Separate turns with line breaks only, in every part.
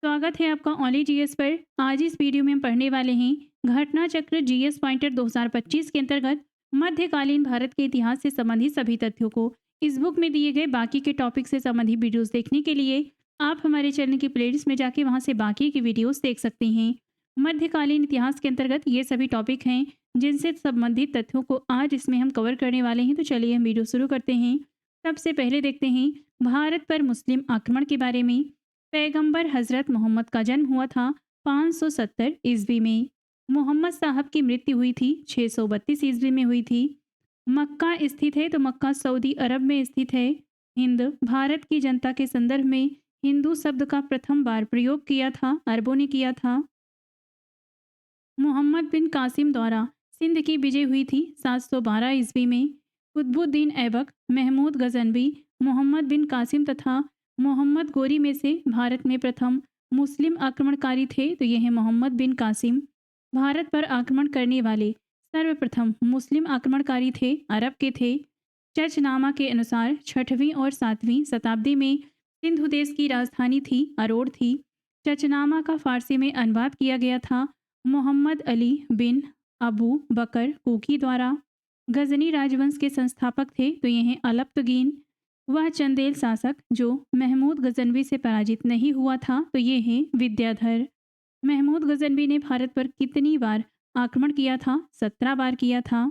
स्वागत है आपका ओनली जीएस पर। आज इस वीडियो में हम पढ़ने वाले हैं घटना चक्र जीएस पॉइंटर 2025 के अंतर्गत मध्यकालीन भारत के इतिहास से संबंधित सभी तथ्यों को। इस बुक में दिए गए बाकी के टॉपिक से संबंधित वीडियोस देखने के लिए आप हमारे चैनल की प्लेलिस्ट में जाके वहां से बाकी की वीडियोस देख सकते हैं। मध्यकालीन इतिहास के अंतर्गत ये सभी टॉपिक हैं जिनसे संबंधित तथ्यों को आज इसमें हम कवर करने वाले हैं। तो चलिए हम वीडियो शुरू करते हैं। सबसे पहले देखते हैं भारत पर मुस्लिम आक्रमण के बारे में। पैगंबर हजरत मोहम्मद का जन्म हुआ था 570 ईस्वी में। मोहम्मद साहब की मृत्यु हुई थी 632 ईस्वी में हुई थी। मक्का स्थित है तो मक्का सऊदी अरब में स्थित है। हिंद भारत की जनता के संदर्भ में हिंदू शब्द का प्रथम बार प्रयोग किया था, अरबों ने किया था। मोहम्मद बिन कासिम द्वारा सिंध की विजय हुई थी 712 ईस्वी में। कुतुबुद्दीन ऐबक, महमूद गजनवी, मोहम्मद बिन कासिम तथा मोहम्मद गोरी में से भारत में प्रथम मुस्लिम आक्रमणकारी थे। तो ये हैं मोहम्मद बिन कासिम। भारत पर आक्रमण करने वाले सर्वप्रथम मुस्लिम आक्रमणकारी थे, अरब के थे। चर्चनामा के अनुसार 6वीं और 7वीं शताब्दी में सिंधु देश की राजधानी थी, अरोड़ थी। चर्चनामा का फारसी में अनुवाद किया गया था मोहम्मद अली बिन अबू बकर कुकी द्वारा। गजनी राजवंश के संस्थापक थे तो ये हैं अलप्तगीन। वह चंदेल शासक जो महमूद गजनवी से पराजित नहीं हुआ था। तो ये हैं विद्याधर। महमूद गजनवी ने भारत पर कितनी बार आक्रमण किया था? 17 बार किया था।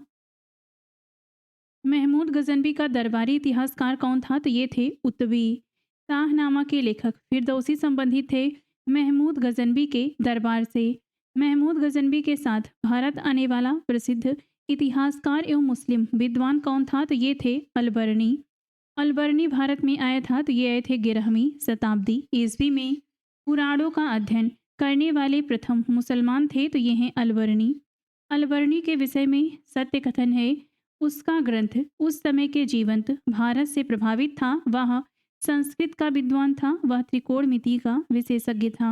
महमूद गजनवी का दरबारी इतिहासकार कौन था? तो ये थे उत्तवी। शाहनामा के लेखक फिरदौसी संबंधित थे महमूद गजनवी के दरबार से। महमूद गजनवी के साथ भारत आने वाला प्रसिद्ध इतिहासकार एवं मुस्लिम विद्वान कौन था? तो ये थे अलबरनी। अलबरनी भारत में आया था तो ये आए थे 11वीं शताब्दी ईस्वी में। पुराणों का अध्ययन करने वाले प्रथम मुसलमान थे तो ये हैं अलबरनी। अलबरनी के विषय में सत्य कथन है। उसका ग्रंथ उस समय के जीवंत भारत से प्रभावित था। वह संस्कृत का विद्वान था। वह त्रिकोणमिति का विशेषज्ञ था।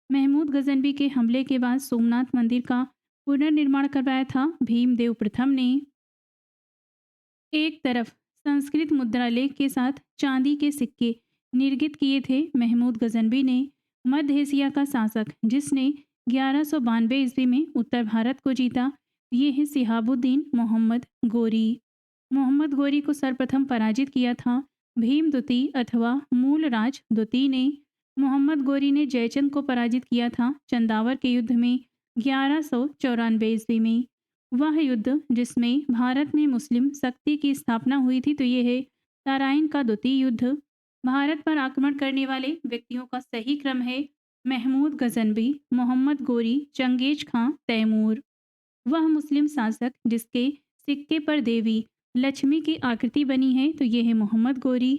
महमूद गजनवी के हमले के बाद सोमनाथ मंदिर का पुनर्निर्माण करवाया था भीमदेव प्रथम ने। एक तरफ संस्कृत मुद्रालेख के साथ चांदी के सिक्के निर्गित किए थे महमूद गजनवी ने। मध्य एशिया का शासक जिसने 1192 ईस्वी में उत्तर भारत को जीता, ये है सिहाबुद्दीन मोहम्मद गोरी। मोहम्मद गोरी को सर्वप्रथम पराजित किया था भीम द्वितीय अथवा मूलराज द्वितीय ने। मोहम्मद गोरी ने जयचंद को पराजित किया था चंदावर के युद्ध में 1194 ईस्वी में। वह युद्ध जिसमें भारत में मुस्लिम शक्ति की स्थापना हुई थी। तो ये है तराइन का द्वितीय युद्ध। भारत पर आक्रमण करने वाले व्यक्तियों का सही क्रम है महमूद गजनवी, मोहम्मद गोरी, चंगेज खां, तैमूर। वह मुस्लिम शासक जिसके सिक्के पर देवी लक्ष्मी की आकृति बनी है। तो ये है मोहम्मद गोरी।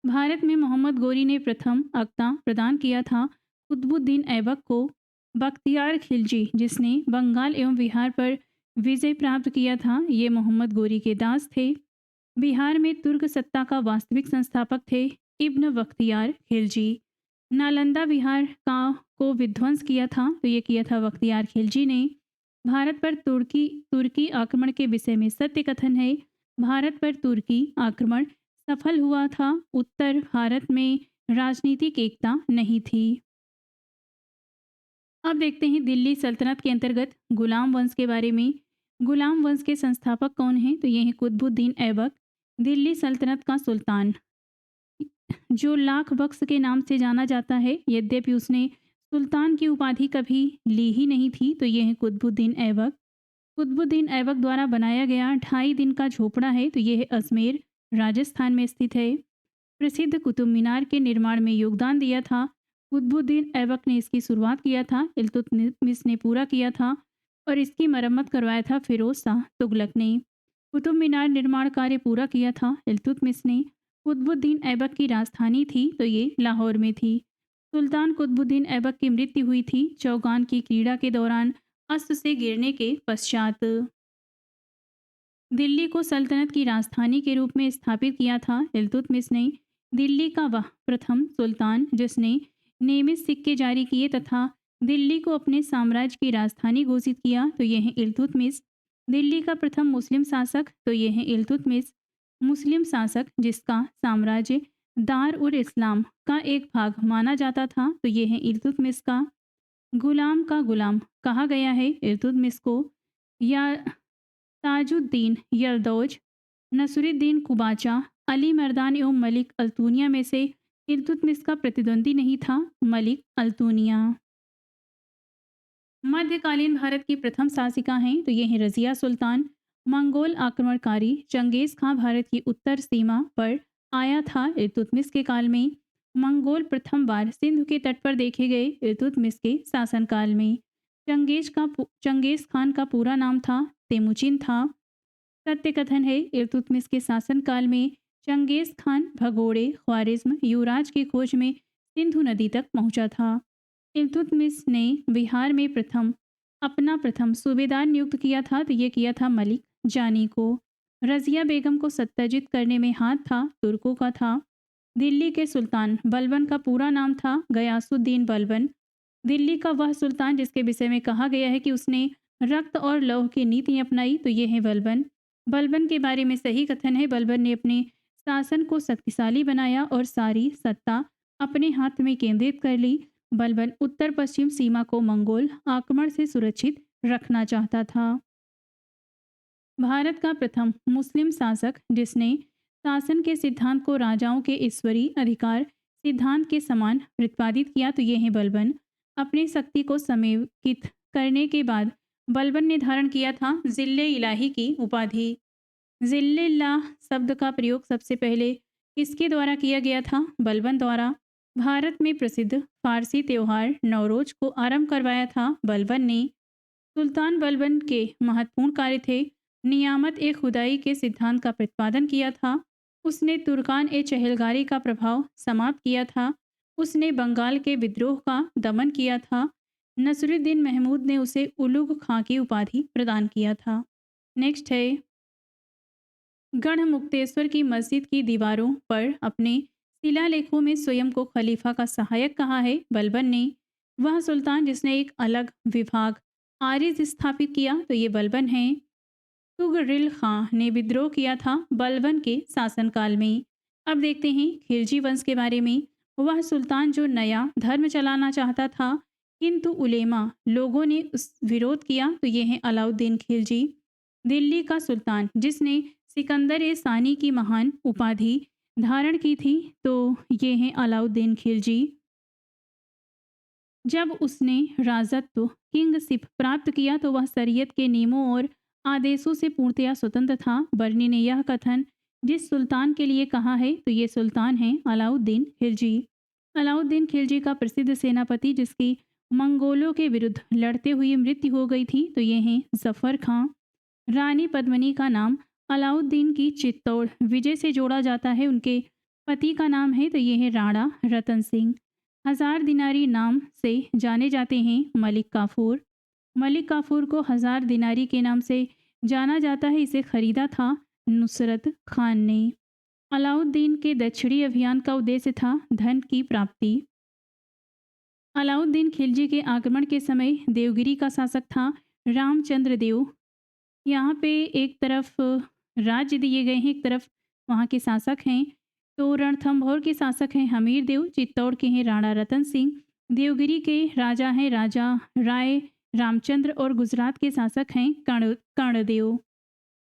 भारत में मोहम्मद गोरी ने प्रथम अक्ता प्रदान किया था कुतुबुद्दीन ऐबक को। बख्तियार खिलजी जिसने बंगाल एवं बिहार पर विजय प्राप्त किया था, ये मोहम्मद गोरी के दास थे। बिहार में तुर्क सत्ता का वास्तविक संस्थापक थे इब्न बख्तियार खिलजी। नालंदा बिहार का को विध्वंस किया था तो ये किया था बख्तियार खिलजी ने। भारत पर तुर्की तुर्की आक्रमण के विषय में सत्य कथन है। भारत पर तुर्की आक्रमण सफल हुआ था। उत्तर भारत में राजनीतिक एकता नहीं थी। अब देखते हैं दिल्ली सल्तनत के अंतर्गत गुलाम वंश के बारे में। गुलाम वंश के संस्थापक कौन हैं? तो ये हैं कुतुबुद्दीन ऐबक, दिल्ली सल्तनत का सुल्तान, जो लाख बख्श के नाम से जाना जाता है। यद्यपि उसने सुल्तान की उपाधि कभी ली ही नहीं थी। तो ये है कुतुबुद्दीन ऐबक। कुतुबुद्दीन ऐबक द्वारा बनाया गया 2.5 दिन का झोपड़ा है तो ये है अजमेर, राजस्थान में स्थित है। प्रसिद्ध कुतुब मीनार के निर्माण में योगदान दिया था कुतुबुद्दीन ऐबक ने। इसकी शुरुआत किया था इल्तुतमिश ने पूरा किया था और इसकी मरम्मत करवाया था फिरोज शाह तुगलक ने। कुतुब मीनार निर्माण कार्य पूरा किया था इल्तुतमिश ने। कुतुबुद्दीन ऐबक की राजधानी थी तो ये लाहौर में थी। सुल्तान कुतुबुद्दीन ऐबक की मृत्यु हुई थी चौगान की क्रीड़ा के दौरान अस्त्र से गिरने के पश्चात। दिल्ली को सल्तनत की राजधानी के रूप में स्थापित किया था इल्तुतमिश ने। दिल्ली का वह प्रथम सुल्तान जिसने नियमित सिक्के जारी किए तथा दिल्ली को अपने साम्राज्य की राजधानी घोषित किया तो ये है इल्तुतमिश। दिल्ली का प्रथम मुस्लिम शासक तो ये है इल्तुतमिश। मुस्लिम शासक जिसका साम्राज्य दार उल इस्लाम का एक भाग माना जाता था, तो ये है इल्तुतमिश का। गुलाम का गुलाम कहा गया है इल्तुतमिश को। या ताजुद्दीन यलदौज, नसरुद्दीन कुबाचा, अली मर्दान एवं मलिक अल्तूनिया में से इल्तुतमिश का प्रतिद्वंदी नहीं था मलिक अल्तूनिया। मध्यकालीन भारत की प्रथम शासिका हैं तो ये हैं रजिया सुल्तान। मंगोल आक्रमणकारी चंगेज खां भारत की उत्तर सीमा पर आया था इल्तुतमिश के काल में। मंगोल प्रथम बार सिंधु के तट पर देखे गए इल्तुतमिश के शासनकाल में। चंगेज खान का पूरा नाम था तेमुचिन था। सत्य कथन है इल्तुतमिश के शासनकाल में चंगेज खान भगोड़े ख्वारिज्म युवराज की खोज में सिंधु नदी तक पहुंचा था। इल्तुतमिश ने बिहार में अपना प्रथम सूबेदार नियुक्त किया था, तो ये किया था मलिक जानी को। रजिया बेगम को सत्याजित करने में हाथ था तुर्कों का था। दिल्ली के सुल्तान बलबन का पूरा नाम था गयासुद्दीन बलबन। दिल्ली का वह सुल्तान जिसके विषय में कहा गया है कि उसने रक्त और लौह की नीति अपनाई, तो ये है बलबन। बलबन के बारे में सही कथन है बलबन ने अपने शासन को शक्तिशाली बनाया और सारी सत्ता अपने हाथ में केंद्रित कर ली। बलबन उत्तर पश्चिम सीमा को मंगोल आक्रमण से सुरक्षित रखना चाहता था। भारत का प्रथम मुस्लिम शासक जिसने शासन के सिद्धांत को राजाओं के ईश्वरीय अधिकार सिद्धांत के समान प्रतिपादित किया, तो ये है बलबन। अपनी शक्ति को समेकित करने के बाद बलबन ने धारण किया था जिल्ले इलाही की उपाधि। जिल्लिल्लाह शब्द का प्रयोग सबसे पहले किसके द्वारा किया गया था? बलबन द्वारा। भारत में प्रसिद्ध फारसी त्यौहार नवरोज को आरंभ करवाया था बलबन ने। सुल्तान बलबन के महत्वपूर्ण कार्य थे नियामत ए खुदाई के सिद्धांत का प्रतिपादन किया था। उसने तुर्कान ए चहलगारी का प्रभाव समाप्त किया था। उसने बंगाल के विद्रोह का दमन किया था। नसरुद्दीन महमूद ने उसे उलुग खां की उपाधि प्रदान किया था। नेक्स्ट है गढ़मुक्तेश्वर की मस्जिद की दीवारों पर अपने शिलालेखों में स्वयं को खलीफा का सहायक कहा है बलबन ने। वह सुल्तान जिसने एक अलग विभाग आरिज स्थापित किया, तो ये बलबन है। तुगरिल खां ने विद्रोह किया था बलबन के शासनकाल में। अब देखते हैं खिलजी वंश के बारे में। वह सुल्तान जो नया धर्म चलाना चाहता था किंतु उलेमा लोगों ने उस विरोध किया, तो ये है अलाउद्दीन खिलजी। दिल्ली का सुल्तान जिसने सिकंदर ए सानी की महान उपाधि धारण की थी, तो ये है अलाउद्दीन खिलजी। जब उसने राजत्व किंगशिप प्राप्त किया तो वह शरीयत के नियमों और आदेशों से पूर्णतया स्वतंत्र था। बर्नी ने यह कथन जिस सुल्तान के लिए कहा है, तो ये सुल्तान है अलाउद्दीन खिलजी। अलाउद्दीन खिलजी का प्रसिद्ध सेनापति जिसकी मंगोलों के विरुद्ध लड़ते हुए मृत्यु हो गई थी, तो ये हैं जफर खां। रानी पद्मिनी का नाम अलाउद्दीन की चित्तौड़ विजय से जोड़ा जाता है। उनके पति का नाम है, तो ये है राणा रतन सिंह। हजार दिनारी नाम से जाने जाते हैं मलिक काफूर। मलिक काफूर को हजार दिनारी के नाम से जाना जाता है। इसे खरीदा था नुसरत खान ने। अलाउद्दीन के दक्षिणी अभियान का उद्देश्य था धन की प्राप्ति। अलाउद्दीन खिलजी के आक्रमण के समय देवगिरी का शासक था रामचंद्र देव। यहाँ पे एक तरफ राज्य दिए गए हैं, एक तरफ वहाँ के शासक हैं। तो रणथंभौर के शासक हैं हमीर देव, चित्तौड़ के हैं राणा रतन सिंह, देवगिरी के राजा हैं राजा राय रामचंद्र और गुजरात के शासक हैं कर्णदेव।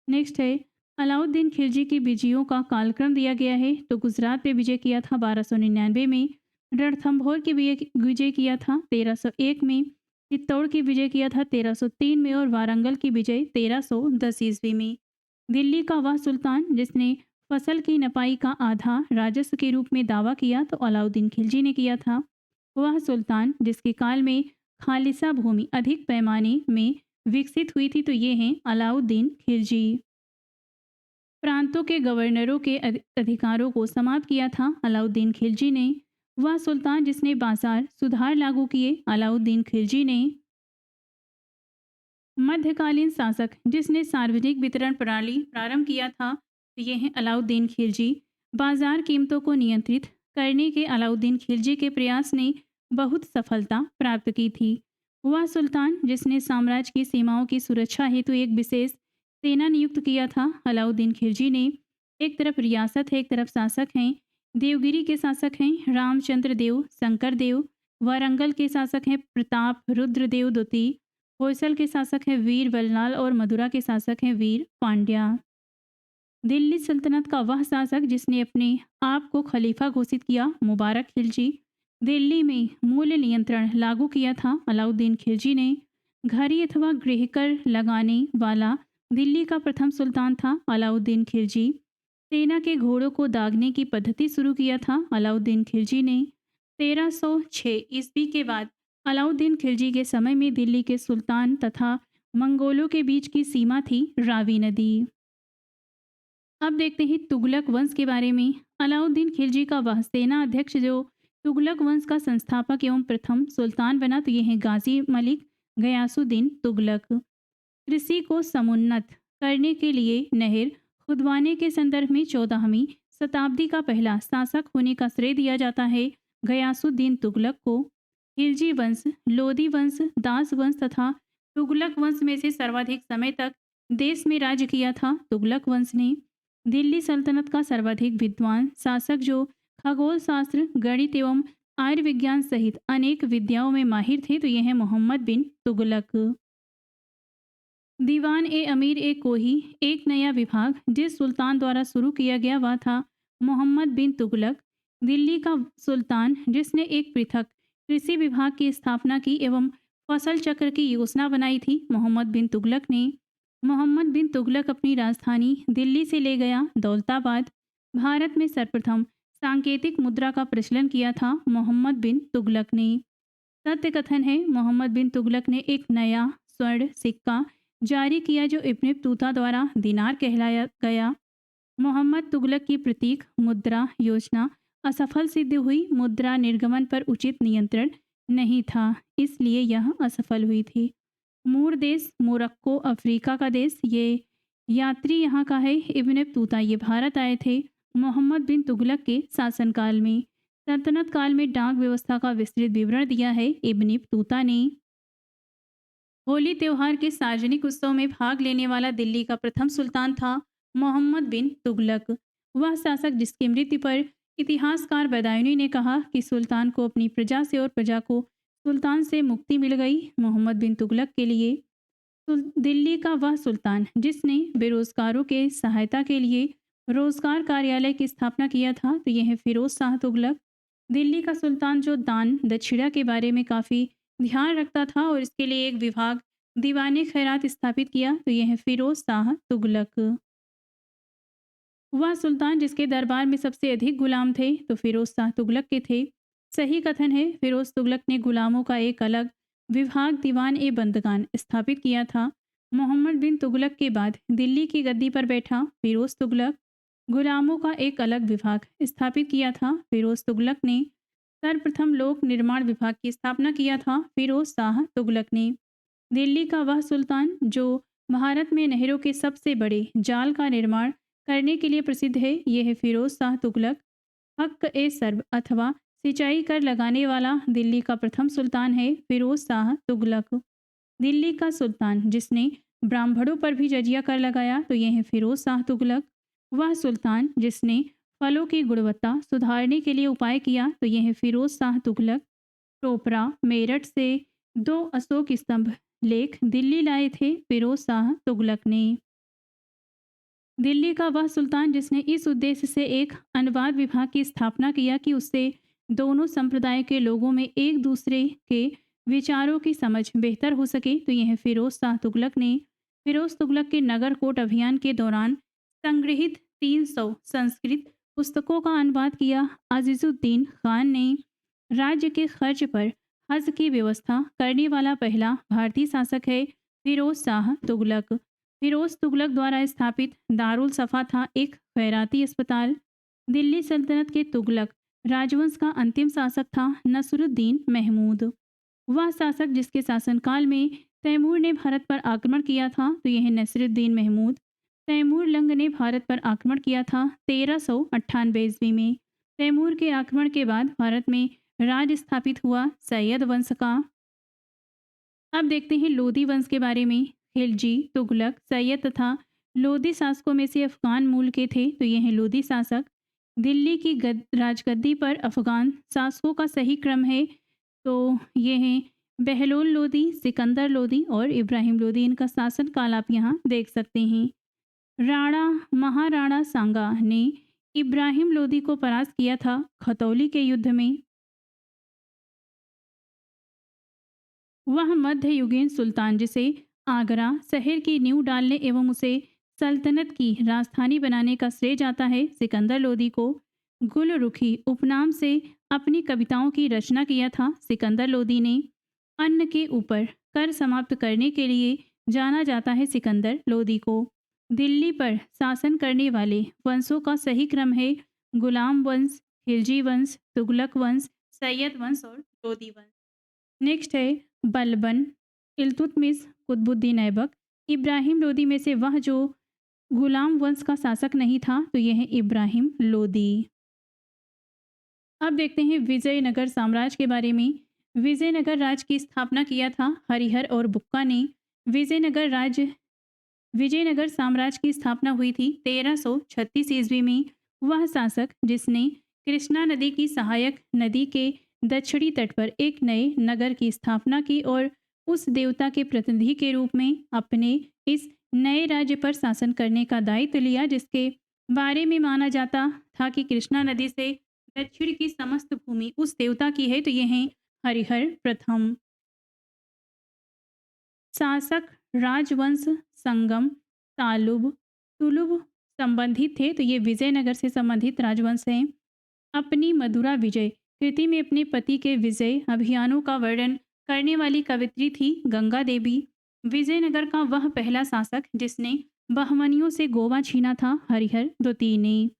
नेक्स्ट है अलाउद्दीन खिलजी की विजयों का कालक्रम दिया गया है। तो गुजरात पे विजय किया था 1299 में, रणथंभौर की विजय किया था 1301 में, चित्तौड़ की विजय किया था 1303 में और वारंगल की विजय 1310 ईस्वी में। दिल्ली का वह सुल्तान जिसने फसल की नपाई का आधा राजस्व के रूप में दावा किया, तो अलाउद्दीन खिलजी ने किया था। वह सुल्तान जिसके काल में खालिसा भूमि अधिक पैमाने में विकसित हुई थी, तो ये हैं अलाउद्दीन खिलजी। प्रांतों के गवर्नरों के अधिकारों को समाप्त किया था अलाउद्दीन खिलजी ने। वह सुल्तान जिसने बाजार सुधार लागू किए, अलाउद्दीन खिलजी ने। मध्यकालीन शासक जिसने सार्वजनिक वितरण प्रणाली प्रारंभ किया था, तो ये हैं अलाउद्दीन खिलजी। बाजार कीमतों को नियंत्रित करने के अलाउद्दीन खिलजी के प्रयास ने बहुत सफलता प्राप्त की थी। वह सुल्तान जिसने साम्राज्य की सीमाओं की सुरक्षा हेतु एक विशेष सेना नियुक्त किया था, अलाउद्दीन खिलजी ने। एक तरफ रियासत है, एक तरफ शासक हैं। देवगिरी के शासक हैं रामचंद्र देव शंकर देव। वारंगल के शासक हैं प्रताप रुद्रदेव द्वितीय। होयसल के शासक हैं वीर बल्लाल और मदुरा के शासक हैं वीर पांड्या। दिल्ली सल्तनत का वह शासक जिसने अपने आप को खलीफा घोषित किया, मुबारक खिलजी। दिल्ली में मूल्य नियंत्रण लागू किया था, अलाउद्दीन खिलजी ने। घड़ी अथवा गृहकर लगाने वाला दिल्ली का प्रथम सुल्तान था, अलाउद्दीन खिलजी। सेना के घोड़ों को दागने की पद्धति शुरू किया था, अलाउद्दीन खिलजी ने। 1306 ईस्वी के बाद अलाउद्दीन खिलजी के समय में दिल्ली के सुल्तान तथा मंगोलों के बीच की सीमा थी रावी नदी। अब देखते हैं तुगलक वंश के बारे में। अलाउद्दीन खिलजी का वह सेना अध्यक्ष जो तुगलक वंश का संस्थापक एवं प्रथम सुल्तान बना, तो यह है गाजी मलिक गयासुद्दीन तुगलक। कृषि को समुन्नत करने के लिए नहर खुदवाने के संदर्भ में 14वीं शताब्दी का पहला शासक होने का श्रेय दिया जाता है गयासुद्दीन तुगलक को। खिलजी वंश, लोदी वंश, दास वंश तथा तुगलक वंश में से सर्वाधिक समय तक देश में राज्य किया था तुगलक वंश ने। दिल्ली सल्तनत का सर्वाधिक विद्वान शासक जो खगोल शास्त्र, गणित एवं आयुर्विज्ञान सहित अनेक विद्याओं में माहिर थे, तो यह है मोहम्मद बिन तुगलक। दीवान ए अमीर ए कोही एक नया विभाग जिस सुल्तान द्वारा शुरू किया गया वह था मोहम्मद बिन तुगलक। दिल्ली का सुल्तान जिसने एक पृथक कृषि विभाग की स्थापना की एवं फसल चक्र की योजना बनाई थी, मोहम्मद बिन तुगलक ने। मोहम्मद बिन तुगलक अपनी राजधानी दिल्ली से ले गया दौलताबाद। भारत में सर्वप्रथम सांकेतिक मुद्रा का प्रचलन किया था मोहम्मद बिन तुगलक ने। सत्य कथन है मोहम्मद बिन तुगलक ने एक नया स्वर्ण सिक्का जारी किया जो इब्न बतूता द्वारा दिनार कहलाया गया। मोहम्मद तुगलक की प्रतीक मुद्रा योजना असफल सिद्ध हुई। मुद्रा निर्गमन पर उचित नियंत्रण नहीं था, इसलिए यह असफल हुई थी। मूर देश मोरक्को अफ्रीका का देश, ये यात्री यहाँ का है। इब्न बतूता ये भारत आए थे मोहम्मद बिन तुगलक के शासनकाल में। सल्तनत काल में डाक व्यवस्था का विस्तृत विवरण दिया है इब्न बतूता ने। होली त्यौहार के सार्वजनिक उत्सव में भाग लेने वाला दिल्ली का प्रथम सुल्तान था मोहम्मद बिन तुगलक। वह शासक जिसकी मृत्यु पर इतिहासकार बदायूनी ने कहा कि सुल्तान को अपनी प्रजा से और प्रजा को सुल्तान से मुक्ति मिल गई। मोहम्मद बिन तुगलक के लिए दिल्ली का वह सुल्तान जिसने बेरोजगारों के सहायता के लिए रोजगार कार्यालय की स्थापना किया था, तो यह है फिरोज शाह तुगलक। दिल्ली का सुल्तान जो दान दक्षिणा के बारे में काफ़ी ध्यान रखता था और इसके लिए एक विभाग दीवाने खैरात स्थापित किया, तो यह है फिरोज शाह तुगलक। वह सुल्तान जिसके दरबार में सबसे अधिक गुलाम थे, तो फिरोज शाह तुगलक के थे। सही कथन है फिरोज तुगलक ने गुलामों का एक अलग विभाग दीवान ए बंदगान स्थापित किया था। मोहम्मद बिन तुगलक के बाद दिल्ली की गद्दी पर बैठा फिरोज तुगलक गुलामों का एक अलग विभाग स्थापित किया था। फिरोज तुगलक ने सर्वप्रथम लोक निर्माण विभाग की स्थापना किया था फिरोज शाह तुगलक ने। दिल्ली का वह सुल्तान जो भारत में नहरों के सबसे बड़े जाल का निर्माण करने के लिए प्रसिद्ध है, यह है फिरोज शाह तुगलक। हक ए सर्ब अथवा सिंचाई कर लगाने वाला दिल्ली का प्रथम सुल्तान है फिरोज शाह तुगलक। दिल्ली का सुल्तान जिसने ब्राह्मणों पर भी जजिया कर लगाया, तो यह है फिरोज शाह तुगलक। वह सुल्तान जिसने फलों की गुणवत्ता सुधारने के लिए उपाय किया, तो यह है फिरोज शाह तुगलक। टोपरा मेरठ से 2 अशोक स्तंभ लेख दिल्ली लाए थे फिरोज शाह तुगलक ने। दिल्ली का वह सुल्तान जिसने इस उद्देश्य से एक अनुवाद विभाग की स्थापना किया कि उससे दोनों संप्रदाय के लोगों में एक दूसरे के विचारों की समझ बेहतर हो सके, तो यह है फिरोज शाह तुगलक ने। फिरोज तुगलक के नगरकोट अभियान के दौरान संग्रहित 300 संस्कृत पुस्तकों का अनुवाद किया। अजीजुद्दीन खान ने राज्य के खर्च पर हज की व्यवस्था करने वाला पहला भारतीय शासक है फिरोज शाह तुगलक। फिरोज तुगलक द्वारा स्थापित दारुल सफ़ा था एक खैराती अस्पताल। दिल्ली सल्तनत के तुगलक राजवंश का अंतिम शासक था नसरुद्दीन महमूद। वह शासक जिसके शासनकाल में तैमूर ने भारत पर आक्रमण किया था, तो यह नसरुद्दीन महमूद। तैमूर लंग ने भारत पर आक्रमण किया था 1398 ईस्वी में। तैमूर के आक्रमण के बाद भारत में राज स्थापित हुआ सैयद वंश का। अब देखते हैं लोदी वंश के बारे में। खिलजी, तुगलक, सैयद तथा लोदी शासकों में से अफगान मूल के थे, तो ये हैं लोदी शासक। दिल्ली की राजगद्दी पर अफगान शासकों का सही क्रम है तो ये हैं बहलोल लोदी, सिकंदर लोदी और इब्राहिम लोदी। इनका शासन काल आप यहाँ देख सकते हैं। राणा महाराणा सांगा ने इब्राहिम लोदी को परास्त किया था खतौली के युद्ध में। वह मध्ययुगीन सुल्तान जिसे आगरा शहर की नींव डालने एवं उसे सल्तनत की राजधानी बनाने का श्रेय जाता है, सिकंदर लोदी को गुलरुखी उपनाम से अपनी कविताओं की रचना किया था। सिकंदर लोदी ने अन्न के ऊपर कर समाप्त करने के लिए जाना जाता है। सिकंदर लोदी को दिल्ली पर शासन करने वाले वंशों का सही क्रम है गुलाम वंश, खिलजी वंश, तुगलक वंश, सैयद वंश और लोदी वंश। नेक्स्ट है बलबन, इल्तुतमिश, कुतुबुद्दीन ऐबक। इब्राहिम लोदी में से वह जो गुलाम वंश का शासक नहीं था तो यह है इब्राहिम लोदी। अब देखते हैं विजयनगर साम्राज्य के बारे में। विजयनगर राज्य की स्थापना किया था हरिहर और बुक्का ने। विजयनगर साम्राज्य की स्थापना हुई थी 1336 ईस्वी में। वह शासक जिसने कृष्णा नदी की सहायक नदी के दक्षिणी तट पर एक नए नगर की स्थापना की और उस देवता के प्रतिनिधि के रूप में अपने इस नए राज्य पर शासन करने का दायित्व लिया, जिसके बारे में माना जाता था कि कृष्णा नदी से दक्षिण की समस्त भूमि उस देवता की है। तो ये हैं हरिहर प्रथम। शासक राजवंश संगम, तालुब, तुलुब संबंधित थे तो ये विजयनगर से संबंधित राजवंश हैं। अपनी मधुरा विजय कृति में अपने पति के विजय अभियानों का वर्णन करने वाली कवित्री थी गंगा देवी। विजयनगर का वह पहला शासक जिसने बहमनियों से गोवा छीना था हरिहर द्वितीय ने।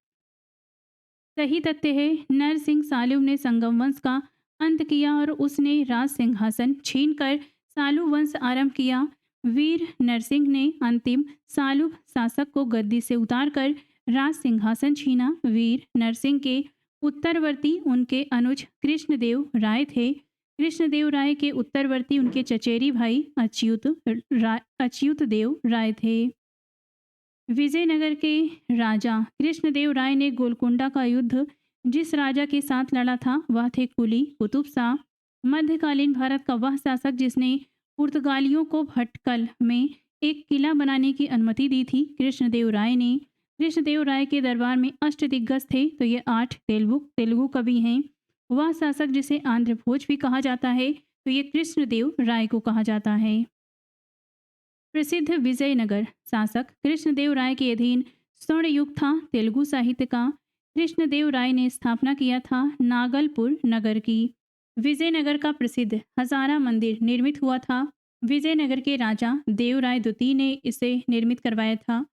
सही तथ्य है नरसिंह सालुव ने संगम वंश का अंत किया और उसने राज सिंहासन छीनकर सालु वंश आरंभ किया। वीर नरसिंह ने अंतिम सालुव शासक को गद्दी से उतारकर राज सिंहासन छीना। वीर नरसिंह के उत्तरवर्ती उनके अनुज कृष्णदेव राय थे। कृष्णदेव राय के उत्तरवर्ती उनके चचेरी भाई अच्युत देव राय थे। विजयनगर के राजा कृष्णदेव राय ने गोलकुंडा का युद्ध जिस राजा के साथ लड़ा था वह थे कुली कुतुब शाह। मध्यकालीन भारत का वह शासक जिसने पुर्तगालियों को भटकल में एक किला बनाने की अनुमति दी थी कृष्णदेव राय ने। कृष्णदेव राय के दरबार में अष्टदिग्गज थे तो ये 8 तेलुगु कवि हैं। वह शासक जिसे आंध्र भोज भी कहा जाता है तो ये कृष्णदेव राय को कहा जाता है। प्रसिद्ध विजयनगर शासक कृष्णदेव राय के अधीन स्वर्ण युग था तेलुगु साहित्य का। कृष्णदेव राय ने स्थापना किया था नागलपुर नगर की। विजयनगर का प्रसिद्ध हजारा मंदिर निर्मित हुआ था। विजयनगर के राजा देवराय द्वितीय ने इसे निर्मित करवाया था।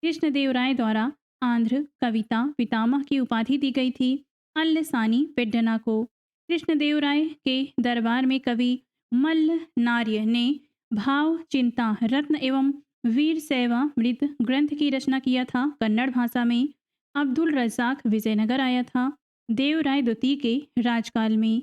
कृष्णदेव राय द्वारा आंध्र कविता पितामह की उपाधि दी गई थी अल्लसानी पेड्डना को। कृष्णदेव राय के दरबार में कवि मल्ल नार्य ने भाव चिंता रत्न एवं वीर सेवा मृत ग्रंथ की रचना किया था कन्नड़ भाषा में। अब्दुल रज़ाक विजयनगर आया था देवराय द्वितीय के राजकाल में।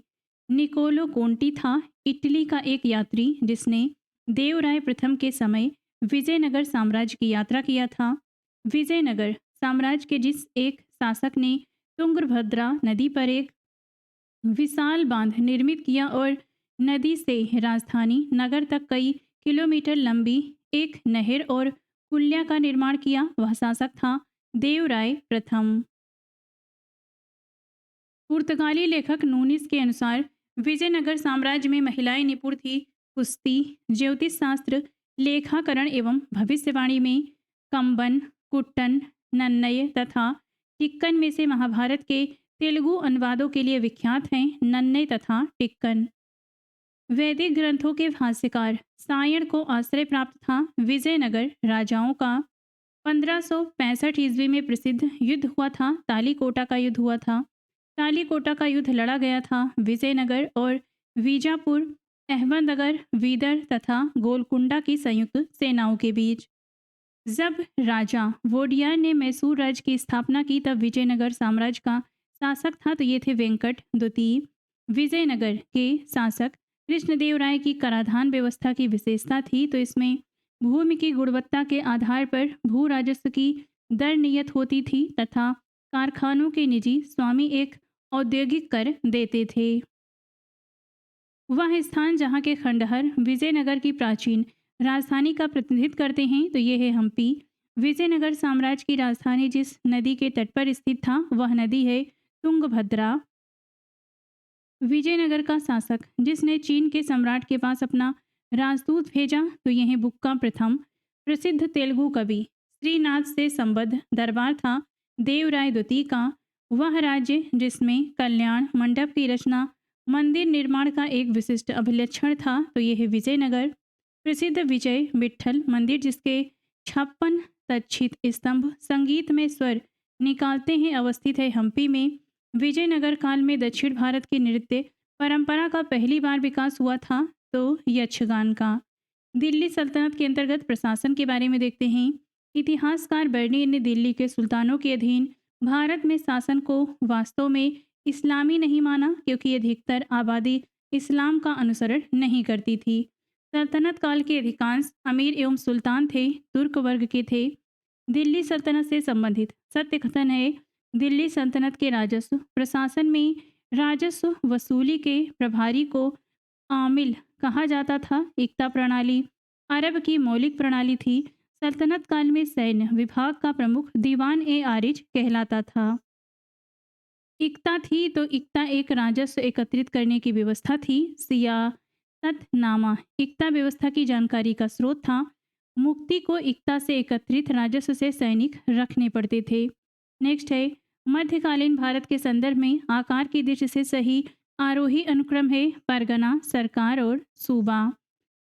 निकोलो कोंटी था इटली का एक यात्री जिसने देवराय प्रथम के समय विजयनगर साम्राज्य की यात्रा किया था। विजयनगर साम्राज्य के जिस एक शासक ने तुंगभद्रा नदी पर एक विशाल बांध निर्मित किया और नदी से राजधानी नगर तक कई किलोमीटर लंबी एक नहर और कुल्या का निर्माण किया वह शासक था देवराय प्रथम। पुर्तगाली लेखक नूनिस के अनुसार विजयनगर साम्राज्य में महिलाएं निपुण थी कुश्ती, ज्योतिष शास्त्र, लेखाकरण एवं भविष्यवाणी में। कंबन, कुट्टन, नन्नय तथा टिक्कन में से महाभारत के तेलुगु अनुवादों के लिए विख्यात हैं नन्नय तथा टिक्कन। वैदिक ग्रंथों के भाष्यकार सायण को आश्रय प्राप्त था विजयनगर राजाओं का। 1565 ईस्वी में प्रसिद्ध युद्ध हुआ था तालीकोटा का युद्ध हुआ था। तालीकोटा का युद्ध लड़ा गया था विजयनगर और वीजापुर, अहमदनगर, वीदर तथा गोलकुंडा की संयुक्त सेनाओं के बीच। जब राजा वोडियार ने मैसूर राज्य की स्थापना की तब विजयनगर साम्राज्य का शासक था तो ये थे वेंकट द्वितीय। विजयनगर के शासक कृष्णदेव राय की कराधान व्यवस्था की विशेषता थी तो इसमें भूमि की गुणवत्ता के आधार पर भू राजस्व की दर नियत होती थी तथा कारखानों के निजी स्वामी एक औद्योगिक कर देते थे। वह स्थान जहाँ के खंडहर विजयनगर की प्राचीन राजधानी का प्रतिनिधित्व करते हैं तो ये है हम्पी। विजयनगर साम्राज्य की राजधानी जिस नदी के तट पर स्थित था वह नदी है तुंगभद्रा। विजयनगर का शासक जिसने चीन के सम्राट के पास अपना राजदूत भेजा तो यह है बुक्का प्रथम। प्रसिद्ध तेलुगु कवि श्रीनाथ से संबद्ध दरबार था देवराय द्वितीय का। वह राज्य जिसमें कल्याण मंडप की रचना मंदिर निर्माण का एक विशिष्ट अभिलक्षण था तो यह है विजयनगर। प्रसिद्ध विजय विट्ठल मंदिर जिसके 56 तक्षित स्तंभ संगीत में स्वर निकालते हैं अवस्थित है हम्पी में। विजयनगर काल में दक्षिण भारत की नृत्य परंपरा का पहली बार विकास हुआ था तो यक्षगान का। दिल्ली सल्तनत के अंतर्गत प्रशासन के बारे में देखते हैं। इतिहासकार बर्नियर ने दिल्ली के सुल्तानों के अधीन भारत में शासन को वास्तव में इस्लामी नहीं माना क्योंकि अधिकतर आबादी इस्लाम का अनुसरण नहीं करती थी। सल्तनत काल के अधिकांश अमीर एवं सुल्तान थे तुर्क वर्ग के थे। दिल्ली सल्तनत से संबंधित सत्य कथन है दिल्ली सल्तनत के राजस्व प्रशासन में राजस्व वसूली के प्रभारी को आमिल कहा जाता था। एकता प्रणाली अरब की मौलिक प्रणाली थी। सल्तनत काल में सैन्य विभाग का प्रमुख दीवान ए आरिज कहलाता था। इक्ता थी तो इक्ता एक राजस्व एकत्रित करने की व्यवस्था थी। सियासतनामा इक्ता व्यवस्था की जानकारी का स्रोत था। मुक्ति को इक्ता से एकत्रित राजस्व से सैनिक रखने पड़ते थे। नेक्स्ट है मध्यकालीन भारत के संदर्भ में आकार की दृष्टि से सही आरोही अनुक्रम है परगना सरकार और सूबा।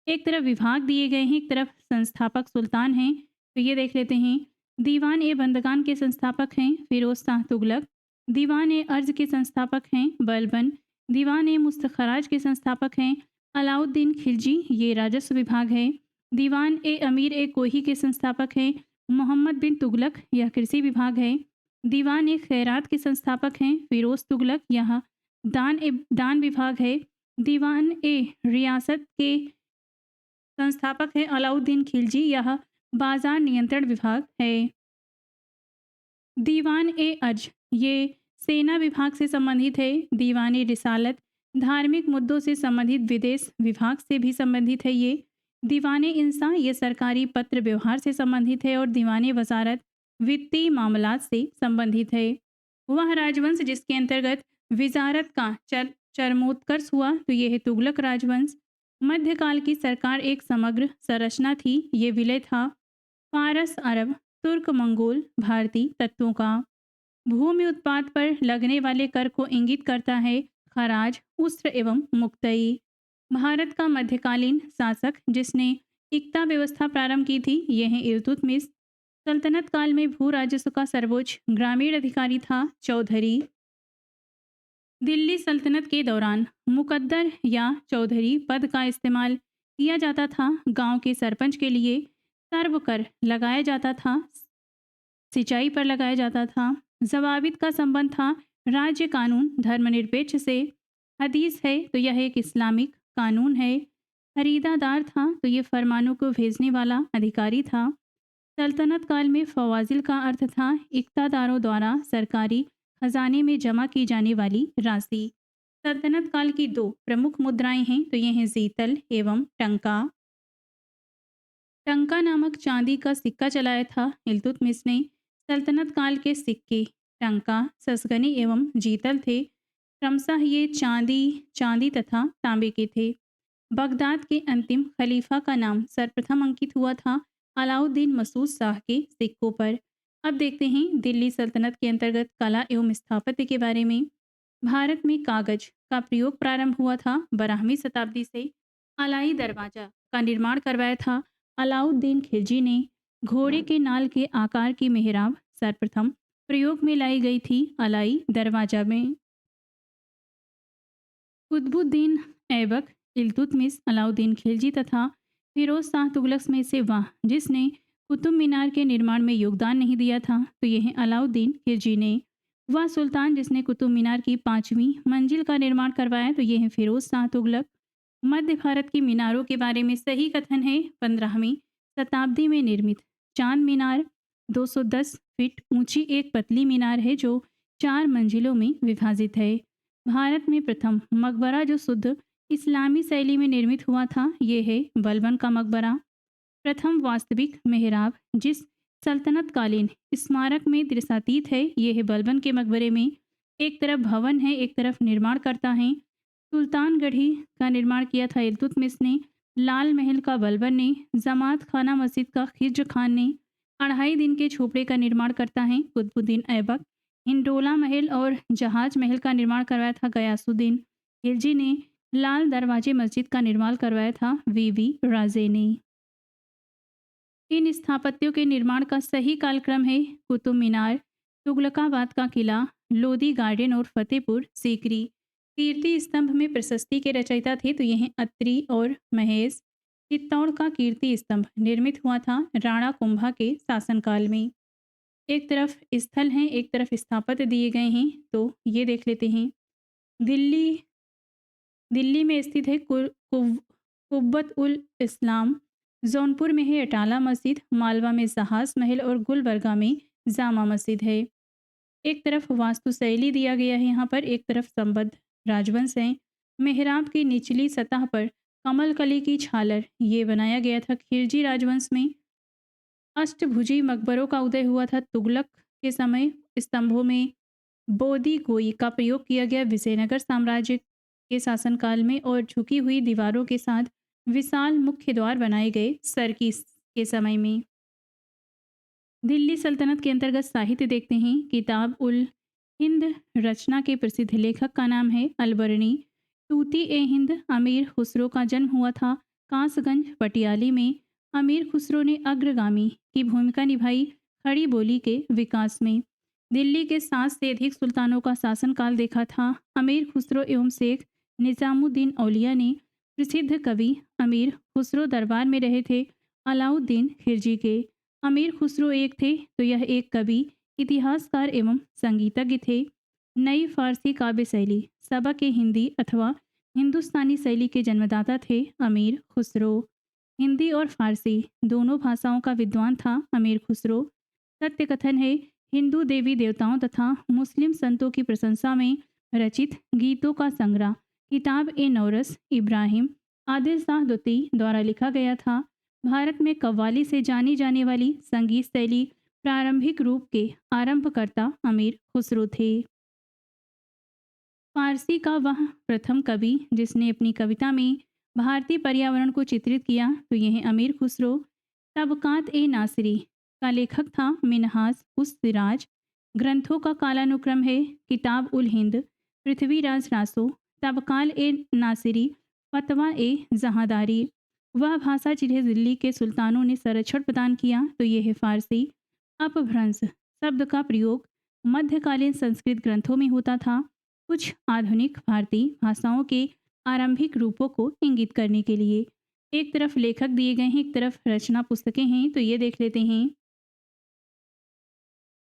एक तरफ विभाग दिए गए हैं एक तरफ संस्थापक सुल्तान हैं तो ये देख लेते हैं। दीवान ए बंदगान के संस्थापक हैं फिरोज शाह तुगलक। दीवान ए अर्ज के संस्थापक हैं बलबन। दीवान ए मुस्तखराज के संस्थापक हैं अलाउद्दीन खिलजी ये राजस्व विभाग है। दीवान ए अमीर ए कोही के संस्थापक हैं मोहम्मद बिन तुगलक यह कृषि विभाग है। दीवान ए खैरात के संस्थापक हैं फिरोज तुगलक यह दान विभाग है। दीवान ए रियासत के संस्थापक है अलाउद्दीन खिलजी यह बाजार नियंत्रण विभाग है। दीवान ए अर्ज ये सेना विभाग से संबंधित है। दीवान ए रिसालत धार्मिक मुद्दों से संबंधित विदेश विभाग से भी संबंधित है। ये दीवान ए इंसा ये सरकारी पत्र व्यवहार से संबंधित है और दीवान ए वजारत वित्तीय मामलात से संबंधित है। वह राजवंश जिसके अंतर्गत विजारत का चरमोत्कर्ष हुआ तो यह है तुगलक राजवंश। मध्यकाल की सरकार एक समग्र संरचना थी। ये विलय था फारस अरब तुर्क मंगोल भारतीय तत्वों का। भूमि उत्पाद पर लगने वाले कर को इंगित करता है खराज उस्र एवं मुक्तई। भारत का मध्यकालीन शासक जिसने इक्ता व्यवस्था प्रारंभ की थी यह है इल्तुतमिश। सल्तनत काल में भू राजस्व का सर्वोच्च ग्रामीण अधिकारी था चौधरी। दिल्ली सल्तनत के दौरान मुकद्दर या चौधरी पद का इस्तेमाल किया जाता था। गांव के सरपंच के लिए सर्व कर लगाया जाता था सिंचाई पर लगाया जाता था। जवाबित का संबंध था राज्य कानून धर्मनिरपेक्ष से। हदीस है तो यह एक इस्लामिक कानून है। खरीदादार था तो ये फरमानों को भेजने वाला अधिकारी था। सल्तनत काल में फवाजिल का अर्थ था इक्तादारों द्वारा सरकारी खजाने में जमा की जाने वाली राशि। सल्तनत काल की दो प्रमुख मुद्राएं हैं तो ये हैं जीतल एवं टंका। टंका नामक चांदी का सिक्का चलाया था इल्तुतमिश ने। सल्तनत काल के सिक्के टंका ससगनी एवं जीतल थे। क्रमशः ये चांदी तथा तांबे के थे। बगदाद के अंतिम खलीफा का नाम सर्वप्रथम अंकित हुआ था अलाउद्दीन मसूद शाह के सिक्कों पर। अब देखते हैं दिल्ली सल्तनत के अंतर्गत कला एवं स्थापत्य के बारे में। भारत में कागज का प्रयोग प्रारंभ हुआ था 12वीं शताब्दी से। अलाई दरवाजा का निर्माण करवाया था अलाउद्दीन खिलजी ने। घोड़े के नाल के आकार की मेहराब सर्वप्रथम प्रयोग में लाई गई थी अलाई दरवाजा में। कुतुबुद्दीन ऐबक इल्तुतमिश अलाउद्दीन खिलजी तथा फिरोज शाह तुगलक में से वह जिसने कुतुब मीनार के निर्माण में योगदान नहीं दिया था तो यह है अलाउद्दीन खिलजी ने। वह सुल्तान जिसने कुतुब मीनार की 5वीं मंजिल का निर्माण करवाया तो यह है फिरोज शाह तुगलक। मध्य भारत की मीनारों के बारे में सही कथन है 15वीं शताब्दी में निर्मित चांद मीनार 210 फीट ऊंची एक पतली मीनार है जो 4 मंजिलों में विभाजित है। भारत में प्रथम मकबरा जो शुद्ध इस्लामी शैली में निर्मित हुआ था ये है बलबन का मकबरा। प्रथम वास्तविक मेहराब जिस सल्तनत कालीन स्मारक में दृश्यातीत है ये है बलबन के मकबरे में। एक तरफ भवन है एक तरफ निर्माण करता है। सुल्तानगढ़ी का निर्माण किया था इल्तुतमिश ने। लाल महल का बलबन ने। जमात खाना मस्जिद का खिज्र खान ने। 2.5 दिन के झोपड़े का निर्माण करता है कुतुबुद्दीन ऐबक। हिंडोला महल और जहाज महल का निर्माण करवाया था गयासुद्दीन खिलजी ने। लाल दरवाजे मस्जिद का निर्माण करवाया था वीवी राजे ने। इन स्थापत्यों के निर्माण का सही कालक्रम है कुतुब मीनार, तुगलकाबाद का किला, लोधी गार्डन और फतेहपुर सीकरी। कीर्ति स्तंभ में प्रशस्ति के रचयिता थे तो यह अत्रि और महेश। चित्तौड़ का कीर्ति स्तंभ निर्मित हुआ था राणा कुंभा के शासनकाल में। एक तरफ स्थल हैं एक तरफ स्थापत्य दिए गए हैं तो ये देख लेते हैं। दिल्ली में स्थित है कुब्बत उल इस्लाम। जौनपुर में है अटाला मस्जिद। मालवा में जहाज महल और गुलबर्गा में जामा मस्जिद है। एक तरफ वास्तुशैली दिया गया है यहाँ पर, एक तरफ संबद्ध राजवंश है। मेहराब की निचली सतह पर कमलकली की झालर ये बनाया गया था खिलजी राजवंश में। अष्टभुजी मकबरों का उदय हुआ था तुगलक के समय। स्तंभों में बोधी गोई का प्रयोग किया गया विजयनगर साम्राज्य के शासनकाल में और झुकी हुई दीवारों के साथ विशाल मुख्य द्वार बनाए गए सरकीस के समय में। दिल्ली सल्तनत के अंतर्गत साहित्य देखते हैं। किताब उल हिंद रचना के प्रसिद्ध लेखक का नाम है अलबरनी। तूती ए हिंद अमीर खुसरो का जन्म हुआ था कासगंज पटियाली में। अमीर खुसरो ने अग्रगामी की भूमिका निभाई खड़ी बोली के विकास में। दिल्ली के 7 से अधिक सुल्तानों का शासनकाल देखा था। अमीर खुसरो एवं शेख निजामुद्दीन औलिया ने प्रसिद्ध कवि अमीर खुसरो दरबार में रहे थे अलाउद्दीन खिलजी के। अमीर खुसरो एक थे तो यह एक कवि इतिहासकार एवं संगीतज्ञ थे। नई फारसी काव्य शैली सबक ए हिंदी अथवा हिंदुस्तानी शैली के जन्मदाता थे अमीर खुसरो। हिंदी और फारसी दोनों भाषाओं का विद्वान था अमीर खुसरो। सत्य कथन है हिंदू देवी देवताओं तथा मुस्लिम संतों की प्रशंसा में रचित गीतों का संग्रह किताब ए नौरस इब्राहिम आदिल शाह दुती द्वारा लिखा गया था। भारत में कव्वाली से जानी जाने वाली संगीत शैली प्रारंभिक रूप के आरंभकर्ता अमीर खुसरो थे। फारसी का वह प्रथम कवि जिसने अपनी कविता में भारतीय पर्यावरण को चित्रित किया तो यह अमीर खुसरो। तबकात ए नासिरी का लेखक था मिनहाज उस सिराज। ग्रंथों का कालानुक्रम है किताब उल हिंद पृथ्वीराज रासो। तबकाल ए नासिरी फतवा ए जहादारी। वह भाषा जिन्हें दिल्ली के सुल्तानों ने संरक्षण प्रदान किया तो यह है फारसी। अपभ्रंश शब्द का प्रयोग मध्यकालीन संस्कृत ग्रंथों में होता था कुछ आधुनिक भारतीय भाषाओं के आरंभिक रूपों को इंगित करने के लिए। एक तरफ लेखक दिए गए हैं एक तरफ रचना पुस्तकें हैं तो ये देख लेते हैं।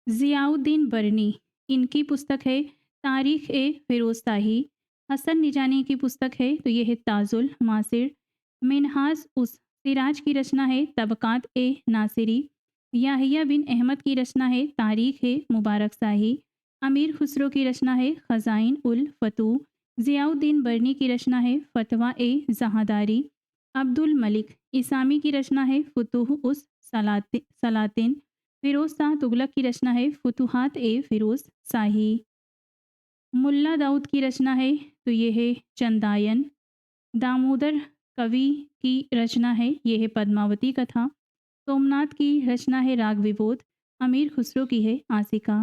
जियाउद्दीन बरनी इनकी पुस्तक है तारीख ए फिरोज शाही। हसन निजानी की पुस्तक है तो ये है ताजुल मासिर। मिनहाज उस सिराज की रचना है तबकात ए नासिरी। याहिया बिन अहमद की रचना है तारीख ए मुबारक शाही। अमीर खुसरो की रचना है खजाइन उल फतू। जियाउद्दीन बरनी की रचना है फतवा ए जहादारी। अब्दुल मलिक इसामी की रचना है फुतूह उस सलातिन। फिरोज शाह तुगलक की रचना है फुतुहात ए फिरोज शाही। मुल्ला दाऊद की रचना है तो ये है चंदायन। दामोदर कवि की रचना है ये है पद्मावती कथा। सोमनाथ की रचना है राग विबोध। अमीर खुसरो की है आसिका।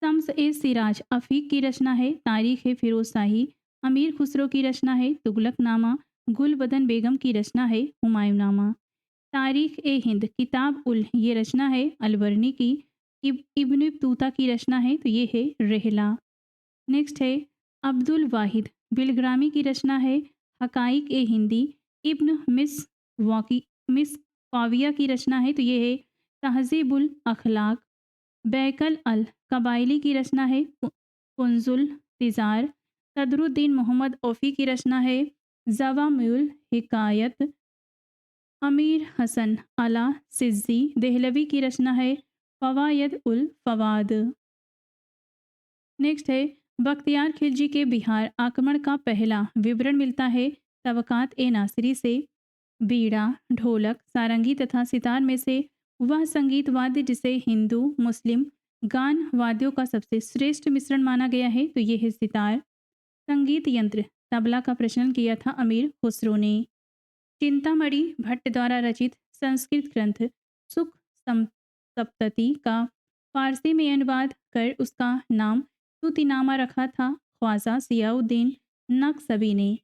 शम्स ए सिराज अफीक की रचना है तारीख है फिरोज शाही। अमीर खुसरो की रचना है तुगलकनामा। गुलबदन बेगम की रचना है हुमायूंनामा। तारीख ए हिंद किताब उल ये रचना है अलबरनी की। इब्न तूता की रचना है तो ये है रेहला। नेक्स्ट है अब्दुल वाहिद बिलग्रामी की रचना है हकाइक ए हिंदी। इब्न मिस काविया की रचना है तो ये है तहजीबुल अखलाक। बैकल अल कबाइली की रचना है कुंजुल तिजार। सदरुद्दीन मोहम्मद औफी की रचना है जवामुल हिकायत। अमीर हसन अला सिज्जी देहलवी की रचना है फवायद उल फवाद। नेक्स्ट है बख्तियार खिलजी के बिहार आक्रमण का पहला विवरण मिलता है तवकात ए नासिरी से। बीड़ा, ढोलक, सारंगी तथा सितार में से वह संगीत वाद्य जिसे हिंदू मुस्लिम गान वाद्यों का सबसे श्रेष्ठ मिश्रण माना गया है तो ये है सितार। संगीत यंत्र तबला का प्रचलन किया था अमीर खुसरो ने। चिंतामणि भट्ट द्वारा रचित संस्कृत ग्रंथ सुख सप्तति का फारसी में अनुवाद कर उसका नाम तुतिनामा रखा था ख्वाजा सियाउद्दीन नक्शबी ने।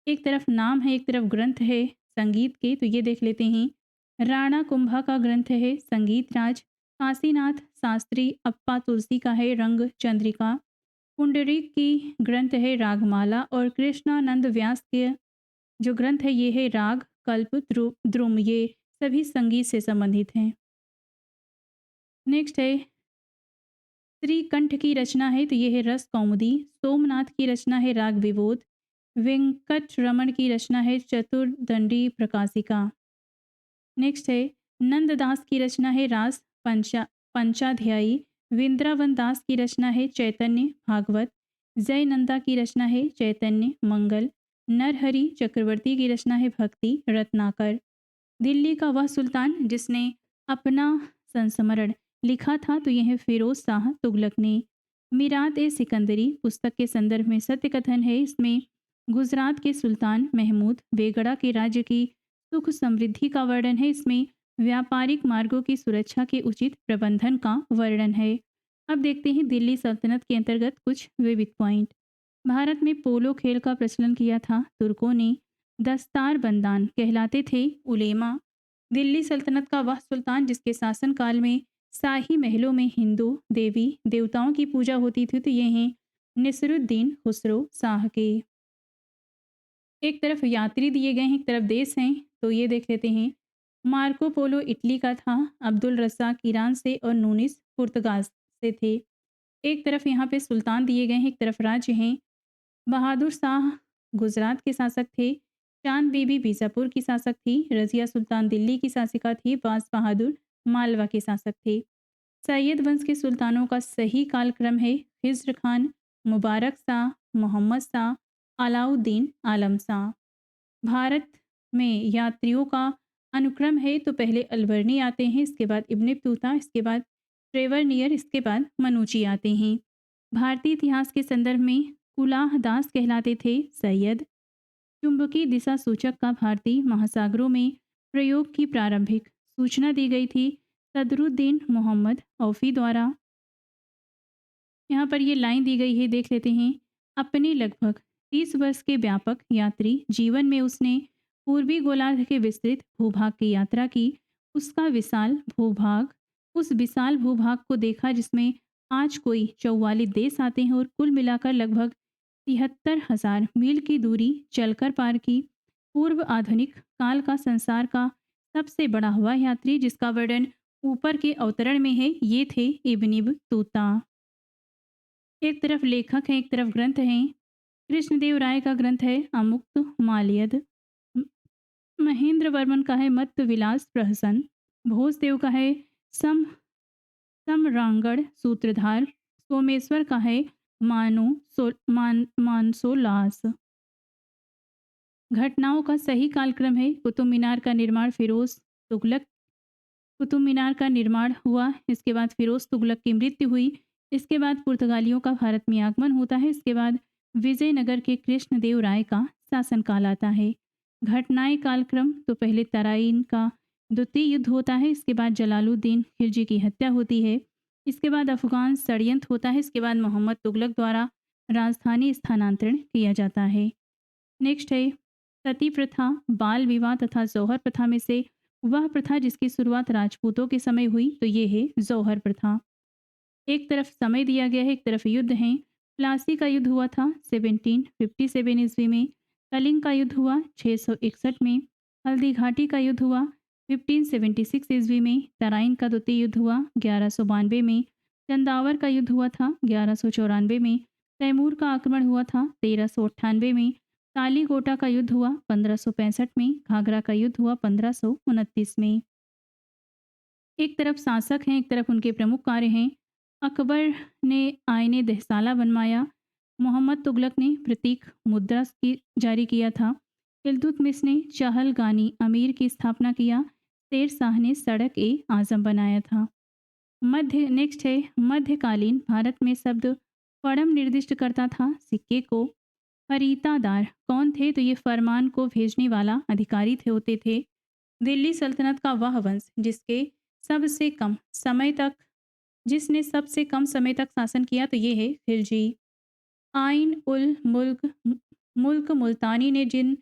एक तरफ नाम है एक तरफ ग्रंथ है संगीत के, तो ये देख लेते हैं। राणा कुंभा का ग्रंथ है संगीत राज। काशीनाथ शास्त्री अप्पा तुलसी का है रंग चंद्रिका। पुंडरीक की ग्रंथ है रागमाला और कृष्णानंद व्यास के जो ग्रंथ है ये है राग कल्प द्रुम। ये सभी संगीत से संबंधित हैं। नेक्स्ट है श्रीकंठ की रचना है तो ये है रस कौमुदी। सोमनाथ की रचना है राग विबोध। वेंकट रमन की रचना है चतुर्दंडी प्रकाशिका। नेक्स्ट है नंददास की रचना है रास पंचाध्यायी। विंद्रावन दास की रचना है चैतन्य भागवत। जयनंदा की रचना है चैतन्य मंगल। नरहरि चक्रवर्ती की रचना है भक्ति रत्नाकर। दिल्ली का वह सुल्तान जिसने अपना संस्मरण लिखा था तो यह है फिरोज शाह तुगलक ने। मीरात ए सिकंदरी पुस्तक के संदर्भ में सत्य कथन है। इसमें गुजरात के सुल्तान महमूद बेगड़ा के राज्य की सुख समृद्धि का वर्णन है। इसमें व्यापारिक मार्गों की सुरक्षा के उचित प्रबंधन का वर्णन है। अब देखते हैं दिल्ली सल्तनत के अंतर्गत कुछ विविध पॉइंट। भारत में पोलो खेल का प्रचलन किया था तुर्कों ने। दस्तार बंदान कहलाते थे उलेमा। दिल्ली सल्तनत का वह सुल्तान जिसके शासनकाल में शाही महलों में हिंदू देवी देवताओं की पूजा होती थी तो ये हैं नसरुद्दीन खुसरो शाह के। एक तरफ यात्री दिए गए हैं एक तरफ देश हैं तो ये देख लेते हैं। मार्को पोलो इटली का था। अब्दुल रज़ाक ईरान से और नूनिस पुर्तगाल से थे। एक तरफ यहाँ पे सुल्तान दिए गए हैं एक तरफ राज्य हैं। बहादुर शाह गुजरात के शासक थे। चांद बीबी बीजापुर की शासक थी। रजिया सुल्तान दिल्ली की शासिका थी। बास बहादुर मालवा के शासक थे। सैयद वंश के सुल्तानों का सही कालक्रम है खिज्र खान, मुबारक शाह, मोहम्मद शाह, अलाउद्दीन आलम शाह। भारत में यात्रियों का अनुक्रम है तो पहले अलबर्नी आते हैं, इसके बाद इब्न बतूता, इसके बाद ट्रेवरनियर, इसके बाद मनूची आते हैं। भारतीय इतिहास के संदर्भ में कुलाह दास कहलाते थे सैयद। चुंबकीय दिशा सूचक का भारतीय महासागरों में प्रयोग की प्रारंभिक सूचना दी गई थी सदरुद्दीन मोहम्मद औफी द्वारा। यहाँ पर ये लाइन दी गई है देख लेते हैं। अपने लगभग 30 वर्ष के व्यापक यात्री जीवन में उसने पूर्वी गोलार्ध के विस्तृत भूभाग की यात्रा की। उसका विशाल भूभाग उस विशाल भूभाग को देखा जिसमें आज कोई 44 देश आते हैं और कुल मिलाकर लगभग 73,000 मील की दूरी चलकर पार की। पूर्व आधुनिक काल का संसार का सबसे बड़ा हवा यात्री जिसका वर्णन ऊपर के अवतरण में है ये थे इब्न बतूता। एक तरफ लेखक हैं एक तरफ ग्रंथ हैं। कृष्णदेव राय का ग्रंथ है अमुक्त माल्यद। महेंद्र वर्मन का है मत्त विलास प्रहसन। भोजदेव का है समरांगण सूत्रधार। सोमेश्वर का है मानसोलास। घटनाओं का सही कालक्रम है कुतुब मीनार का निर्माण फिरोज तुगलक। कुतुब मीनार का निर्माण हुआ, इसके बाद फिरोज तुगलक की मृत्यु हुई, इसके बाद पुर्तगालियों का भारत में आगमन होता है, इसके बाद विजयनगर के कृष्णदेव राय का शासनकाल आता है। घटनाएं कालक्रम तो पहले तराइन का द्वितीय युद्ध होता है, इसके बाद जलालुद्दीन खिलजी की हत्या होती है, इसके बाद अफगान षड्यंत्र होता है, इसके बाद मोहम्मद तुगलक द्वारा राजधानी स्थानांतरण किया जाता है। नेक्स्ट है सती प्रथा, बाल विवाह तथा जौहर प्रथा में से वह प्रथा जिसकी शुरुआत राजपूतों के समय हुई तो ये है जौहर प्रथा। एक तरफ समय दिया गया है एक तरफ युद्ध है। प्लासी का युद्ध हुआ था 1757 ईस्वी में। कलिंग का युद्ध हुआ 661 में। हल्दी घाटी का युद्ध हुआ 1576 ईस्वी में। तराइन का द्वितीय युद्ध हुआ 1192 में। चंदावर का युद्ध हुआ था 1194 में। तैमूर का आक्रमण हुआ था 1398 में। तालीकोटा का युद्ध हुआ 1565 में, घाघरा का युद्ध हुआ 1529 में। एक तरफ शासक हैं, एक तरफ उनके प्रमुख कार्य हैं। अकबर ने आईने दहसाला बनवाया, मोहम्मद तुगलक ने प्रतीक मुद्रा की जारी किया था, इल्तुतमिश ने चहलगानी अमीर की स्थापना किया, शेर शाह ने सड़क ए आजम बनाया था। नेक्स्ट है मध्यकालीन भारत में शब्द फड़म निर्दिष्ट करता था सिक्के को। खरीदादार कौन थे? तो ये फरमान को भेजने वाला अधिकारी थे होते थे। दिल्ली सल्तनत का वह वंश जिसने सबसे कम समय तक शासन किया तो ये है खिलजी। आइन उल मुल्क मुल्तानी ने जिन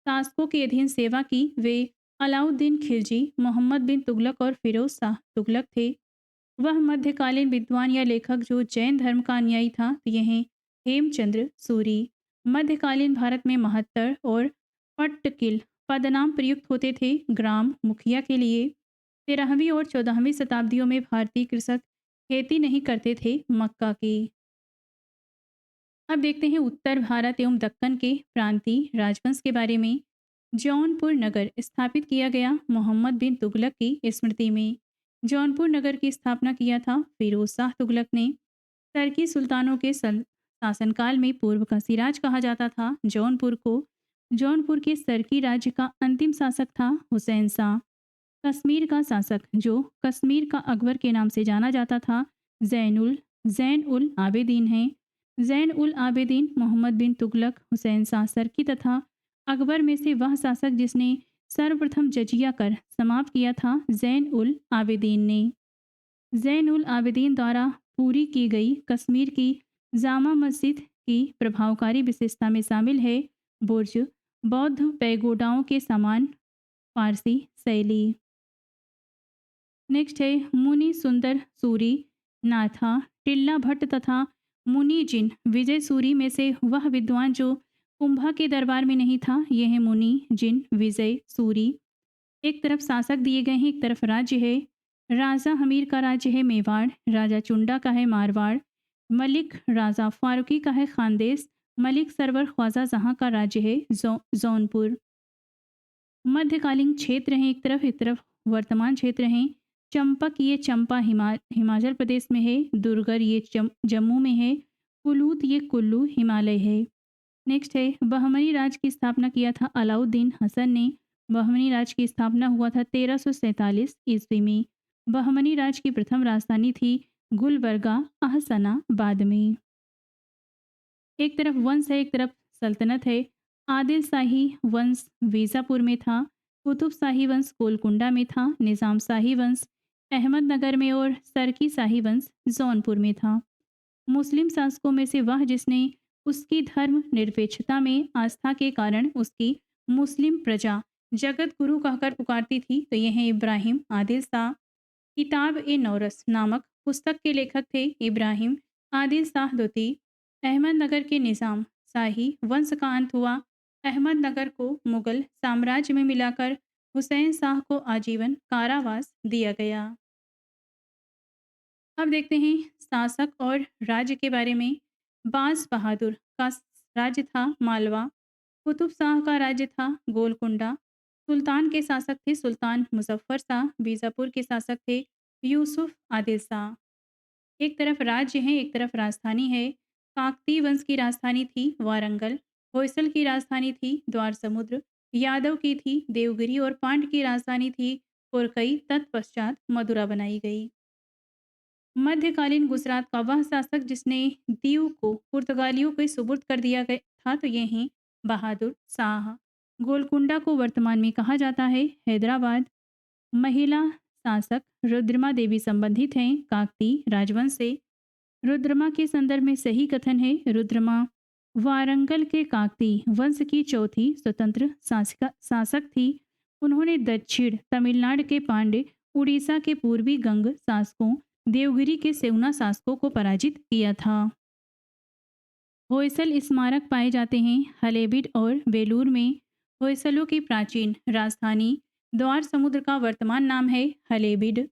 शासकों के अधीन सेवा की वे अलाउद्दीन खिलजी, मोहम्मद बिन तुगलक और फिरोज शाह तुगलक थे। वह मध्यकालीन विद्वान या लेखक जो जैन धर्म का अनुयायी था तो यह है हेमचंद्र सूरी। मध्यकालीन भारत में महत्तर और पट्टकिल पदनाम प्रयुक्त होते थे ग्राम मुखिया के लिए। 13वीं और 14वीं शताब्दियों में भारतीय कृषक खेती नहीं करते थे मक्का की। अब देखते हैं उत्तर भारत एवं दक्कन के प्रांतीय राजवंश के बारे में। जौनपुर नगर स्थापित किया गया मोहम्मद बिन तुगलक की स्मृति में। जौनपुर नगर की स्थापना किया था फिरोज शाह तुगलक ने। टर्की सुल्तानों के शासनकाल में पूर्व का सिराज कहा जाता था जौनपुर को। जौनपुर के सरकी राज्य का अंतिम शासक था हुसैन शाह। कश्मीर का शासक जो कश्मीर का अकबर के नाम से जाना जाता था जैन उल आबेदीन है। जैन उल आबेदीन मोहम्मद बिन तुगलक, हुसैन शाह सरकी तथा अकबर में से वह शासक जिसने सर्वप्रथम जजिया कर समाप्त किया था जैन उल आबेदीन ने। जैन उल आबेदीन द्वारा पूरी की गई कश्मीर की जामा मस्जिद की प्रभावकारी विशेषता में शामिल है बुर्ज, बौद्ध पैगोडाओं के समान फारसी शैली। नेक्स्ट है मुनि सुंदर सूरी, नाथा, टिल्ला भट्ट तथा मुनि जिन विजय सूरी में से वह विद्वान जो कुंभा के दरबार में नहीं था यह है मुनि जिन विजय सूरी। एक तरफ शासक दिए गए हैं, एक तरफ राज्य है। राजा हमीर का राज्य है मेवाड़, राजा चुंडा का है मारवाड़, मलिक राजा फारूकी का है खानदेश, मलिक सरवर ख्वाजा जहाँ का राज्य है जौनपुर। मध्यकालीन क्षेत्र हैं एक तरफ वर्तमान क्षेत्र हैं। चंपक ये चंपा हिमाचल प्रदेश में है, दुर्गर ये जम्मू में है, कुलूत ये कुल्लू हिमालय है। नेक्स्ट है बहमनी राज की स्थापना किया था अलाउद्दीन हसन ने। बहमनी राज की स्थापना हुआ था 1347 ईस्वी में। बहमनी राज की प्रथम राजधानी थी गुलबर्गा अहसनाबाद में। एक तरफ वंश है, एक तरफ सल्तनत है। आदिल शाही वंश बीजापुर में था, कुतुब शाही वंश गोलकुंडा में था, निज़ाम शाही वंश अहमदनगर में और सरकी शाही वंश जौनपुर में था। मुस्लिम शासकों में से वह जिसने उसकी धर्म निरपेक्षता में आस्था के कारण उसकी मुस्लिम प्रजा जगत गुरु कहकर पुकारती थी तो यह है इब्राहिम आदिल शाह। किताब ए नौरस नामक पुस्तक के लेखक थे इब्राहिम आदिल शाह द्वितीय। अहमदनगर के निज़ाम शाही वंश का अंत हुआ। अहमदनगर को मुगल साम्राज्य में मिलाकर हुसैन शाह को आजीवन कारावास दिया गया। अब देखते हैं शासक और राज्य के बारे में। बाज बहादुर का राज्य था मालवा, कुतुब शाह का राज्य था गोलकुंडा, सुल्तान के शासक थे सुल्तान मुजफ्फर शाह, बीजापुर के शासक थे यूसुफ आदिल शाह। एक तरफ राज्य है, एक तरफ राजधानी है। काकतीय वंश की राजधानी थी वारंगल, होयसल की राजधानी थी द्वार समुद्र, यादव की थी देवगिरी और पांड्य की राजधानी थी कोरकई। तत्पश्चात मदुरा बनाई गई। मध्यकालीन गुजरात का वह शासक जिसने दीव को पुर्तगालियों के सुपुर्द कर दिया गया था तो ये हैं बहादुर शाह। गोलकुंडा को वर्तमान में कहा जाता है हैदराबाद। महिला शासक रुद्रमा देवी संबंधित हैं काकतीय राजवंश से। रुद्रमा के संदर्भ में सही कथन है रुद्रमा वारंगल के काकतीय वंश की चौथी स्वतंत्र शासक थी। उन्होंने दक्षिण तमिलनाडु के पांड्य, उड़ीसा के पूर्वी गंग शासकों, देवगिरी के सेवना शासकों को पराजित किया था। होयसल स्मारक पाए जाते हैं हलेबीड और वेलूर में। होयसलों की प्राचीन राजधानी द्वार समुद्र का वर्तमान नाम है हलेबीड।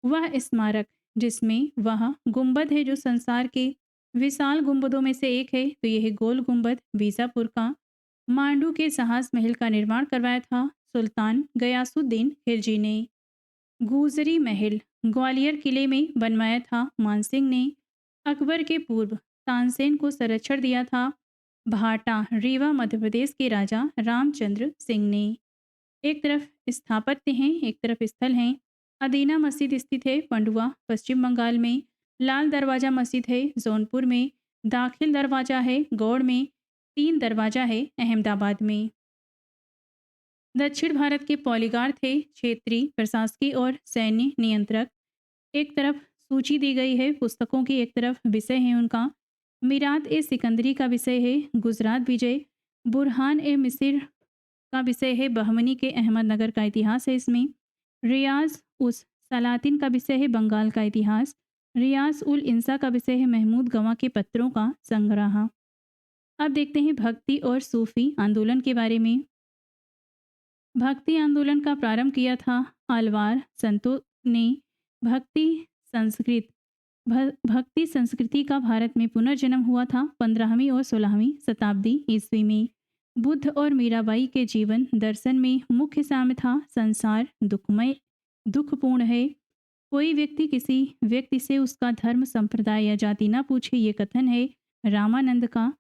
वह स्मारक जिसमें वह गुंबद है जो संसार के विशाल गुंबदों में से एक है तो यह गोल गुंबद बीजापुर का। मांडू के साहस महल का निर्माण करवाया था सुल्तान गयासुद्दीन खिलजी ने। गुजरी महल ग्वालियर किले में बनवाया था मानसिंह ने। अकबर के पूर्व तानसेन को संरक्षण दिया था। भाटा रीवा मध्य प्रदेश के राजा रामचंद्र सिंह ने। एक तरफ स्थापत्य हैं, एक तरफ स्थल हैं। अदीना मस्जिद स्थित है पंडुआ पश्चिम बंगाल में। लाल दरवाजा मस्जिद है जौनपुर में। दाखिल दरवाजा है गौड़ में। तीन दरवाजा है अहमदाबाद में। दक्षिण भारत के पॉलीगार थे क्षेत्रीय प्रशासकीय और सैन्य नियंत्रक। एक तरफ सूची दी गई है पुस्तकों की, एक तरफ विषय है उनका। मिरात ए सिकंदरी का विषय है गुजरात विजय। बुरहान ए मिस्र का विषय है बहमनी के अहमदनगर का इतिहास है इसमें। रियाज उस सलातिन का विषय है बंगाल का इतिहास। रियाज उल इंसा का विषय है महमूद गवां के पत्रों का संग्रह। अब देखते हैं भक्ति और सूफी आंदोलन के बारे में। भक्ति आंदोलन का प्रारंभ किया था आलवार संतों ने। भक्ति संस्कृत भक्ति संस्कृति का भारत में पुनर्जन्म हुआ था 15वीं और 16वीं शताब्दी ईस्वी में। बुद्ध और मीराबाई के जीवन दर्शन में मुख्य साम्य था संसार दुखमय दुखपूर्ण है। कोई व्यक्ति किसी व्यक्ति से उसका धर्म संप्रदाय या जाति न पूछे, ये कथन है रामानंद का।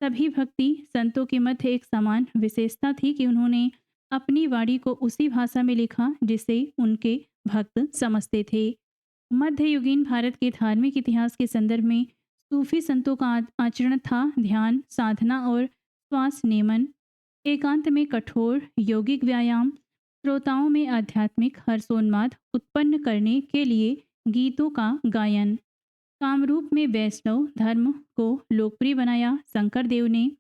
सभी भक्ति संतों के मध्य एक समान विशेषता थी कि उन्होंने अपनी वाणी को उसी भाषा में लिखा जिसे उनके भक्त समझते थे। मध्ययुगीन भारत के धार्मिक इतिहास के संदर्भ में सूफी संतों का आचरण था ध्यान साधना और श्वास नियमन। एकांत में कठोर यौगिक व्यायाम। श्रोताओं में आध्यात्मिक हर्षोन्माद उत्पन्न करने के लिए गीतों का गायन। कामरूप में वैष्णव धर्म को लोकप्रिय बनाया शंकर देव ने।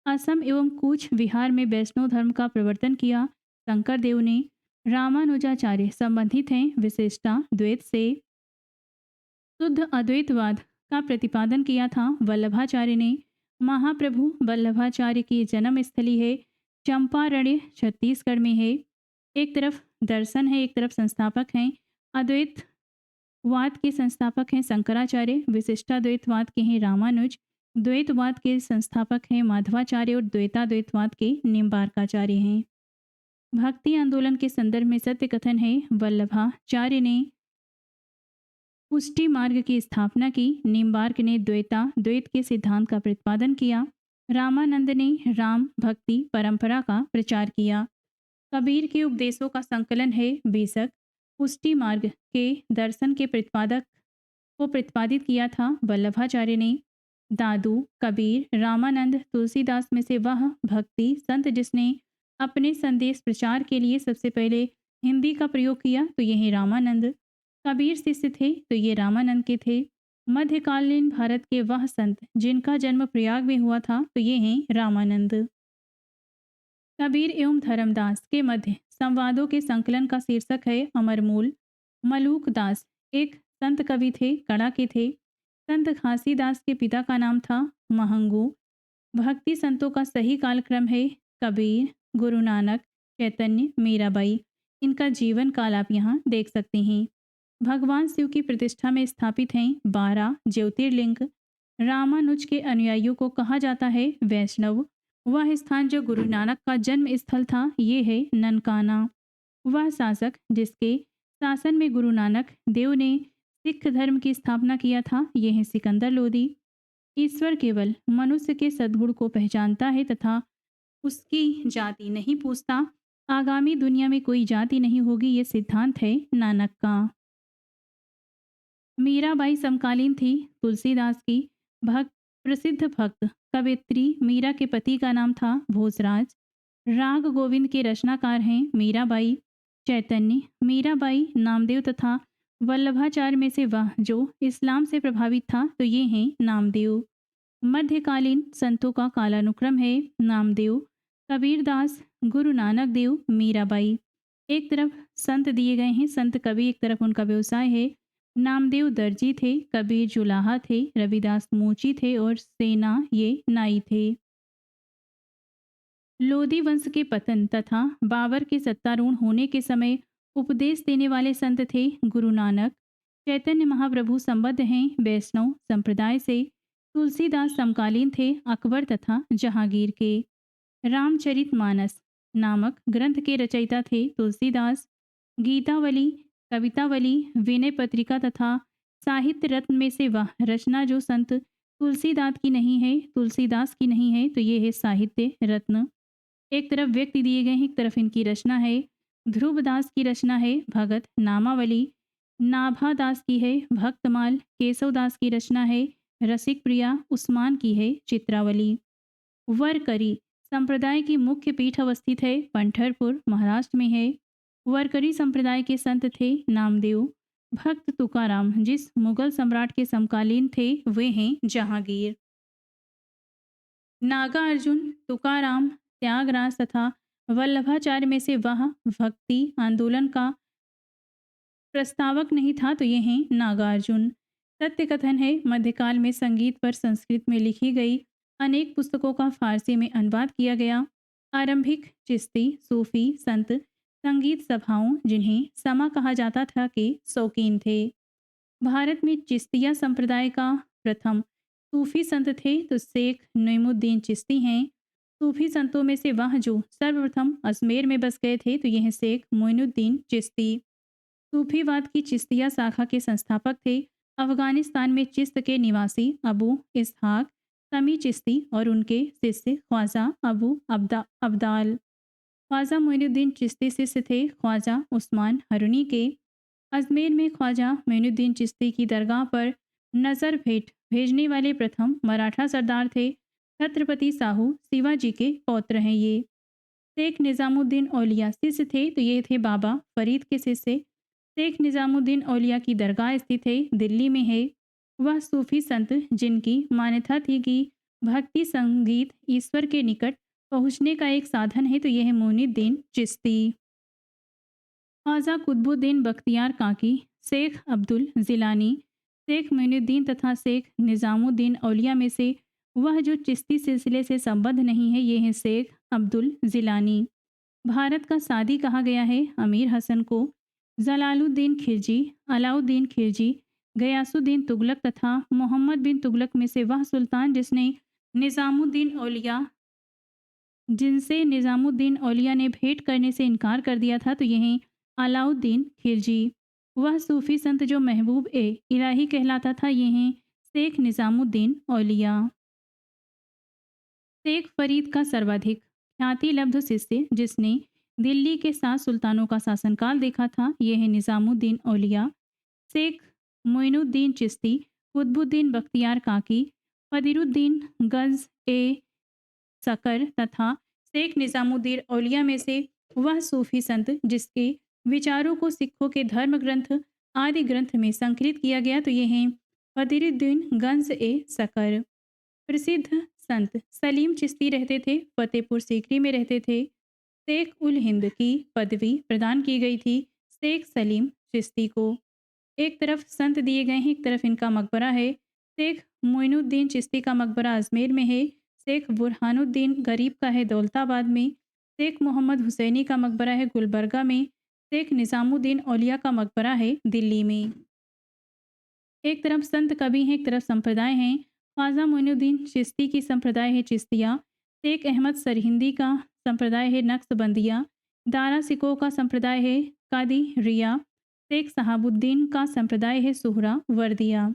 असम एवं कूच विहार में वैष्णव धर्म का प्रवर्तन किया शंकर देव ने। रामानुजाचार्य संबंधित हैं विशिष्टा द्वैत से। शुद्ध अद्वैतवाद का प्रतिपादन किया था वल्लभाचार्य ने। महाप्रभु वल्लभाचार्य की जन्म स्थली है चंपारण्य छत्तीसगढ़ में है। एक तरफ दर्शन है, एक तरफ संस्थापक हैं। अद्वैतवाद के संस्थापक हैं शंकराचार्य। विशिष्टाद्वैतवाद के हैं रामानुज। द्वैतवाद के संस्थापक हैं माधवाचार्य और द्वैताद्वैतवाद के निम्बार्काचार्य हैं। भक्ति आंदोलन के संदर्भ में सत्य कथन है वल्लभाचार्य ने पुष्टि मार्ग की स्थापना की। निम्बार्क ने द्वैत के सिद्धांत का प्रतिपादन किया। रामानंद ने राम भक्ति परंपरा का प्रचार किया। कबीर के उपदेशों का संकलन है बीसक। पुष्टि मार्ग के दर्शन के प्रतिपादक को प्रतिपादित किया था वल्लभाचार्य ने। दादू कबीर रामानंद तुलसीदास में से वह भक्ति संत जिसने अपने संदेश प्रचार के लिए सबसे पहले हिंदी का प्रयोग किया तो यही रामानंद। कबीर शिष्य थे तो ये रामानंद के थे। मध्यकालीन भारत के वह संत जिनका जन्म प्रयाग में हुआ था तो ये हैं रामानंद। कबीर एवं धर्मदास के मध्य संवादों के संकलन का शीर्षक है अमरमूल। मलूक दास एक संत कवि थे, कड़ा के थे। संत घासीदास के पिता का नाम था महंगू। भक्ति संतों का सही कालक्रम है कबीर, गुरु नानक, चैतन्य, मीराबाई। इनका जीवन काल आप यहाँ देख सकते हैं। भगवान शिव की प्रतिष्ठा में स्थापित हैं 12 ज्योतिर्लिंग। रामानुज के अनुयायियों को कहा जाता है वैष्णव। वह स्थान जो गुरु नानक का जन्म स्थल था ये है ननकाना। वह शासक जिसके शासन में गुरु नानक देव ने सिख धर्म की स्थापना किया था ये है सिकंदर लोदी। ईश्वर केवल मनुष्य के सद्गुण को पहचानता है तथा उसकी जाति नहीं पूछता। आगामी दुनिया में कोई जाति नहीं होगी, ये सिद्धांत है नानक का। मीराबाई समकालीन थी तुलसीदास की। प्रसिद्ध भक्त कवित्री मीरा के पति का नाम था भोजराज। राग गोविंद के रचनाकार हैं मीराबाई। चैतन्य, मीराबाई, नामदेव तथा वल्लभाचार्य में से वह जो इस्लाम से प्रभावित था तो ये हैं नामदेव। मध्यकालीन संतों का कालानुक्रम है नामदेव, कबीरदास, गुरु नानक देव, मीराबाई। एक तरफ संत दिए गए हैं संत कवि, एक तरफ उनका व्यवसाय है। नामदेव दर्जी थे, कबीर जुलाहा थे, रविदास मोची थे और सेना ये नाई थे। लोदी वंश के पतन तथा बाबर के सत्तारूढ़ होने के समय उपदेश देने वाले संत थे गुरु नानक। चैतन्य महाप्रभु संबद्ध हैं वैष्णव संप्रदाय से। तुलसीदास समकालीन थे अकबर तथा जहांगीर के। रामचरितमानस नामक ग्रंथ के रचयिता थे तुलसीदास। गीतावली, कवितावली, विनय पत्रिका तथा साहित्य रत्न में से वह रचना जो संत तुलसीदास की नहीं है तो ये है साहित्य रत्न। एक तरफ व्यक्ति दिए गए हैं, एक तरफ इनकी रचना है। ध्रुवदास की रचना है भगत नामावली, नाभादास की है भक्तमाल, केशवदास की रचना है रसिक प्रिया, उस्मान की है चित्रावली। वरकरी संप्रदाय की मुख्य पीठ अवस्थित है पंढरपुर महाराष्ट्र में है। वरकरी संप्रदाय के संत थे नामदेव। भक्त तुकाराम जिस मुगल सम्राट के समकालीन थे वे हैं जहांगीर। नागार्जुन, तुकाराम, त्यागराज तथा वल्लभाचार्य में से वह भक्ति आंदोलन का प्रस्तावक नहीं था तो ये हैं नागार्जुन। सत्य कथन है मध्यकाल में संगीत पर संस्कृत में लिखी गई अनेक पुस्तकों का फारसी में अनुवाद किया गया। आरंभिक चिश्ती सूफी संत संगीत सभाओं जिन्हें समा कहा जाता था के शौकीन थे। भारत में चिश्तिया संप्रदाय का प्रथम सूफी संत थे तो शेख नईमुद्दीन चिश्ती हैं। सूफी संतों में से वह जो सर्वप्रथम अजमेर में बस गए थे तो यह शेख मोइनुद्दीन चिश्ती सूफीवाद की चिश्तिया शाखा के संस्थापक थे। अफगानिस्तान में चिश्त के निवासी अबू इसहाक समी चिश्ती और उनके शिष्य ख्वाजा अबू अब्दाल ख्वाजा मोइनुद्दीन चिश्ती शिष्य थे ख्वाजा उस्मान हरुनी के। अजमेर में ख्वाजा मोइनुद्दीन चिश्ती की दरगाह पर नज़र भेंट भेजने वाले प्रथम मराठा सरदार थे। छत्रपति साहू शिवाजी के पौत्र हैं ये। शेख निज़ामुद्दीन औलिया शिष्य थे तो ये थे बाबा फरीद के शिष्य। शेख निज़ामुद्दीन औलिया की दरगाह स्थित है दिल्ली में है। वह सूफी संत जिनकी मान्यता थी कि भक्ति संगीत ईश्वर के निकट पहुँचने का एक साधन है तो यह है मोइनुद्दीन चिश्ती। ख्वाजा कुतुबुद्दीन बख्तियार काकी, शेख अब्दुल जिलानी, शेख मोइनुद्दीन तथा शेख निज़ामुद्दीन औलिया में से वह जो चिश्ती सिलसिले से संबद्ध नहीं है ये है शेख अब्दुल जिलानी। भारत का सादी कहा गया है अमीर हसन को। जलालुद्दीन खिलजी, अलाउद्दीन खिलजी, गयासुद्दीन तुगलक तथा मोहम्मद बिन तुगलक में से वह सुल्तान जिनसे निज़ामुद्दीन औलिया ने भेंट करने से इनकार कर दिया था तो यह अलाउद्दीन खिलजी। वह सूफी संत जो महबूब ए इलाही कहलाता था यह शेख निज़ामुद्दीन औलिया। शेख फरीद का सर्वाधिक ख्याति लब्ध शिष्य जिसने दिल्ली के 7 सुल्तानों का शासनकाल देखा था यह है निज़ामुद्दीन औलिया। शेख मोइनुद्दीन चिश्ती, कुतुबुद्दीन बख्तियार काकी, फरीदुद्दीन गंज ए सकर तथा शेख निज़ामुद्दीन औलिया में से वह सूफी संत जिसके विचारों को सिखों के धर्म ग्रंथ आदि ग्रंथ में संकलित किया गया तो ये हैं फरीदुद्दीन गंज ए सकर। प्रसिद्ध संत सलीम चिश्ती रहते थे फतेहपुर सीकरी में रहते थे। शेख उल हिंद की पदवी प्रदान की गई थी शेख सलीम चिश्ती को। एक तरफ संत दिए गए हैं, एक तरफ इनका मकबरा है। शेख मोइनुद्दीन चिश्ती का मकबरा अजमेर में है। शेख बुरहानुद्दीन गरीब का है दौलताबाद में। शेख मोहम्मद हुसैनी का मकबरा है गुलबर्गा में। शेख निज़ामुद्दीन औलिया का मकबरा है दिल्ली में। एक तरफ संत कवि हैं, एक तरफ संप्रदाय हैं। ख्वाजा मोइनुद्दीन चिश्ती की संप्रदाय है चिश्तिया। शेख अहमद सरहिंदी का संप्रदाय है नक्शबंदिया। दारा सिकोह का संप्रदाय है कादिरिया। शेख सहाबुद्दीन का संप्रदाय है सुहरा वर्दिया।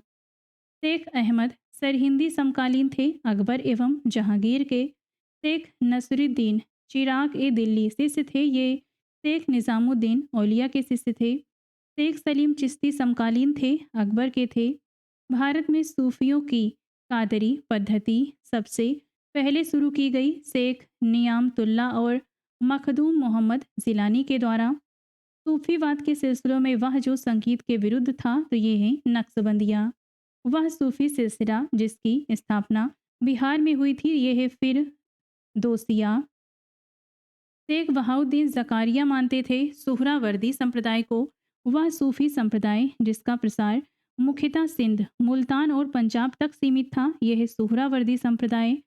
शेख अहमद सरहिंदी समकालीन थे अकबर एवं जहांगीर के। शेख नसरुद्दीन चिराग ए दिल्ली शिष्य थे ये शेख निज़ामुद्दीन औलिया के शिष्य थे। शेख सलीम चिश्ती समकालीन थे अकबर के थे। भारत में सूफियों की कादरी पद्धति सबसे पहले शुरू की गई शेख नियामतुल्ला और मखदूम मोहम्मद जिलानी के द्वारा। सूफीवाद के सिलसिलों में वह जो संगीत के विरुद्ध था तो ये है नक्शबंदिया। वह सूफी सिलसिला जिसकी स्थापना बिहार में हुई थी ये है फिर दोसिया। शेख बहाउद्दीन जकारिया मानते थे सुहरावर्दी संप्रदाय को। वह सूफी संप्रदाय जिसका प्रसार मुख्यतः सिंध, मुल्तान और पंजाब तक सीमित था यह है सुहरावर्दी संप्रदाय।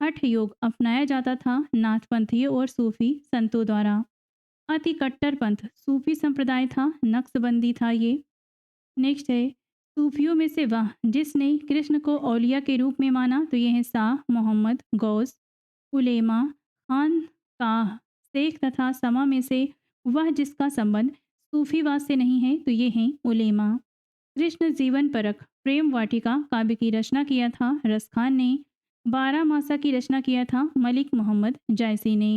हठ योग अपनाया जाता था नाथपंथियों और सूफी संतों द्वारा। अति कट्टर पंथ सूफी संप्रदाय था, नक्शबंदी था ये। नेक्स्ट है सूफियों में से वह जिसने कृष्ण को औलिया के रूप में माना तो यह है शाह मोहम्मद गौस, उलेमा, खान का शेख तथा समा में से वह जिसका संबंध सूफीवाद से नहीं है तो ये हैं उलेमा। कृष्ण जीवन परक प्रेम वाटिका काव्य की रचना किया था रस खान ने। 12 मासा की रचना किया था मलिक मोहम्मद जायसी ने।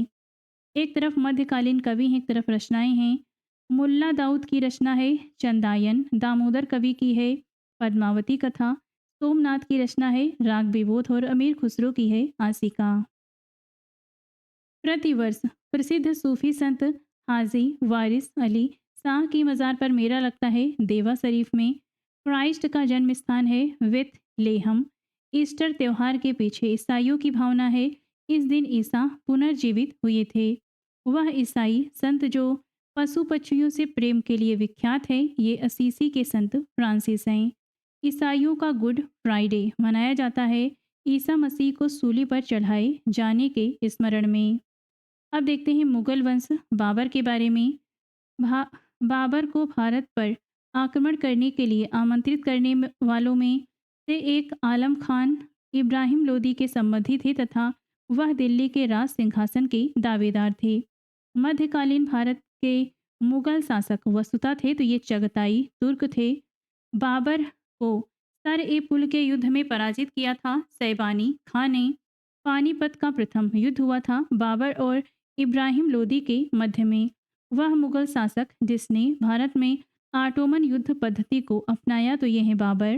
एक तरफ मध्यकालीन कवि हैं, एक तरफ रचनाएं हैं। मुल्ला दाऊद की रचना है चंदायन, दामोदर कवि की है पद्मावती कथा, सोमनाथ की रचना है राग विबोध और अमीर खुसरो की है आसिका। प्रतिवर्ष प्रसिद्ध सूफी संत हाजी वारिस अली शाह की मज़ार पर मेला लगता है देवा शरीफ में। क्राइस्ट का जन्म स्थान है विथ लेहम। ईस्टर त्यौहार के पीछे ईसाइयों की भावना है, इस दिन ईसा पुनर्जीवित हुए थे। वह ईसाई संत जो पशु पक्षियों से प्रेम के लिए विख्यात है, ये असीसी के संत फ्रांसिस हैं। ईसाइयों का गुड फ्राइडे मनाया जाता है ईसा मसीह को सूली पर चढ़ाए जाने के स्मरण में। अब देखते हैं मुगल वंश बाबर के बारे में। भा बाबर को भारत पर आक्रमण करने के लिए आमंत्रित करने वालों में से एक आलम खान इब्राहिम लोदी के संबंधी थे तथा वह दिल्ली के राज सिंहासन के दावेदार थे। मध्यकालीन भारत के मुगल शासक वसुता थे तो ये चगताई तुर्क थे। बाबर को सर ए पुल के युद्ध में पराजित किया था सैबानी खां ने। पानीपत का प्रथम युद्ध हुआ था बाबर और इब्राहिम लोदी के मध्य में। वह मुगल शासक जिसने भारत में ऑटोमन युद्ध पद्धति को अपनाया तो यह है बाबर।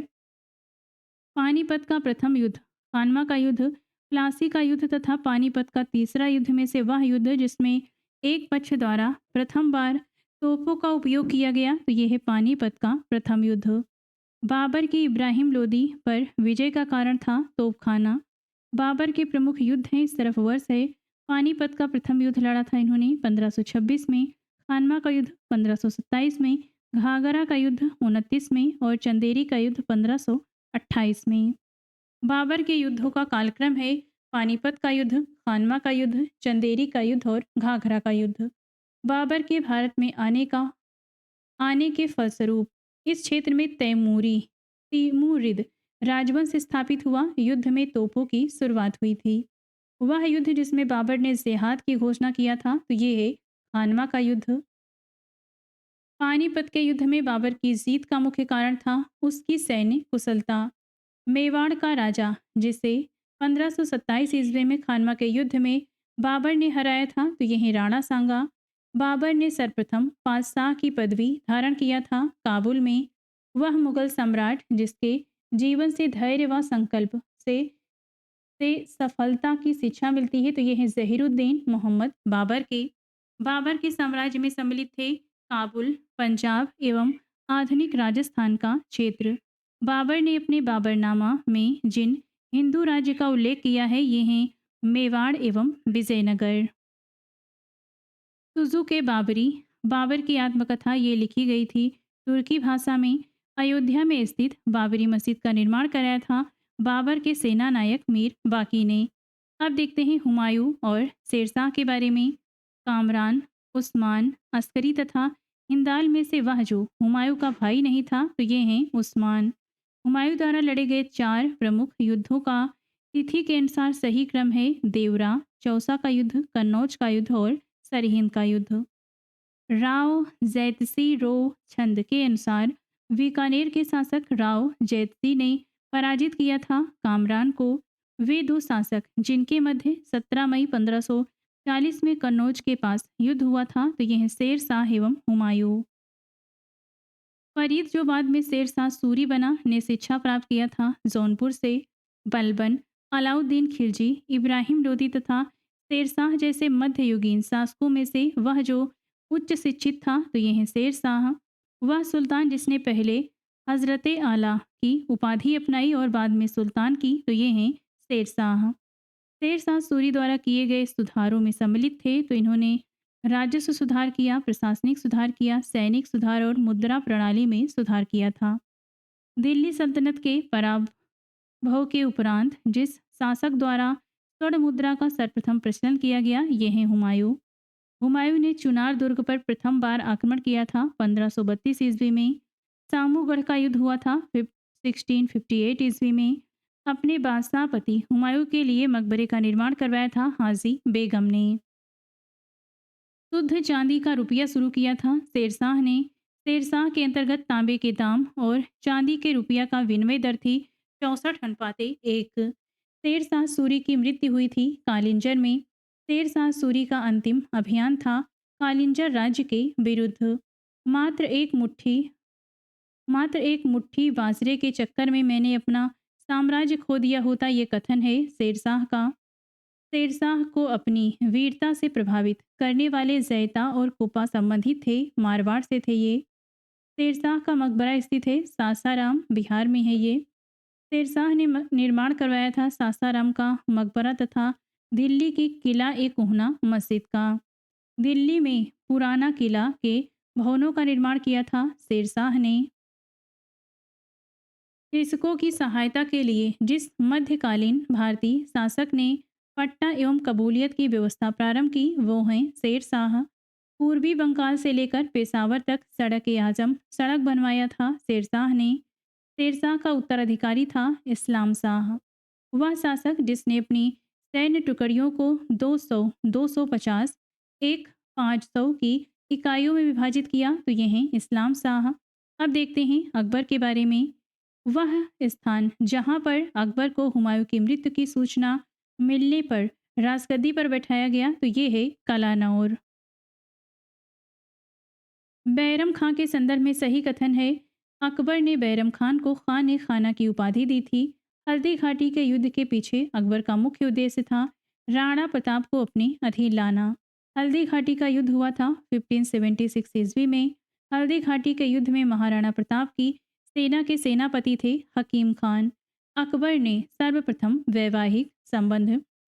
पानीपत का प्रथम युद्ध, खानवा का युद्ध, प्लासी का युद्ध तथा पानीपत का तीसरा युद्ध में से वह युद्ध जिसमें एक पक्ष द्वारा प्रथम बार तोपों का उपयोग किया गया तो यह है पानीपत का प्रथम युद्ध। बाबर की इब्राहिम लोदी पर विजय का कारण था तोपखाना। बाबर के प्रमुख युद्ध हैं, इस तरफ वर्ष है। पानीपत का प्रथम युद्ध लड़ा था इन्होंने 1526 में, खानवा का युद्ध 1527 में, घाघरा का युद्ध 29 में और चंदेरी का युद्ध 1528 में। बाबर के युद्धों का कालक्रम है पानीपत का युद्ध, खानवा का युद्ध, चंदेरी का युद्ध और घाघरा का युद्ध। बाबर के भारत में आने के फलस्वरूप इस क्षेत्र में तिमुरिद राजवंश स्थापित हुआ। युद्ध में तोपों की शुरुआत हुई थी। वह युद्ध जिसमें बाबर ने जिहाद की घोषणा किया था तो ये है खानवा का युद्ध। पानीपत के युद्ध में बाबर की जीत का मुख्य कारण था उसकी सैन्य कुशलता। मेवाड़ का राजा जिसे 1527 ईस्वी में खानवा के युद्ध में बाबर ने हराया था तो यह राणा सांगा। बाबर ने सर्वप्रथम पातशाह की पदवी धारण किया था काबुल में। वह मुगल सम्राट जिसके जीवन से धैर्य व संकल्प से सफलता की शिक्षा मिलती है तो यह है जहीरुद्दीन मोहम्मद बाबर के साम्राज्य में सम्मिलित थे काबुल, पंजाब एवं आधुनिक राजस्थान का क्षेत्र। बाबर ने अपने बाबरनामा में जिन हिंदू राज्य का उल्लेख किया है ये हैं मेवाड़ एवं विजयनगर। सुजुके बाबरी बाबर की आत्मकथा ये लिखी गई थी तुर्की भाषा में। अयोध्या में स्थित बाबरी मस्जिद का निर्माण कराया था बाबर के सेना नायक मीर बाकी ने। अब देखते हैं हुमायूं और शेरशाह के बारे में। कामरान, उस्मान, अस्करी तथा हिंदाल में से वह जो हुमायूं का भाई नहीं था तो ये हैं उस्मान। हुमायूं द्वारा लड़े गए 4 प्रमुख युद्धों का तिथि के अनुसार सही क्रम है देवरा, चौसा का युद्ध, कन्नौज का युद्ध और सरहिंद का युद्ध। राव जैतसी रो छंद के अनुसार बीकानेर के शासक राव जैतसी ने पराजित किया था कामरान को। वे 2 शासक जिनके मध्य 17 मई 1540 में कन्नौज के पास युद्ध हुआ था तो यह शेर शाह एवं हुमायूं। फरीद जो बाद में शेर शाह सूरी बना ने शिक्षा प्राप्त किया था जौनपुर से। बलबन, अलाउद्दीन खिलजी, इब्राहिम लोदी तथा शेरशाह जैसे मध्ययुगीन शासकों में से वह जो उच्च शिक्षित था तो यह है शेरशाह। वह सुल्तान जिसने पहले हजरत आला की उपाधि अपनाई और बाद में सुल्तान की तो ये हैं शेरशाह। शेरशाह सूरी द्वारा किए गए सुधारों में सम्मिलित थे तो इन्होंने राजस्व सुधार किया, प्रशासनिक सुधार किया, सैनिक सुधार और मुद्रा प्रणाली में सुधार किया था। दिल्ली सल्तनत के पराभव के उपरांत जिस शासक द्वारा स्वर्ण मुद्रा का सर्वप्रथम प्रचलन किया गया ये है हुमायूं। हुमायूं ने चुनार दुर्ग पर प्रथम बार आक्रमण किया था 1532 ईस्वी में। सामूगढ़ का युद्ध हुआ था 1658 ईस्वी में। अपने बादशाह पति हुमायूं के लिए मकबरे का निर्माण करवाया था हाजी बेगम ने। शुद्ध चांदी का रुपया शुरू किया था शेरशाह ने। शेरशाह के अंतर्गत तांबे के दाम और चांदी के रुपया का विनिमय दर थी 64 अनुपाते 1। शेरशाह सूरी की मृत्यु हुई थी कालिंजर में। शेरशाह सूरी का अंतिम अभियान था कालिंजर राज्य के विरुद्ध। मात्र एक मुट्ठी मात्र एक मुट्ठी बाजरे के चक्कर में मैंने अपना साम्राज्य खो दिया होता, ये कथन है शेरशाह का। शेरशाह को अपनी वीरता से प्रभावित करने वाले जैता और कुपा संबंधित थे, मारवाड़ से थे ये। शेरशाह का मकबरा स्थित है सासाराम, बिहार में है ये। शेरशाह ने निर्माण करवाया था सासाराम का मकबरा तथा दिल्ली की किला ए कोहना मस्जिद का। दिल्ली में पुराना किला के भवनों का निर्माण किया था शेरशाह ने। कृषकों की सहायता के लिए जिस मध्यकालीन भारतीय शासक ने पट्टा एवं कबूलियत की व्यवस्था प्रारंभ की, वो हैं शेरशाह। पूर्वी बंगाल से लेकर पेशावर तक सड़क ए आजम सड़क बनवाया था शेरशाह ने। शेरशाह का उत्तराधिकारी था इस्लाम शाह, वह शासक जिसने अपनी सैन्य टुकड़ियों को 200, 250, 500 की इकाइयों में विभाजित किया, तो ये हैं इस्लाम शाह। अब देखते हैं अकबर के बारे में। वह स्थान जहाँ पर अकबर को हुमायूं की मृत्यु की सूचना मिलने पर राजगद्दी पर बैठाया गया, तो ये है कलानौर। बैरम खां के संदर्भ में सही कथन है, अकबर ने बैरम खान को खान ए खाना की उपाधि दी थी। हल्दी घाटी के युद्ध के पीछे अकबर का मुख्य उद्देश्य था राणा प्रताप को अपने अधीन लाना। हल्दी घाटी का युद्ध हुआ था 1576 ईस्वी में। हल्दी घाटी के युद्ध में महाराणा प्रताप की सेना के सेनापति थे हकीम खान। अकबर ने सर्वप्रथम वैवाहिक संबंध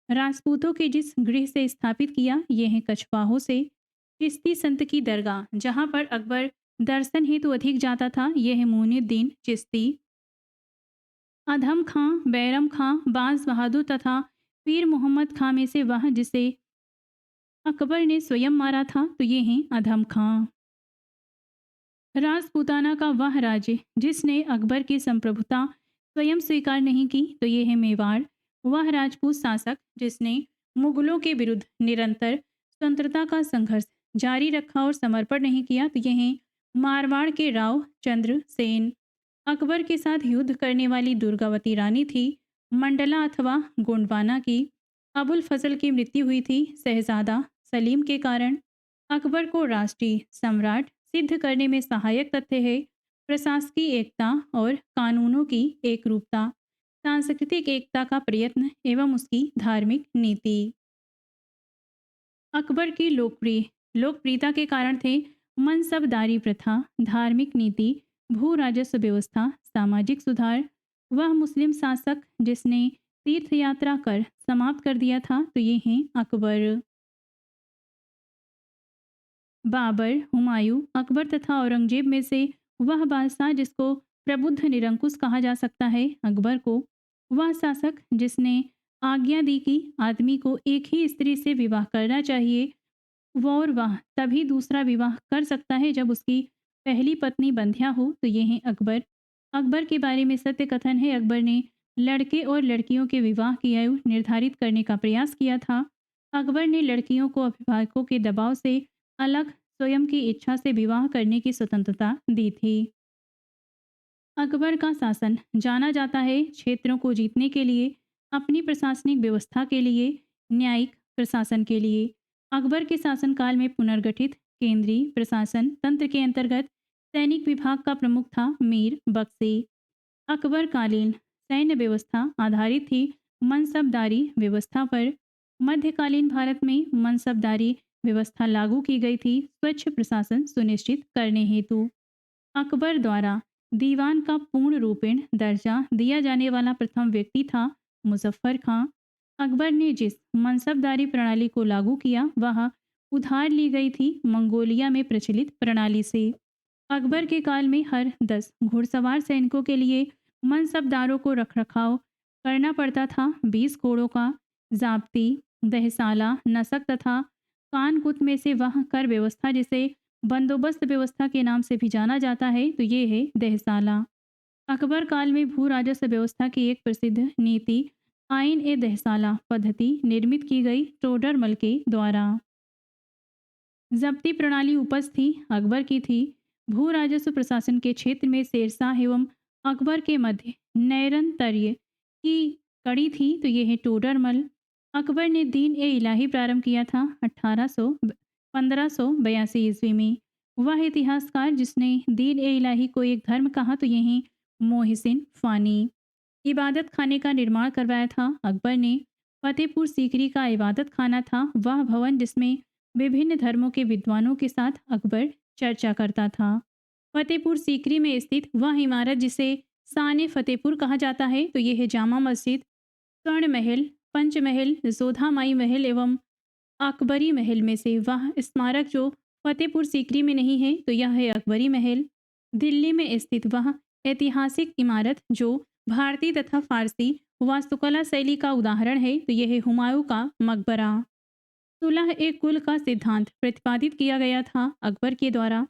राजपूतों के जिस गृह से स्थापित किया, ये है कछवाहों से। चिश्ती संत की दरगाह जहाँ पर अकबर दर्शन हेतु अधिक जाता था, यह है मोइनुद्दीन चिश्ती। अधम खां, बैरम खां, बाज बहादुर तथा पीर मोहम्मद खां में से वह जिसे अकबर ने स्वयं मारा था, तो ये हैं अधम खां। राजपूताना का वह राज्य जिसने अकबर की संप्रभुता स्वयं स्वीकार नहीं की, तो ये है मेवाड़। वह राजपूत शासक जिसने मुगलों के विरुद्ध निरंतर स्वतंत्रता का संघर्ष जारी रखा और समर्पण नहीं किया, तो ये हैं मारवाड़ के राव चंद्र सेन। अकबर के साथ युद्ध करने वाली दुर्गावती रानी थी मंडला अथवा गोंडवाना की। अबुल फजल की मृत्यु हुई थी शहजादा सलीम के कारण। अकबर को राष्ट्रीय सम्राट सिद्ध करने में सहायक तथ्य है प्रशासकीय एकता और कानूनों की एकरूपता, सांस्कृतिक एकता का प्रयत्न एवं उसकी धार्मिक नीति। अकबर की लोकप्रियता के कारण थे मनसबदारी प्रथा, धार्मिक नीति, भू राजस्व व्यवस्था, सामाजिक सुधार। वह मुस्लिम शासक जिसने तीर्थ यात्रा कर समाप्त कर दिया था, तो ये हैं अकबर। बाबर, हुमायूं, अकबर तथा औरंगजेब में से वह बादशाह जिसको प्रबुद्ध निरंकुश कहा जा सकता है, अकबर को। वह शासक जिसने आज्ञा दी कि आदमी को एक ही स्त्री से विवाह करना चाहिए, और वह तभी दूसरा विवाह कर सकता है जब उसकी पहली पत्नी बंध्या हो, तो ये हैं अकबर। अकबर के बारे में सत्य कथन है, अकबर ने लड़के और लड़कियों के विवाह की आयु निर्धारित करने का प्रयास किया था। अकबर ने लड़कियों को अभिभावकों के दबाव से अलग स्वयं की इच्छा से विवाह करने की स्वतंत्रता दी थी। अकबर का शासन जाना जाता है क्षेत्रों को जीतने के लिए, अपनी प्रशासनिक व्यवस्था के लिए, न्यायिक प्रशासन के लिए। अकबर के शासनकाल में पुनर्गठित केंद्रीय प्रशासन तंत्र के अंतर्गत सैनिक विभाग का प्रमुख था मीर बख्शी। अकबरकालीन सैन्य व्यवस्था आधारित थी मनसबदारी व्यवस्था पर। मध्यकालीन भारत में मनसबदारी व्यवस्था लागू की गई थी स्वच्छ प्रशासन सुनिश्चित करने हेतु। अकबर द्वारा दीवान का पूर्ण रूपेण दर्जा दिया जाने वाला प्रथम व्यक्ति था मुजफ्फर खां। अकबर ने जिस मनसबदारी प्रणाली को लागू किया, वह उधार ली गई थी मंगोलिया में प्रचलित प्रणाली से। अकबर के काल में हर 10 घुड़सवार सैनिकों के लिए मनसबदारों को रखरखाव करना पड़ता था 20 घोड़ों का। जाप्ती, दहसाला, नसक तथा कानकुत में से वह कर व्यवस्था जिसे बंदोबस्त व्यवस्था के नाम से भी जाना जाता है, तो ये है दहसाला। अकबर काल में भू राजस्व व्यवस्था की एक प्रसिद्ध नीति आइन ए दहसाला पद्धति निर्मित की गई टोडरमल के द्वारा। जब्ती प्रणाली उपज थी अकबर की थी। भू राजस्व प्रशासन के क्षेत्र में शेरशाह एवं अकबर के मध्य नैरंतर्य की कड़ी थी तो ये है टोडरमल। अकबर ने दीन ए इलाही प्रारंभ किया था 1582 ईस्वी में। वह इतिहासकार जिसने दीन ए इलाही को एक धर्म कहा तो यही मोहसिन फानी। इबादत खाने का निर्माण करवाया था अकबर ने। फतेहपुर सीकरी का इबादत खाना था वह भवन जिसमें विभिन्न धर्मों के विद्वानों के साथ अकबर चर्चा करता था। फतेहपुर सीकरी में स्थित वह इमारत जिसे शान फतेहपुर कहा जाता है तो यह है जामा मस्जिद, स्वर्ण महल, पंचमहल, जोधामाई महल एवं अकबरी महल में से वह स्मारक जो फतेहपुर सीकरी में नहीं है तो यह है अकबरी महल। दिल्ली में स्थित वह ऐतिहासिक इमारत जो भारतीय तथा फारसी वास्तुकला शैली का उदाहरण है तो यह है हुमायूं का मकबरा। सुलह ए कुल का सिद्धांत प्रतिपादित किया गया था अकबर के द्वारा।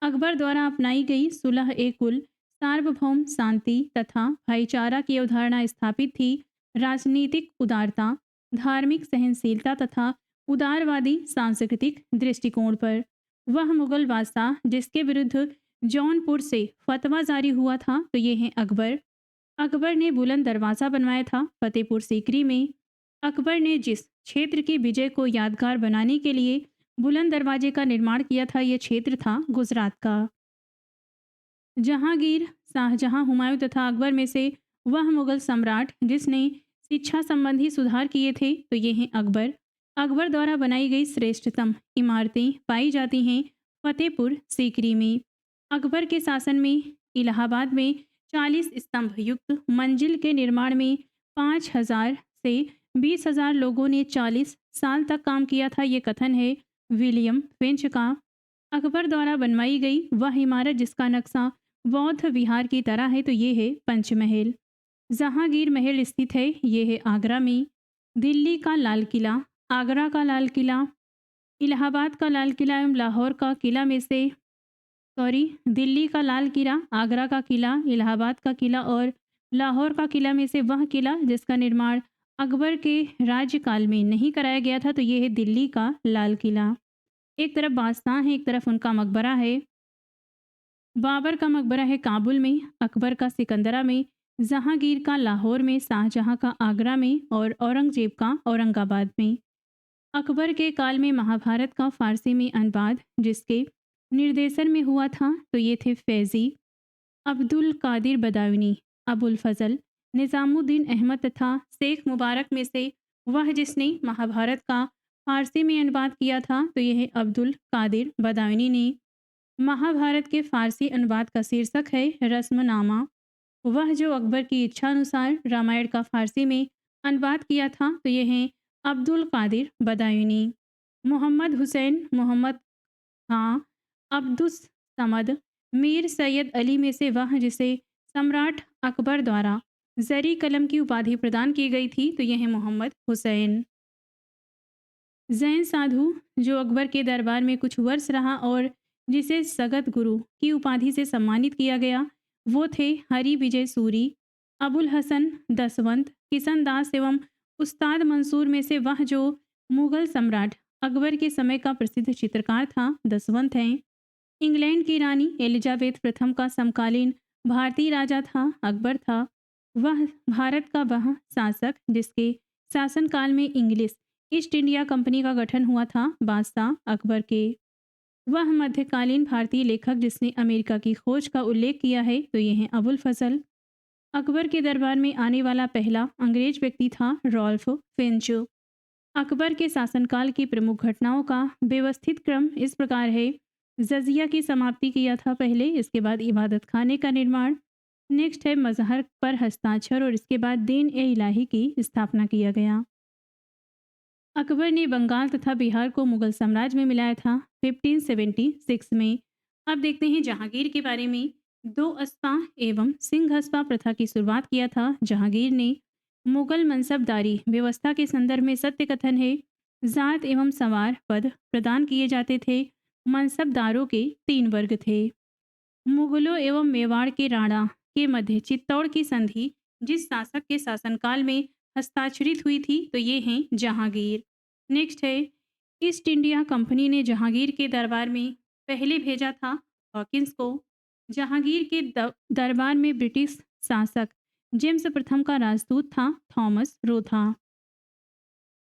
अकबर द्वारा अपनाई गई सुलह ए कुल सार्वभौम शांति तथा भाईचारा की अवधारणा स्थापित थी। राजनीतिक उदारता, धार्मिक सहनशीलता तथा उदारवादी सांस्कृतिक दृष्टिकोण पर। वह मुगल बादशाह जिसके विरुद्ध जौनपुर से फतवा जारी हुआ था तो ये है अकबर। अकबर ने बुलंद दरवाज़ा बनवाया था फतेहपुर सीकरी में। अकबर ने जिस क्षेत्र की विजय को यादगार बनाने के लिए बुलंद दरवाजे का निर्माण किया था यह क्षेत्र था गुजरात का। जहांगीर, शाहजहां, हुमायूं तथा अकबर में से वह मुगल सम्राट जिसने शिक्षा संबंधी सुधार किए थे तो ये हैं अकबर। अकबर द्वारा बनाई गई श्रेष्ठतम इमारतें पाई जाती हैं फतेहपुर सीकरी में। अकबर के शासन में इलाहाबाद में 40 स्तंभ युक्त मंजिल के निर्माण में 5,000 से 20,000 लोगों ने 40 साल तक काम किया था ये कथन है विलियम फिंच का। अकबर द्वारा बनवाई गई वह इमारत जिसका नक्शा बौद्ध विहार की तरह है तो ये है पंचमहल। जहांगीर महल स्थित है ये है आगरा में। दिल्ली का लाल किला, आगरा का लाल किला, इलाहाबाद का लाल किला एवं लाहौर का किला में से दिल्ली का लाल किला, आगरा का किला, इलाहाबाद का किला और लाहौर का किला में से वह किला जिसका निर्माण अकबर के राज्यकाल में नहीं कराया गया था तो ये है दिल्ली का लाल किला। एक तरफ बादशाह है एक तरफ उनका मकबरा है। बाबर का मकबरा है काबुल में, अकबर का सिकंदरा में, जहांगीर का लाहौर में, शाहजहां का आगरा में और औरंगजेब का औरंगाबाद में। अकबर के काल में महाभारत का फारसी में अनुवाद जिसके निर्देशन में हुआ था तो ये थे फैज़ी, अब्दुल कादिर बदायूनी, अबुल फजल, निज़ामुद्दीन अहमद तथा शेख मुबारक में से वह जिसने महाभारत का फारसी में अनुवाद किया था तो यह अब्दुल कादिर बदायूनी ने। महाभारत के फारसी अनुवाद का शीर्षक है रस्मनामा। वह जो अकबर की इच्छा अनुसार रामायण का फारसी में अनुवाद किया था तो यह है अब्दुल कादिर बदायूनी। मोहम्मद हुसैन, मोहम्मद खां, अब्दुस समद, मीर सैयद अली में से वह जिसे सम्राट अकबर द्वारा जरी कलम की उपाधि प्रदान की गई थी तो यह है मोहम्मद हुसैन। जैन साधु जो अकबर के दरबार में कुछ वर्ष रहा और जिसे सगत गुरु की उपाधि से सम्मानित किया गया वो थे हरि विजय सूरी, अबुल हसन दसवंत, किशन दास एवं उस्ताद मंसूर में से वह जो मुगल सम्राट अकबर के समय का प्रसिद्ध चित्रकार था दसवंत हैं। इंग्लैंड की रानी एलिजाबेथ प्रथम का समकालीन भारतीय राजा था अकबर था। वह भारत का वह शासक जिसके शासनकाल में इंग्लिश ईस्ट इंडिया कंपनी का गठन हुआ था बादशाह अकबर के। वह मध्यकालीन भारतीय लेखक जिसने अमेरिका की खोज का उल्लेख किया है तो ये हैं अबुल फजल। अकबर के दरबार में आने वाला पहला अंग्रेज व्यक्ति था रॉल्फ फिंच। अकबर के शासनकाल की प्रमुख घटनाओं का व्यवस्थित क्रम इस प्रकार है। जजिया की समाप्ति किया था पहले, इसके बाद इबादत खाने का निर्माण, नेक्स्ट है मजहर पर हस्ताक्षर और इसके बाद दीन ए इलाही की स्थापना किया गया। अकबर ने बंगाल तथा बिहार को मुगल साम्राज्य में मिलाया था 1576 में। अब देखते हैं जहांगीर के बारे में। दो अस्पा एवं सिंह अस्पा प्रथा की शुरुआत किया था जहांगीर ने। मुगल मनसबदारी व्यवस्था के संदर्भ में सत्य कथन है जात एवं सवार पद प्रदान किए जाते थे। मनसबदारों के 3 वर्ग थे। मुगलों एवं मेवाड़ के राणा के मध्य चित्तौड़ की संधि जिस शासक के शासनकाल में हस्ताक्षरित हुई थी तो ये हैं जहांगीर। नेक्स्ट है, ईस्ट इंडिया कंपनी ने जहांगीर के दरबार में पहले भेजा था हॉकिंस को। जहांगीर के दरबार में ब्रिटिश शासक जेम्स प्रथम का राजदूत था थॉमस रो था।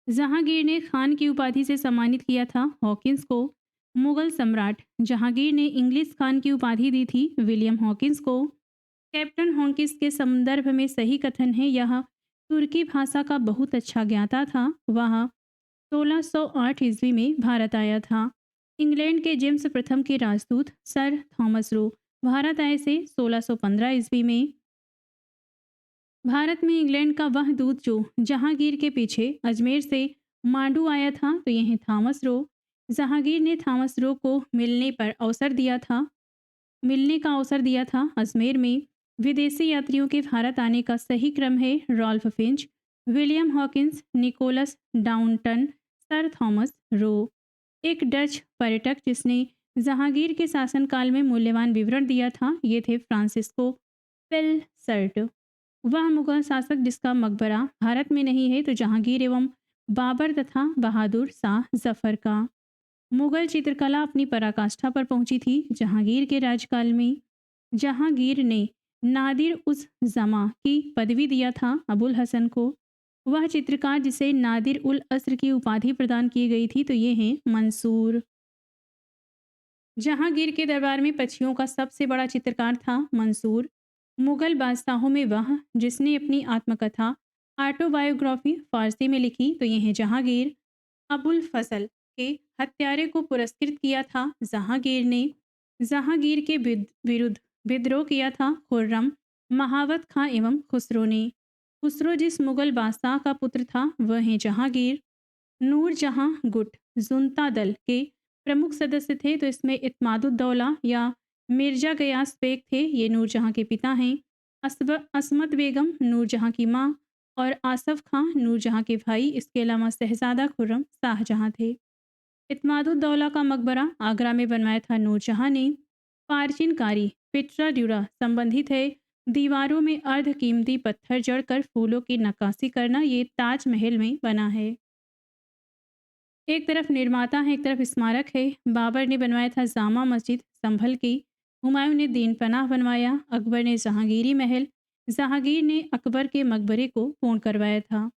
जहांगीर ने खान की उपाधि से सम्मानित किया था हॉकिंस को। मुगल सम्राट जहांगीर ने इंग्लिश खान की उपाधि दी थी विलियम हॉकिंस को। कैप्टन हॉकिंस के संदर्भ में सही कथन है, यह तुर्की भाषा का बहुत अच्छा ज्ञाता था। वह 1608 ईस्वी में भारत आया था। इंग्लैंड के जेम्स प्रथम के राजदूत सर थॉमस रो भारत आए से 1615 ईस्वी में। भारत में इंग्लैंड का वह दूत जो जहांगीर के पीछे अजमेर से मांडू आया था तो यह है थॉमस रो। जहांगीर ने थॉमस रो को मिलने का अवसर दिया था अजमेर में। विदेशी यात्रियों के भारत आने का सही क्रम है Ralph Fitch, William Hawkins, Nicholas Downton, sir Thomas Roe. एक डच पर्यटक जिसने जहांगीर के शासनकाल में मूल्यवान विवरण दिया था ये थे फ्रांसिस्को पेलसर्ट। वह मुगल शासक जिसका मकबरा भारत में नहीं है तो जहांगीर एवं बाबर तथा बहादुर शाह जफर का। मुगल चित्रकला अपनी पराकाष्ठा पर पहुंची थी जहांगीर के राजकाल में। जहांगीर ने नादिर उस जमा की पदवी दिया था अबुल हसन को। वह चित्रकार जिसे नादिर उल अस्र की उपाधि प्रदान की गई थी तो ये हैं मंसूर। जहांगीर के दरबार में पक्षियों का सबसे बड़ा चित्रकार था मंसूर। मुगल बादशाहों में वह जिसने अपनी आत्मकथा ऑटोबायोग्राफी फारसी में लिखी तो ये हैं जहांगीर। अबुल फजल के हत्यारे को पुरस्कृत किया था जहांगीर ने। जहांगीर के विरुद्ध विद्रोह किया था खुर्रम, महावत खां एवं खुसरो ने। खुसरो जिस मुगल बादशाह का पुत्र था वह है जहांगीर। नूरजहां गुट जुनता दल के प्रमुख सदस्य थे तो इसमें इत्मादुद्दौला या मिर्जा गयास बेग थे, ये नूरजहां के पिता हैं। असमत बेगम नूरजहां की माँ और आसफ खां नूरजहां के भाई। इसके अलावा शहजादा खुर्रम शाहजहां थे। इत्मादुद्दौला का मकबरा आगरा में बनवाया था नूरजहां ने। प्राचीन कारी पिट्रा ड्यूरा संबंधित है। दीवारों में अर्ध कीमती पत्थर जड़कर फूलों की नक्काशी करना ये ताजमहल में बना है। एक तरफ निर्माता है एक तरफ स्मारक है। बाबर ने बनवाया था जामा मस्जिद संभल की। हुमायूं ने दीन पनाह बनवाया। अकबर ने जहांगीरी महल। जहांगीर ने अकबर के मकबरे को पूर्ण करवाया था।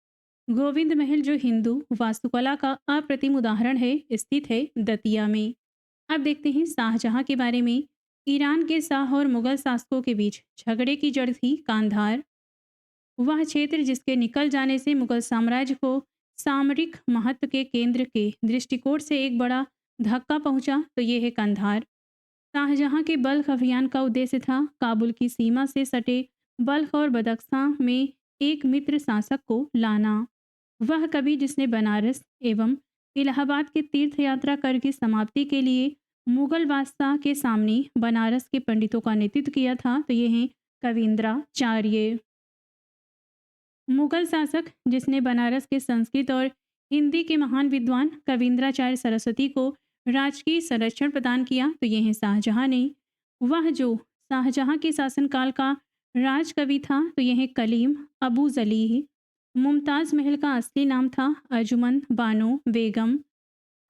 गोविंद महल जो हिंदू वास्तुकला का अप्रतिम उदाहरण है स्थित है दतिया में। अब देखते हैं शाहजहां के बारे में। ईरान के शाह और मुगल शासकों के बीच झगड़े की जड़ थी कांधार। वह क्षेत्र जिसके निकल जाने से मुगल साम्राज्य को सामरिक महत्व के केंद्र के दृष्टिकोण से एक बड़ा धक्का पहुंचा तो ये है कंधार। शाहजहां के बल्ख अभियान का उद्देश्य था काबुल की सीमा से सटे बल्ख और बदख्शां में एक मित्र शासक को लाना। वह कवि जिसने बनारस एवं इलाहाबाद की तीर्थ यात्रा करके समाप्ति के लिए मुगल बादशाह के सामने बनारस के पंडितों का नेतृत्व किया था तो ये हैं कविंद्राचार्य। मुगल शासक जिसने बनारस के संस्कृत और हिंदी के महान विद्वान कविंद्राचार्य सरस्वती को राजकीय संरक्षण प्रदान किया तो ये हैं शाहजहां ने। वह जो शाहजहां के शासनकाल का राजकवि था तो ये हैं कलीम अबू जलीह। मुमताज़ महल का असली नाम था अर्जुमन बानो बेगम।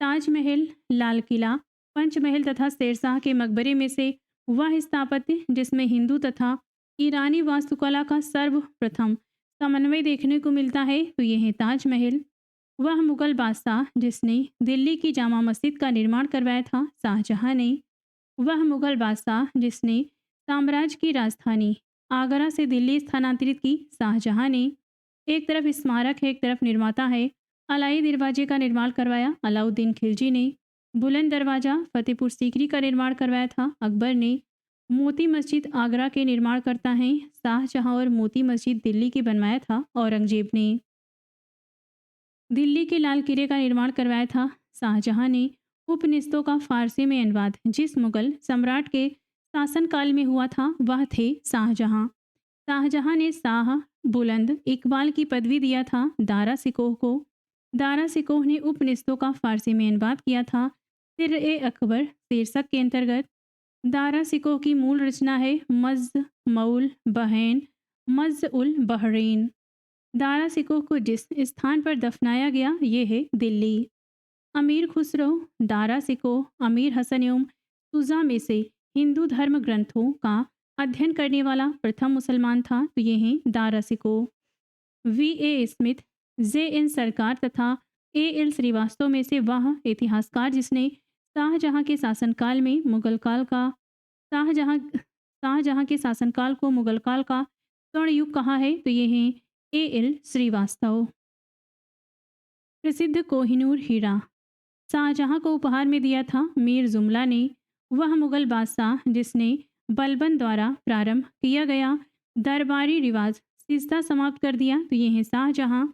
ताजमहल, लाल किला, पंचमहल तथा शेरशाह के मकबरे में से वह स्थापत्य जिसमें हिंदू तथा ईरानी वास्तुकला का सर्वप्रथम समन्वय देखने को मिलता है तो ये है ताजमहल। वह मुगल बादशाह जिसने दिल्ली की जामा मस्जिद का निर्माण करवाया था शाहजहां ने। वह मुगल बादशाह जिसने साम्राज्य की राजधानी आगरा से दिल्ली स्थानांतरित की शाहजहां ने। एक तरफ स्मारक है एक तरफ निर्माता है। अलाई दरवाजे का निर्माण करवाया अलाउद्दीन खिलजी ने। बुलंद दरवाजा फतेहपुर सीकरी का निर्माण करवाया था अकबर ने। मोती मस्जिद आगरा के निर्माण करता है शाहजहां और मोती मस्जिद दिल्ली की बनवाया था औरंगजेब ने। दिल्ली के लाल किले का निर्माण करवाया था शाहजहां ने। उपनिषदों का फारसी में अनुवाद जिस मुगल सम्राट के शासनकाल में हुआ था वह थे शाहजहां। शाहजहां ने शाह बुलंद इकबाल की पदवी दिया था दारा सिकोह को। दारा सिकोह ने उपनिषदों का फारसी में अनुवाद किया था सिर ए अकबर शीर्षक के अंतर्गत। दारा सिकोह की मूल रचना है मज़ मऊल बहैन मज़ उल बहरैन। दारा सिकोह को जिस स्थान पर दफनाया गया ये है दिल्ली। अमीर खुसरो दारा सिकोह अमीर हसन एवं तुजा में से हिंदू धर्म ग्रंथों का अध्ययन करने वाला प्रथम मुसलमान था। तो ये हैं Dara Shikoh. V.A. Smith, J.N. सरकार तथा A.L. श्रीवास्तव में से वह इतिहासकार जिसने शाहजहां के शासनकाल में मुगल काल का शाहजहां शाहजहां के शासनकाल को मुगल काल का स्वर्ण युग कहा है। तो ये हैं A.L. श्रीवास्तव। प्रसिद्ध कोहिनूर हीरा शाहजहां को उपहार में दिया था मीर जुमला ने। वह मुगल बादशाह जिसने बलबन द्वारा प्रारंभ किया गया दरबारी रिवाज सिलसिला समाप्त कर दिया। तो ये हैं शाहजहां।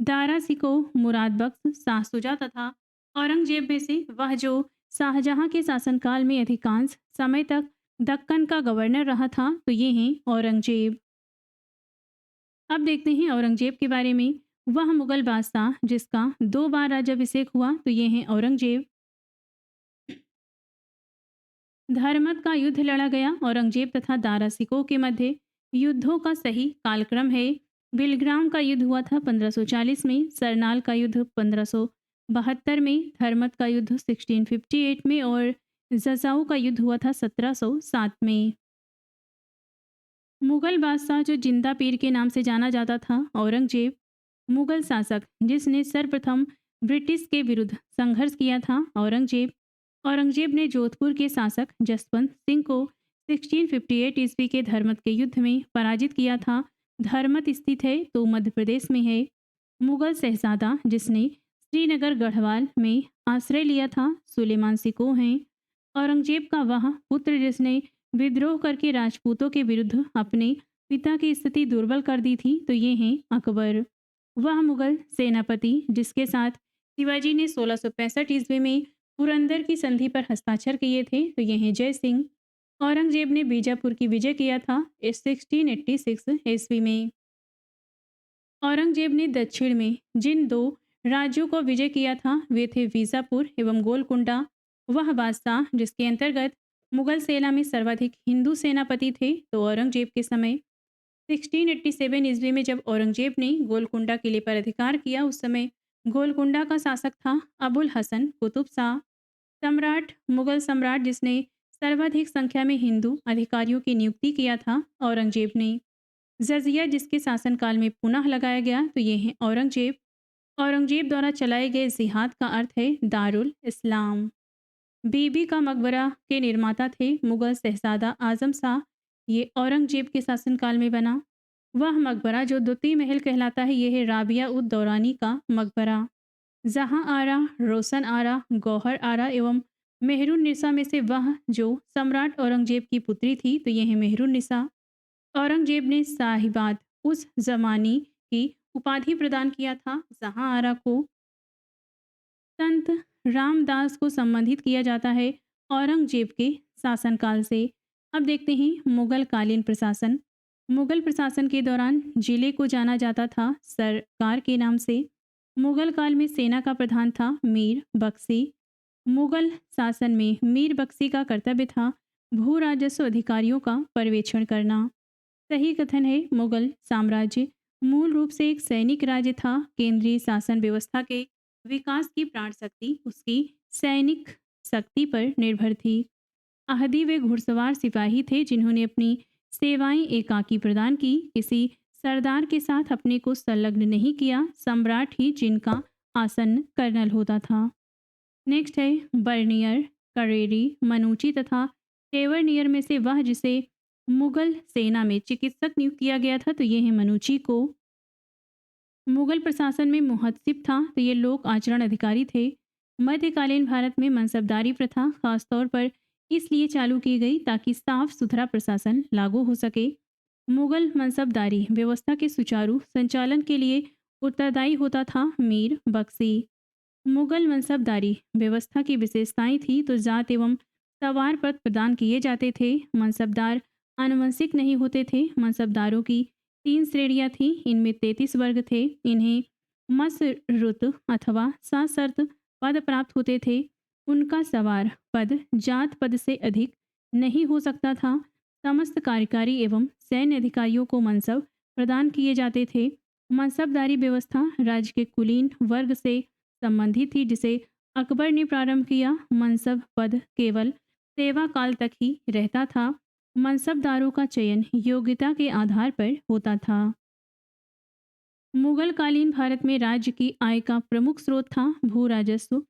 दारा सिकोह मुराद बख्श शाह सुजा तथा औरंगजेब में से वह जो शाहजहां के शासनकाल में अधिकांश समय तक दक्कन का गवर्नर रहा था। तो ये हैं औरंगजेब। अब देखते हैं औरंगजेब के बारे में। वह मुगल बादशाह जिसका 2 बार राज्याभिषेक हुआ। तो ये हैं औरंगजेब। धर्मत का युद्ध लड़ा गया। औरंगजेब तथा दारा सिकोह के मध्य युद्धों का सही कालक्रम है। बिलग्राम का युद्ध हुआ था 1540 में, सरनाल का युद्ध 1572 में, धर्मत का युद्ध 1658 में और जजाऊ का युद्ध हुआ था 1707 में। मुगल बादशाह जो जिंदा पीर के नाम से जाना जाता था औरंगजेब, मुगल शासक जिसने सर्वप्रथम ब्रिटिश के विरुद्ध संघर्ष किया था औरंगजेब। औरंगजेब ने जोधपुर के शासक जसवंत सिंह को 1658 ईस्वी के धर्मत के युद्ध में पराजित किया था। धर्मत स्थित है तो मध्य प्रदेश में है। मुगल शहजादा जिसने श्रीनगर गढ़वाल में आश्रय लिया था सुलेमान सिकोह हैं। औरंगजेब का वह पुत्र जिसने विद्रोह करके राजपूतों के विरुद्ध अपने पिता की स्थिति दुर्बल कर दी थी। तो ये हैं अकबर। वह मुगल सेनापति जिसके साथ शिवाजी ने 1665 ईस्वी में पुरंदर की संधि पर हस्ताक्षर किए थे। तो ये हैं जय सिंह। औरंगजेब ने बीजापुर की विजय किया था 1686 ईस्वी में। औरंगजेब ने दक्षिण में जिन 2 राज्यों को विजय किया था वे थे बीजापुर एवं गोलकुंडा। वह बादशाह जिसके अंतर्गत मुगल सेना में सर्वाधिक हिंदू सेनापति थे। तो औरंगजेब के समय 1687 ईस्वी में जब औरंगजेब ने गोलकुंडा किले पर अधिकार किया उस समय गोलकुंडा का शासक था अबुल हसन कुतुब शाह। सम्राट मुगल सम्राट जिसने सर्वाधिक संख्या में हिंदू अधिकारियों की नियुक्ति किया था औरंगजेब ने। जजिया जिसके शासनकाल में पुनः लगाया गया। तो ये हैं औरंगजेब। औरंगजेब द्वारा चलाए गए जिहाद का अर्थ है दारुल इस्लाम। बीबी का मकबरा के निर्माता थे मुगल शहजादा आजम शाह। ये औरंगजेब के शासनकाल में बना। वह मकबरा जो द्वितीय महल कहलाता है यह है राबिया उद दौरानी का मकबरा। जहां आरा, रोशन आरा, गौहर आरा एवं मेहरुन निसा में से वह जो सम्राट औरंगजेब की पुत्री थी। तो यह है मेहरुन निसा। औरंगजेब ने साहिबाद उस जमानी की उपाधि प्रदान किया था। जहां आरा को संत रामदास को संबंधित किया जाता है औरंगजेब के शासनकाल से। अब देखते हैं मुगल कालीन प्रशासन। मुगल प्रशासन के दौरान जिले को जाना जाता था सरकार के नाम से। मुगल काल में सेना का प्रधान था मीर बख्शी। मुगल शासन में मीर बख्शी का कर्तव्य था भू राजस्व अधिकारियों का पर्यवेक्षण करना। सही कथन है मुगल साम्राज्य मूल रूप से एक सैनिक राज्य था। केंद्रीय शासन व्यवस्था के विकास की प्राण शक्ति उसकी सैनिक शक्ति पर निर्भर थी। आहदी वे घुड़सवार सिपाही थे जिन्होंने अपनी सेवाएं एकाकी प्रदान की। किसी सरदार के साथ अपने को संलग्न नहीं किया। सम्राट ही जिनका आसन्न कर्नल होता था। नेक्स्ट है बर्नियर, करेरी, मनुची तथा टेवरनियर में से वह जिसे मुगल सेना में चिकित्सक नियुक्त किया गया था। तो ये है मनुची को। मुगल प्रशासन में मुहत्सिब था। तो ये लोक आचरण अधिकारी थे। मध्यकालीन भारत में मनसबदारी प्रथा खासतौर पर इसलिए चालू की गई ताकि साफ सुथरा प्रशासन लागू हो सके। मुगल मनसबदारी व्यवस्था के सुचारू संचालन के लिए उत्तरदायी होता था मीर बख्शी। मुगल मनसबदारी व्यवस्था की विशेषताएं थी तो जात एवं सवार पद प्रदान किए जाते थे। मनसबदार आनुवंशिक नहीं होते थे। मनसबदारों की 3 श्रेणियां थीं। इनमें 33 वर्ग थे। इन्हें मसरुत अथवा सशर्त पद प्राप्त होते थे। उनका सवार पद जात पद से अधिक नहीं हो सकता था। समस्त कार्यकारी एवं सैन्य अधिकारियों को मनसब प्रदान किए जाते थे। मनसबदारी व्यवस्था राज्य के कुलीन वर्ग से संबंधित थी, जिसे अकबर ने प्रारंभ किया। मनसब पद केवल सेवा काल तक ही रहता था। मनसबदारों का चयन योग्यता के आधार पर होता था। मुगल कालीन भारत में राज्य की आय का प्रमुख स्रोत था भू राजस्व।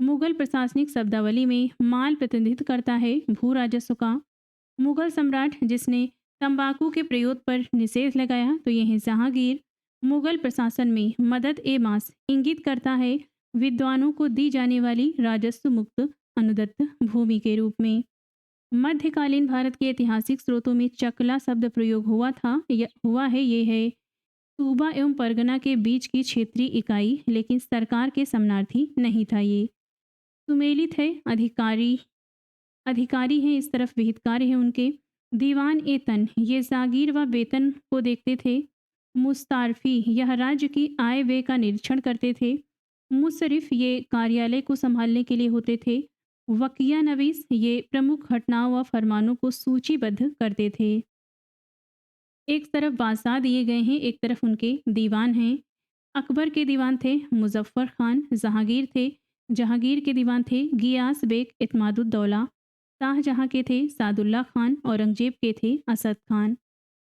मुगल प्रशासनिक शब्दावली में माल प्रतिनिधित्व करता है भू राजस्व का। मुगल सम्राट जिसने तंबाकू के प्रयोग पर निषेध लगाया तो यह जहांगीर। मुगल प्रशासन में मदद ए मास इंगित करता है विद्वानों को दी जाने वाली राजस्व मुक्त अनुदत्त भूमि के रूप में। मध्यकालीन भारत के ऐतिहासिक स्रोतों में चकला शब्द प्रयोग हुआ है। ये है सूबा एवं परगना के बीच की क्षेत्रीय इकाई, लेकिन सरकार के समनार्थी नहीं था। ये सुमेलित है, अधिकारी अधिकारी हैं, इस तरफ विहितकार हैं उनके। दीवान ए तन ये जागीर व वेतन को देखते थे। मुस्तारफी यह राज्य की आय व्यय का निरीक्षण करते थे। मुसरिफ ये कार्यालय को संभालने के लिए होते थे। वकिया नवीस ये प्रमुख घटनाओं व फरमानों को सूचीबद्ध करते थे। एक तरफ बादशाह दिए गए हैं, एक तरफ उनके दीवान हैं। अकबर के दीवान थे मुजफ्फर खान। जहांगीर के दीवान थे गियास बेग इत्मादुद्दौला। शाहजहां के थे सादुल्ला खान। औरंगजेब के थे असद खान।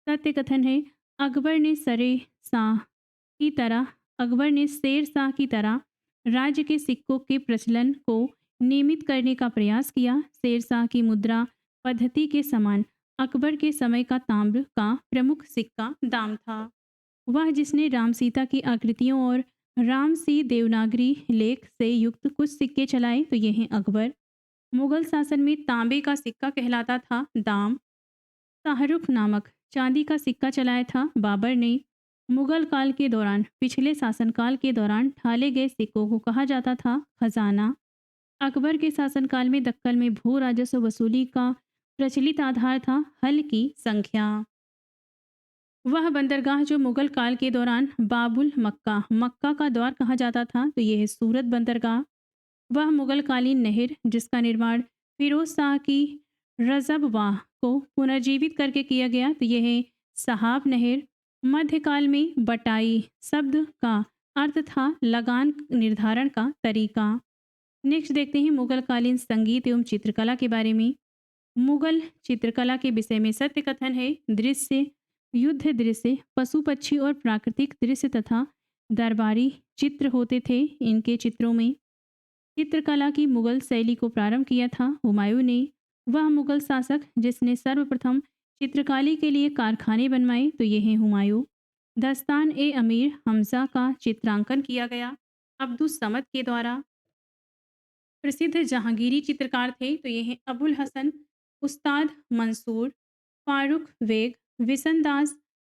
सत्य कथन है अकबर ने शेर शाह की तरह राज्य के सिक्कों के प्रचलन को नियमित करने का प्रयास किया। शेर शाह की मुद्रा पद्धति के समान अकबर के समय का ताम्र का प्रमुख सिक्का दाम था। वह जिसने राम सीता की आकृतियों और रामसी देवनागरी लेख से युक्त कुछ सिक्के चलाए तो ये हैं अकबर। मुगल शासन में तांबे का सिक्का कहलाता था दाम। शाहरुख नामक चांदी का सिक्का चलाया था बाबर ने। मुगल काल के दौरान पिछले शासनकाल के दौरान ढाले गए सिक्कों को कहा जाता था खजाना। अकबर के शासनकाल में दक्कन में भू राजस्व वसूली का प्रचलित आधार था हल की संख्या। वह बंदरगाह जो मुगल काल के दौरान बाबुल मक्का का द्वार कहा जाता था तो यह है सूरत बंदरगाह। वह मुगल कालीन नहर जिसका निर्माण फिरोज शाह की रजबवाह को पुनर्जीवित करके किया गया तो यह है सहाब नहर। मध्यकाल में बटाई शब्द का अर्थ था लगान निर्धारण का तरीका। नेक्स्ट देखते हैं मुगल कालीन संगीत एवं चित्रकला के बारे में। मुगल चित्रकला के विषय में सत्य कथन है दृश्य, युद्ध दृश्य, पशु पक्षी और प्राकृतिक दृश्य तथा दरबारी चित्र होते थे। इनके चित्रों में चित्रकला की मुगल शैली को प्रारंभ किया था हुमायूं ने। वह मुगल शासक जिसने सर्वप्रथम चित्रकारी के लिए कारखाने बनवाए तो ये हैं हुमायूं। दस्तान ए अमीर हमजा का चित्रांकन किया गया अब्दुस समद के द्वारा। प्रसिद्ध जहांगीरी चित्रकार थे तो ये हैं अबुल हसन, उस्ताद मंसूर, फारूक वेग, विसनदास,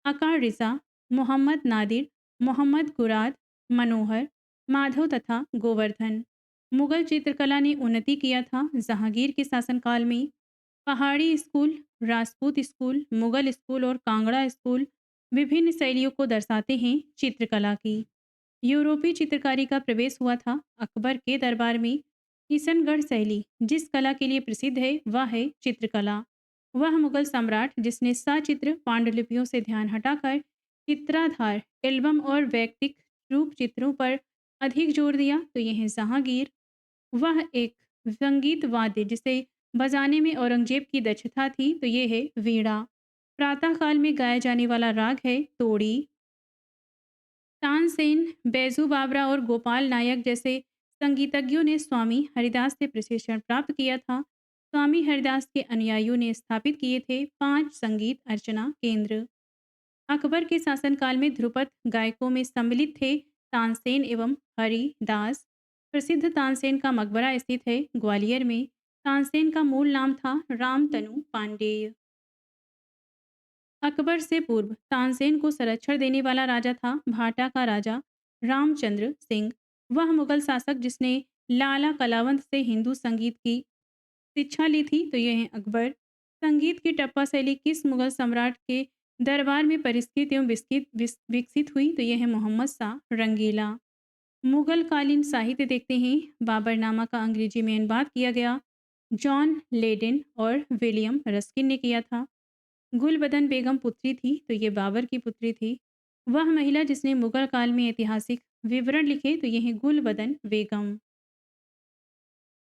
अकार रिजा, मोहम्मद नादिर, मोहम्मद गुराद, मनोहर, माधव तथा गोवर्धन। मुगल चित्रकला ने उन्नति किया था जहांगीर के शासनकाल में। पहाड़ी school, Rajput school, Mughal school और कांगड़ा स्कूल विभिन्न शैलियों को दर्शाते हैं चित्रकला की। यूरोपीय चित्रकारी का प्रवेश हुआ था अकबर के दरबार में। किशनगढ़ शैली जिस कला के लिए प्रसिद्ध है वह है चित्रकला। वह मुगल सम्राट जिसने सचित्र पांडुलिपियों से ध्यान हटाकर चित्राधार एल्बम और वैयक्तिक रूप चित्रों पर अधिक जोर दिया तो यह है जहांगीर। वह एक संगीत वाद्य जिसे बजाने में औरंगजेब की दक्षता थी तो यह है वीणा। प्रातःकाल में गाया जाने वाला राग है तोड़ी। तानसेन, बैजू बावरा और गोपाल नायक जैसे संगीतज्ञों ने स्वामी हरिदास से प्रशिक्षण प्राप्त किया था। स्वामी हरिदास के अनुयायियों ने स्थापित किए थे 5 संगीत अर्चना केंद्र। अकबर के शासनकाल में ध्रुपद गायकों में सम्मिलित थे तानसेन एवं हरिदास। प्रसिद्ध तानसेन का मकबरा स्थित है ग्वालियर में। तानसेन का मूल नाम था रामतनु पांडेय। अकबर से पूर्व तानसेन को संरक्षण देने वाला राजा था भाटा का राजा रामचंद्र सिंह। वह मुगल शासक जिसने लाला कलावंत से हिंदू संगीत की शिक्षा ली थी तो यह है अकबर। संगीत की टप्पा शैली किस मुगल सम्राट के दरबार में परिष्कृत एवं विकसित हुई तो यह है मोहम्मद शाह रंगीला। मुगल कालीन साहित्य देखते हैं। बाबरनामा का अंग्रेजी में अनुवाद किया गया जॉन लेडेन और विलियम रस्किन ने किया था। गुलबदन बेगम पुत्री थी तो ये बाबर की पुत्री थी। वह महिला जिसने मुगल काल में ऐतिहासिक विवरण लिखे तो यह गुलबदन बेगम।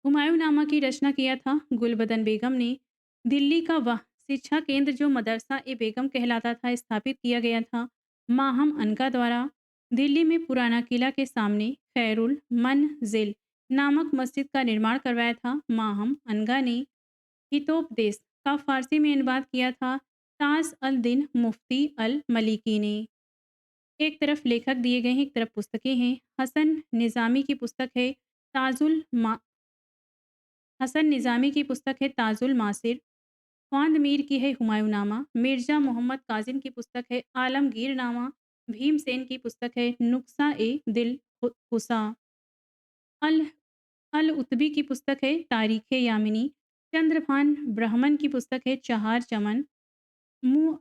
हुमायूंनामा की रचना किया था गुलबदन बेगम ने। दिल्ली का वह शिक्षा केंद्र जो मदरसा ए बेगम कहलाता था स्थापित किया गया था माहम अनका द्वारा। दिल्ली में पुराना किला के सामने खैरुल मंजिल नामक मस्जिद का निर्माण करवाया था माहम अनगा ने। हितोपदेश का फारसी में अनुवाद किया था ताज अल दिन मुफ्ती अल मलिकी ने। एक तरफ लेखक दिए गए हैं, एक तरफ पुस्तकें हैं। ताजुल मा हसन निज़ामी की पुस्तक है ताजुल मासिर। ख्वांद मीर की है हुमायूंनामा। मिर्ज़ा मोहम्मद काजिम की पुस्तक है आलमगीर नामा। भीमसेन की पुस्तक है नुक्सा ए दिल हुसा। अल अल उतबी की पुस्तक है तारीख़ यामिनी। चंद्रभान ब्राह्मण की पुस्तक है चहार चमन। मु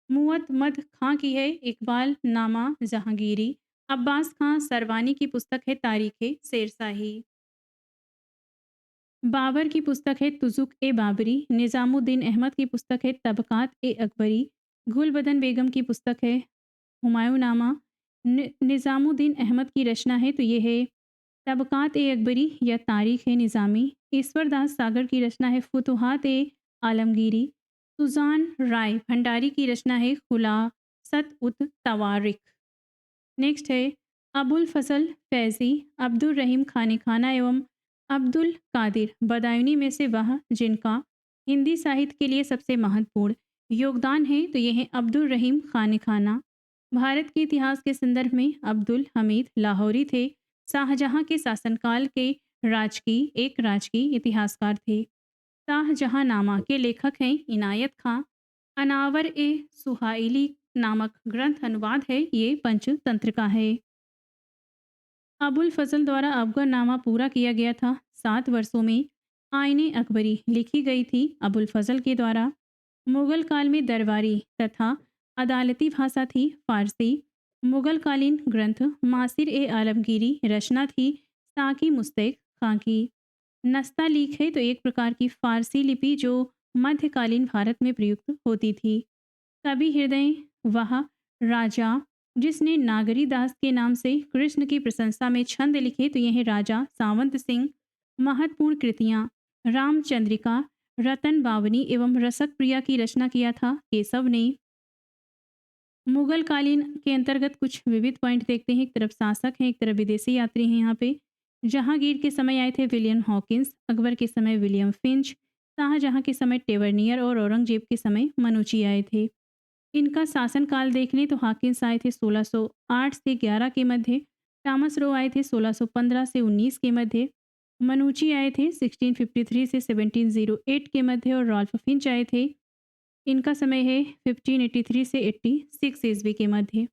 मुअत्तमद खां की है इकबाल नामा जहांगीरी। अब्बास खां सरवानी की पुस्तक है तारीख़ शेरशाही। बाबर की पुस्तक है तुजुक ए बाबरी। निज़ामुद्दीन अहमद की पुस्तक है तबकात ए अकबरी। गुलबदन बेगम की पुस्तक है हुमायूंनामा। निज़ामुद्दीन अहमद की रचना है तो ये है तबकात ए अकबरी या तारीख़ है निज़ामी। ईश्वरदास सागर की रचना है फुतुहात ए आलमगीरी। सुजान राय भंडारी की रचना है खुलासत उत तवारिख। नेक्स्ट है अबुल फजल फैज़ी अब्दुल रहीम खाने खाना एवं अब्दुल कादिर बदायूनी में से वह जिनका हिंदी साहित्य के लिए सबसे महत्वपूर्ण योगदान है तो यह है अब्दुल रहीम खाने खाना। भारत के इतिहास के संदर्भ में अब्दुल हमीद लाहौरी थे। शाहजहां के शासनकाल के राजकीय इतिहासकार थे। शाहजहांनामा के लेखक हैं इनायत खां। अनावर ए सुहाइली नामक ग्रंथ अनुवाद है, ये पंचतंत्र का है। अबुल फजल द्वारा अफगरनामा पूरा किया गया था 7 वर्षों में। आईने अकबरी लिखी गई थी अबुल फजल के द्वारा। मुगल काल में दरबारी तथा अदालती भाषा थी फारसी। मुगलकालीन ग्रंथ मासिर ए आलमगीरी रचना थी साकी मुस्तैक खां की। नस्तालीक है तो एक प्रकार की फारसी लिपि जो मध्यकालीन भारत में प्रयुक्त होती थी। कवि हृदय वह राजा जिसने नागरी दास के नाम से कृष्ण की प्रशंसा में छंद लिखे तो यह राजा सावंत सिंह। महत्वपूर्ण कृतियाँ रामचंद्रिका रतन बावनी एवं रसक प्रिया की रचना किया था केशव ने। मुगल कालीन के अंतर्गत कुछ विविध पॉइंट देखते हैं। एक तरफ शासक हैं, एक तरफ विदेशी यात्री हैं। यहाँ पे जहांगीर के समय आए थे विलियम हॉकिंस, अकबर के समय विलियम फिंच, शाहजहां के समय टेवरनियर और औरंगजेब के समय मनूची आए थे। इनका शासनकाल देख लें तो हॉकिंस आए थे 1608 से 11 के मध्य। थॉमस रो आए थे 1615 से 19 के मध्य। मनूची आए थे 1653 से 1708 के मध्य और रॉल्फ फिंच आए थे, इनका समय है 1583 से 86 ईस्वी के मध्य।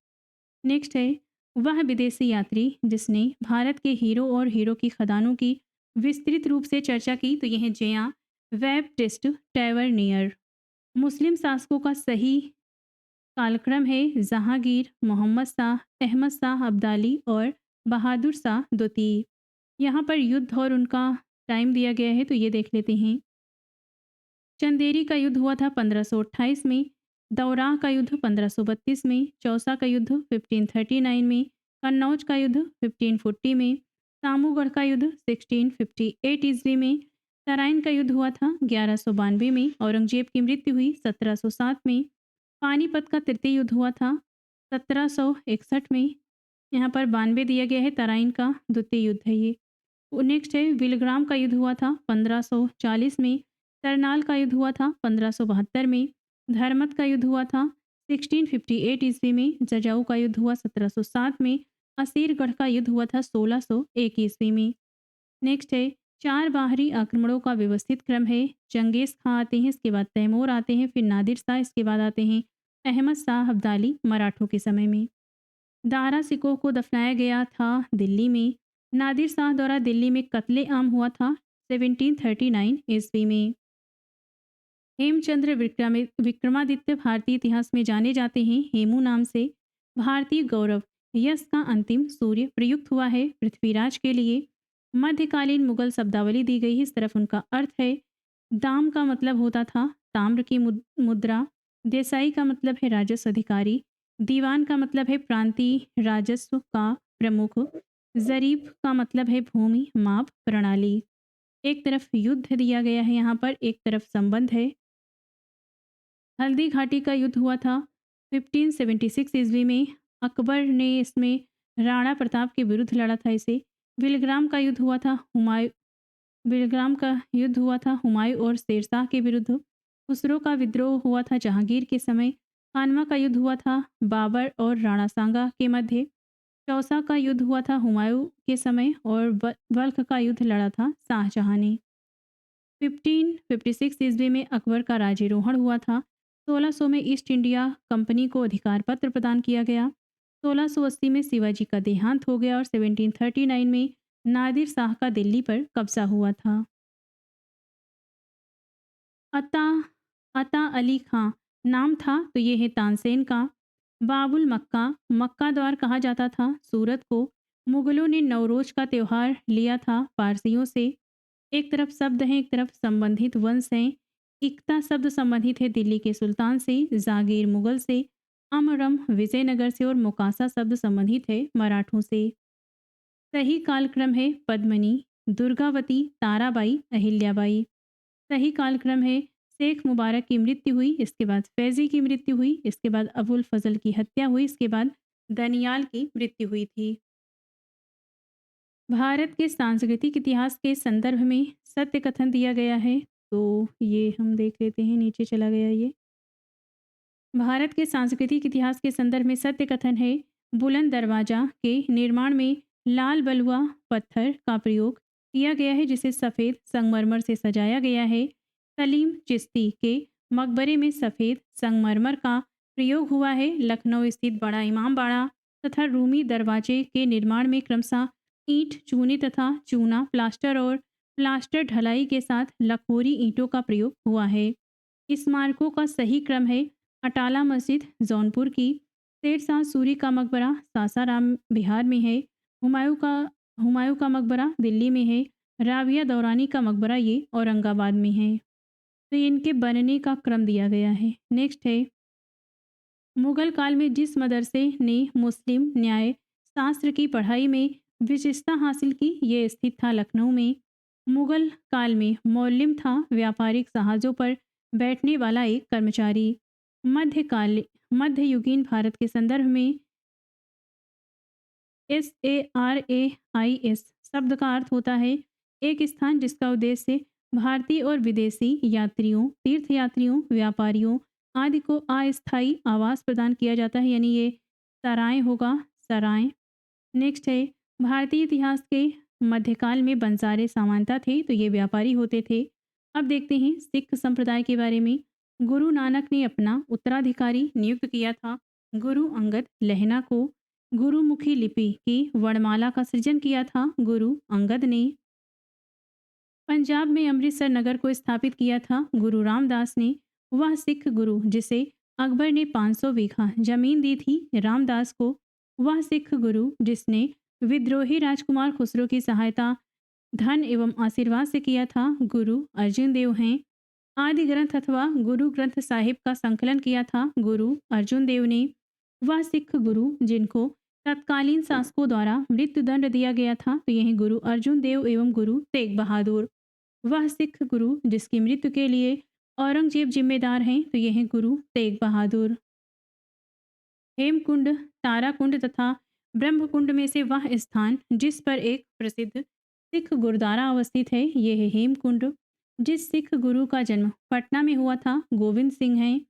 नेक्स्ट है वह विदेशी यात्री जिसने भारत के हीरो और हीरो की खदानों की विस्तृत रूप से चर्चा की तो यह जेया बैप्टिस्ट टैवर्नियर। मुस्लिम शासकों का सही कालक्रम है जहांगीर, मोहम्मद शाह, अहमद शाह अब्दाली और बहादुर शाह द्वितीय। यहाँ पर युद्ध और उनका टाइम दिया गया है तो ये देख लेते हैं। चंदेरी का युद्ध हुआ था 1528 में। दौराह का युद्ध 1532 में। चौसा का युद्ध 1539 में। कन्नौज का युद्ध 1540 में। सामूगढ़ का युद्ध 1658 ईस्वी में। तराइन का युद्ध हुआ था 1192 में। औरंगजेब की मृत्यु हुई 1707 में। पानीपत का तृतीय युद्ध हुआ था 1761 में। यहाँ पर 92 दिया गया है। तराइन का द्वितीय युद्ध है ये। नेक्स्ट है विलग्राम का युद्ध हुआ था 1540 में। करनाल का युद्ध हुआ था 1572 में। धर्मत का युद्ध हुआ था 1658 ईस्वी में। जजाऊ का युद्ध हुआ 1707 में। असीरगढ़ का युद्ध हुआ था 1601 ईस्वी में। नेक्स्ट है 4 बाहरी आक्रमणों का व्यवस्थित क्रम है। चंगेज खां आते हैं, इसके बाद तैमूर आते हैं, फिर नादिर शाह, इसके बाद आते हैं अहमद शाह अब्दाली मराठों के समय में। दारा सिकोह को दफनाया गया था दिल्ली में। नादिर शाह द्वारा दिल्ली में कत्ले आम हुआ था 1739 ईस्वी में। हेमचंद्र विक्रमादित्य भारतीय इतिहास में जाने जाते हैं हेमू नाम से। भारतीय गौरव यश का अंतिम सूर्य प्रयुक्त हुआ है पृथ्वीराज के लिए। मध्यकालीन मुगल शब्दावली दी गई है, इस तरफ उनका अर्थ है। दाम का मतलब होता था ताम्र की मुद्रा। देसाई का मतलब है राजस्व अधिकारी। दीवान का मतलब है प्रांतीय राजस्व का प्रमुख। जरीफ का मतलब है भूमि माप प्रणाली। एक तरफ युद्ध दिया गया है, यहाँ पर एक तरफ संबंध है। हल्दी घाटी का युद्ध हुआ था 1576 ईस्वी में। अकबर ने इसमें राणा प्रताप के विरुद्ध लड़ा था इसे। विलग्राम का युद्ध हुआ था हुमायूं और शेरशाह के विरुद्ध। खुसरो का विद्रोह हुआ था जहांगीर के समय। खानवा का युद्ध हुआ था बाबर और राणा सांगा के मध्य। चौसा का युद्ध हुआ था हुमायूं के समय और बल्ख का युद्ध लड़ा था शाहजहां ने। 1556 ईस्वी में अकबर का राज्यारोहण हुआ था। 1600 में ईस्ट इंडिया कंपनी को अधिकार पत्र प्रदान किया गया। 1680 में शिवाजी का देहांत हो गया और 1739 में नादिर शाह का दिल्ली पर कब्जा हुआ था। अता अता अली खां नाम था तो ये है तानसेन का। बाबुल मक्का मक्का द्वार कहा जाता था सूरत को। मुगलों ने नवरोज का त्यौहार लिया था पारसियों से। एक तरफ शब्द हैं, एक तरफ संबंधित वंश हैं। इक्ता शब्द संबंधित है दिल्ली के सुल्तान से, जागीर मुगल से, अमरम विजयनगर से और मोकासा शब्द संबंधित है मराठों से। सही कालक्रम है पद्मनी, दुर्गावती, ताराबाई, अहिल्याबाई। सही कालक्रम है शेख मुबारक की मृत्यु हुई, इसके बाद फैजी की मृत्यु हुई, इसके बाद अबुल फजल की हत्या हुई, इसके बाद दनियाल की मृत्यु हुई थी। भारत के सांस्कृतिक इतिहास के संदर्भ में सत्य कथन दिया गया है, तो ये हम देख लेते हैं, नीचे चला गया ये। भारत के सांस्कृतिक इतिहास के संदर्भ में सत्य कथन है बुलंद दरवाजा के निर्माण में लाल बलुआ पत्थर का प्रयोग किया गया है जिसे सफ़ेद संगमरमर से सजाया गया है। सलीम चिश्ती के मकबरे में सफ़ेद संगमरमर का प्रयोग हुआ है। लखनऊ स्थित बड़ा इमाम बाड़ा तथा रूमी दरवाजे के निर्माण में क्रमशः ईंट चूने तथा चूना प्लास्टर और प्लास्टर ढलाई के साथ लखोरी ईंटों का प्रयोग हुआ है। स्मारकों का सही क्रम है अटाला मस्जिद जौनपुर की, शेरशाह सूरी का मकबरा सासाराम बिहार में है, हुमायूं का मकबरा दिल्ली में है, राबिया दौरानी का मकबरा ये औरंगाबाद में है। तो इनके बनने का क्रम दिया गया है। नेक्स्ट है मुगल काल में जिस मदरसे ने मुस्लिम न्याय शास्त्र की पढ़ाई में विशेषता हासिल की ये स्थित था लखनऊ में। मुगल काल में मौलिम था व्यापारिक जहाज़ों पर बैठने वाला एक कर्मचारी। मध्ययुगीन भारत के संदर्भ में SARAIS शब्द का अर्थ होता है एक स्थान जिसका उद्देश्य भारतीय और विदेशी यात्रियों, तीर्थयात्रियों, व्यापारियों आदि को अस्थायी आवास प्रदान किया जाता है, यानी ये सराय होगा, सराय। नेक्स्ट है भारतीय इतिहास के मध्यकाल में बंजारे सामान्यता थे तो ये व्यापारी होते थे। अब देखते हैं सिख संप्रदाय के बारे में। गुरु नानक ने अपना उत्तराधिकारी नियुक्त किया था गुरु अंगद लहना को। गुरुमुखी लिपि की वर्णमाला का सृजन किया था गुरु अंगद ने। पंजाब में अमृतसर नगर को स्थापित किया था गुरु रामदास ने। वह सिख गुरु जिसे अकबर ने 500 बीघा जमीन दी थी रामदास को। वह सिख गुरु जिसने विद्रोही राजकुमार खुसरो की सहायता धन एवं आशीर्वाद से किया था गुरु अर्जुन देव हैं। आदि ग्रंथ अथवा गुरु ग्रंथ साहिब का संकलन किया था गुरु अर्जुन देव ने। वह सिख गुरु जिनको तत्कालीन शासकों द्वारा मृत्युदंड दिया गया था तो यह गुरु अर्जुन देव एवं गुरु तेग बहादुर। वह सिख गुरु जिसकी मृत्यु के लिए औरंगजेब जिम्मेदार हैं तो यह गुरु तेग बहादुर। हेमकुंड, ताराकुंड तथा ब्रह्मकुंड में से वह स्थान जिस पर एक प्रसिद्ध सिख गुरुद्वारा अवस्थित है यह है हेमकुंड। जिस सिख गुरु का जन्म पटना में हुआ था गोविंद सिंह हैं।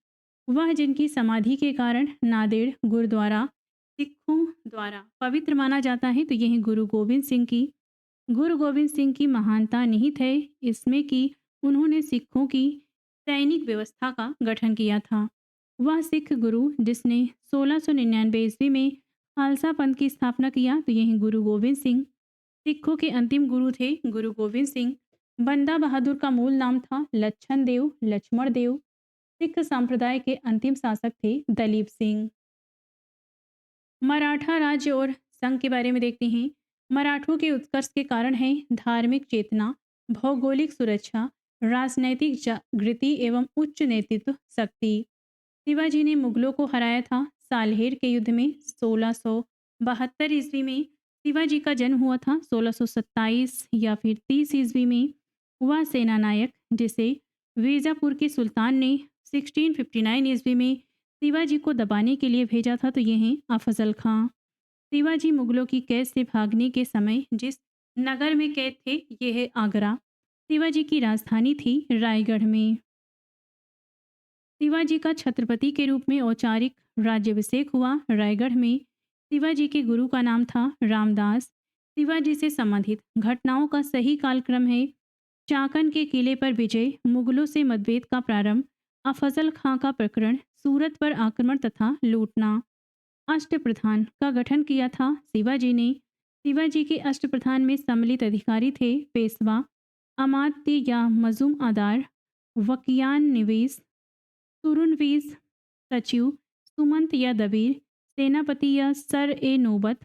वह जिनकी समाधि के कारण नांदेड़ गुरुद्वारा सिखों द्वारा पवित्र माना जाता है तो यह गुरु गोविंद सिंह की। गुरु गोविंद सिंह की महानता निहित है इसमें कि उन्होंने सिखों की सैनिक व्यवस्था का गठन किया था। वह सिख गुरु जिसने 1699 ईस्वी में खालसा पंथ की स्थापना किया तो यह गुरु गोविंद सिंह सिखों के अंतिम गुरु थे गुरु गोविंद सिंह। बंदा बहादुर का मूल नाम था लच्छन देव लक्ष्मण देव। सिख संप्रदाय के अंतिम शासक थे दलीप सिंह। मराठा राज्य और संघ के बारे में देखते हैं। मराठों के उत्कर्ष के कारण है धार्मिक चेतना, भौगोलिक सुरक्षा, राजनैतिक जागृति एवं उच्च नेतृत्व शक्ति। शिवाजी ने मुगलों को हराया था सालहेर के युद्ध में 1672 ईस्वी में। शिवाजी का जन्म हुआ था 1627 या फिर 30 ईस्वी में। वह सेनानायक जिसे बीजापुर के सुल्तान ने 1659 ईस्वी में शिवाजी को दबाने के लिए भेजा था, तो ये हैं अफजल खां। शिवाजी मुगलों की कैद से भागने के समय जिस नगर में कैद थे, ये है आगरा। शिवाजी की राजधानी थी रायगढ़ में। शिवाजी का छत्रपति के रूप में औपचारिक राज्याभिषेक हुआ रायगढ़ में। शिवाजी के गुरु का नाम था रामदास। शिवाजी से संबंधित घटनाओं का सही कालक्रम है चाकन के किले पर विजय, मुगलों से मतभेद का प्रारंभ, अफजल खां का प्रकरण, सूरत पर आक्रमण तथा लूटना। अष्टप्रधान का गठन किया था शिवाजी ने। शिवाजी के अष्टप्रधान में सम्मिलित अधिकारी थे पेशवा, अमात्य या मजूम आदार, वकियान निवेश, सुरुनवीस, सचिव, सुमंत या दबीर, सेनापति या सर ए नौबत,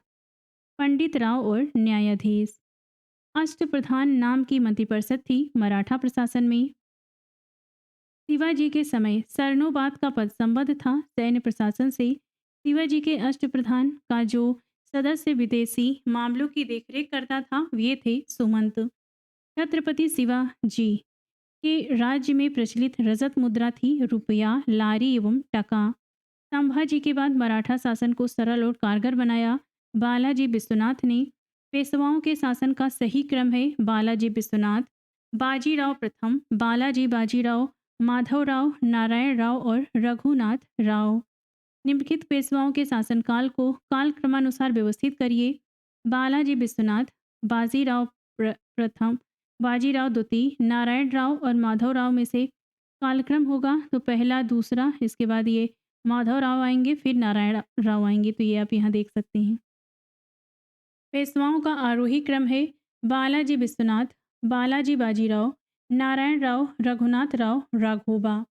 पंडित राव और न्यायाधीश। अष्टप्रधान नाम की मंत्रिपरिषद थी मराठा प्रशासन में। शिवाजी के समय सरनोबात का पद संबद्ध था सैन्य प्रशासन से। शिवाजी के अष्टप्रधान का जो सदस्य विदेशी मामलों की देखरेख करता था, ये थे सुमंत। छत्रपति शिवाजी के राज्य में प्रचलित रजत मुद्रा थी रुपया, लारी एवं टका। संभाजी के बाद मराठा शासन को सरल और कारगर बनाया बालाजी विश्वनाथ ने। पेशवाओं के शासन का सही क्रम है बालाजी विश्वनाथ, बाजीराव प्रथम, बालाजी बाजीराव, माधवराव, नारायण राव और रघुनाथ राव। निम्नलिखित पेशवाओं के शासनकाल को कालक्रमानुसार व्यवस्थित करिए। बालाजी विश्वनाथ, बाजीराव प्रथम, बाजीराव द्वितीय, नारायण राव और माधवराव में से कालक्रम होगा तो पहला, दूसरा, इसके बाद ये माधवराव आएंगे, फिर नारायण राव आएंगे। तो ये आप यहाँ देख सकते हैं। पेशवाओं का आरोही क्रम है बालाजी विश्वनाथ, बालाजी बाजीराव, नारायण राव, रघुनाथ राव, राघोबा।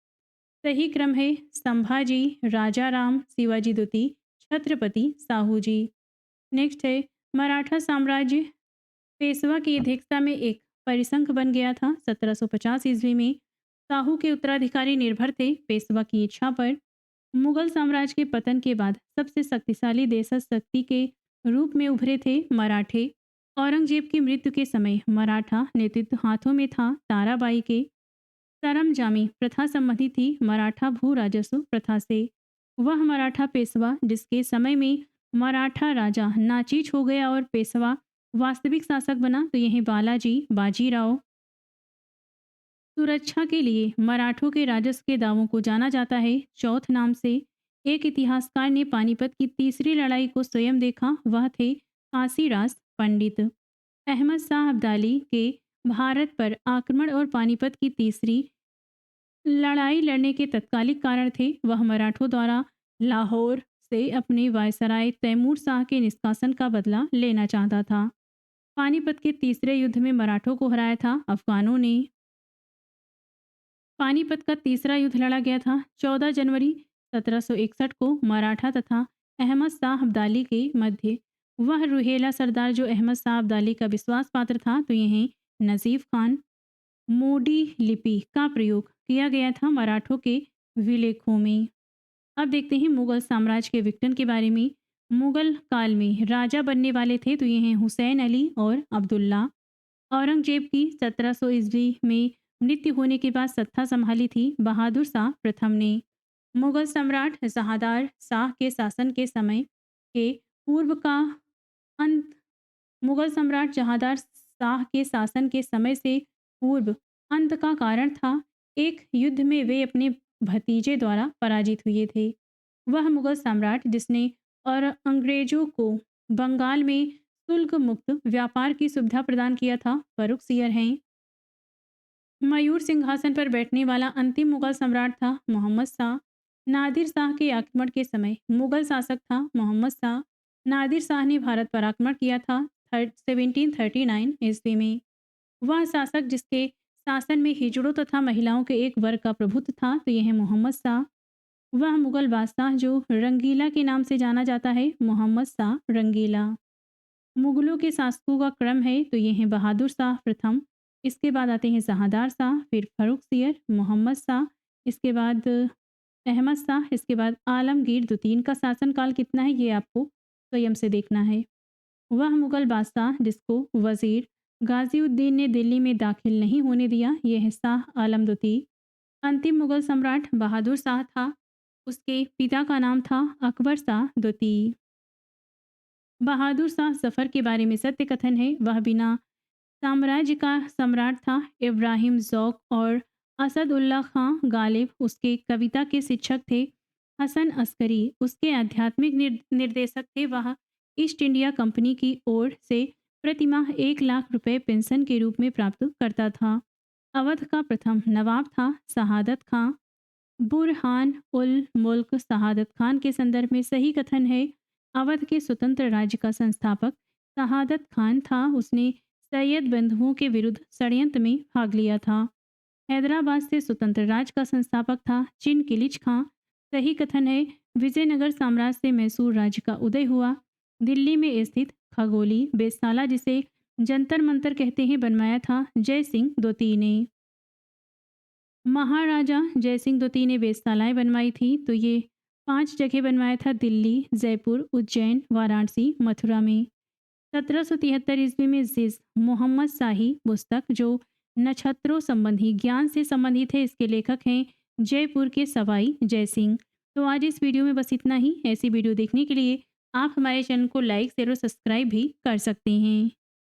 सही क्रम है संभाजी, राजाराम, शिवाजी द्वितीय, छत्रपति, साहूजी। नेक्स्ट है मराठा साम्राज्य पेशवा की अध्यक्षता में एक परिसंघ बन गया था 1750 ईस्वी में। साहू के उत्तराधिकारी निर्भर थे पेशवा की इच्छा पर। मुगल साम्राज्य के पतन के बाद सबसे शक्तिशाली देशशक्ति के रूप में उभरे थे मराठे। औरंगजेब की मृत्यु के समय मराठा नेतृत्व हाथों में था ताराबाई के। सरमजामी प्रथा संबंधी थी मराठा भू राजस्व प्रथा से। वह मराठा पेशवा जिसके समय में मराठा राजा नाचीज हो गया और पेशवा वास्तविक शासक बना, तो यह बालाजी बाजीराव। सुरक्षा के लिए मराठों के राजस्व के दावों को जाना जाता है चौथ नाम से। एक इतिहासकार ने पानीपत की तीसरी लड़ाई को स्वयं देखा, वह थे काशीराज पंडित। अहमद शाह अब्दाली के भारत पर आक्रमण और पानीपत की तीसरी लड़ाई लड़ने के तत्कालिक कारण थे। वह मराठों द्वारा लाहौर से अपने वायसराय तैमूर शाह के निष्कासन का बदला लेना चाहता था। पानीपत के तीसरे युद्ध में मराठों को हराया था अफगानों ने। पानीपत का तीसरा युद्ध लड़ा गया था 14 जनवरी 1761 को मराठा तथा अहमद शाह अब्दाली के मध्य। वह रुहेला सरदार जो अहमद शाह अब्दाली का विश्वास पात्र था, तो यह नजीफ खान। मोडी लिपि का प्रयोग किया गया था मराठों के विलेखों में। अब देखते हैं मुगल साम्राज्य के विघटन के बारे में। मुगल काल में राजा बनने वाले थे, तो ये हैं हुसैन अली और अब्दुल्ला। औरंगजेब की 1700 ईस्वी में मृत्यु होने के बाद सत्ता संभाली थी बहादुर शाह प्रथम ने। मुगल सम्राट जहांदार शाह के शासन के समय के पूर्व का अंत मुगल सम्राट जहांदार शाह के शासन के समय से पूर्व अंत का कारण था। एक युद्ध में वे अपने भतीजे द्वारा पराजित हुए थे। वह मुगल सम्राट जिसने और अंग्रेजों को बंगाल में शुल्क मुक्त व्यापार की सुविधा प्रदान किया था फर्रुखसियर हैं। मयूर सिंहासन पर बैठने वाला अंतिम मुगल सम्राट था मोहम्मद शाह। नादिर शाह के आक्रमण के समय मुगल शासक था मोहम्मद शाह। नादिर शाह ने भारत पर आक्रमण किया था 1739 ईस्वी में। वह शासक जिसके शासन में हिजड़ों तथा महिलाओं के एक वर्ग का प्रभुत्व था, तो यह है मोहम्मद शाह। वह मुगल बादशाह जो रंगीला के नाम से जाना जाता है, मोहम्मद शाह रंगीला। मुगलों के शासकों का क्रम है तो ये हैं बहादुर शाह प्रथम, इसके बाद आते हैं जहांदार शाह, फिर फर्रुखसियर, मोहम्मद शाह, इसके बाद अहमद शाह, इसके बाद आलमगीर द्वितीय। इनका शासनकाल कितना है ये आपको स्वयं से देखना है। वह मुगल बादशाह जिसको वजीर गाजीउद्दीन ने दिल्ली में दाखिल नहीं होने दिया, यह है शाह आलम द्वितीय। अंतिम मुगल सम्राट बहादुर शाह था, उसके पिता का नाम था अकबर शाह द्वितीय। बहादुर शाह जफर के बारे में सत्य कथन है, वह बिना साम्राज्य का सम्राट था। इब्राहिम ज़ौक और असदुल्ला खां गालिब उसके कविता के शिक्षक थे। हसन अस्करी उसके आध्यात्मिक निर्देशक थे। वह ईस्ट इंडिया कंपनी की ओर से प्रतिमाह 1 लाख रुपए पेंशन के रूप में प्राप्त करता था। अवध का प्रथम नवाब था शहादत खां। बुरहान उल मुल्क शहादत खान के संदर्भ में सही कथन है। अवध के स्वतंत्र राज्य का संस्थापक शहादत खान था। उसने सैयद बंधुओं के विरुद्ध षड्यंत्र में भाग लिया था। हैदराबाद से स्वतंत्र राज्य का संस्थापक था चिन किलिच खां। सही कथन है। विजयनगर साम्राज्य से मैसूर राज्य का उदय हुआ। दिल्ली में स्थित खगोली वेधशाला जिसे जंतर मंतर कहते हैं बनवाया था जय सिंह द्वितीय ने। महाराजा जय सिंह द्वितीय ने वेधशालाएं बनवाई थी तो ये 5 जगह बनवाया था, दिल्ली, जयपुर, उज्जैन, वाराणसी, मथुरा में। 1773 ईस्वी में जिस मोहम्मद शाही पुस्तक जो नक्षत्रों संबंधी ज्ञान से संबंधित है, इसके लेखक हैं जयपुर के सवाई जय सिंह। तो आज इस वीडियो में बस इतना ही। ऐसी वीडियो देखने के लिए आप हमारे चैनल को लाइक शेयर और सब्सक्राइब भी कर सकते हैं।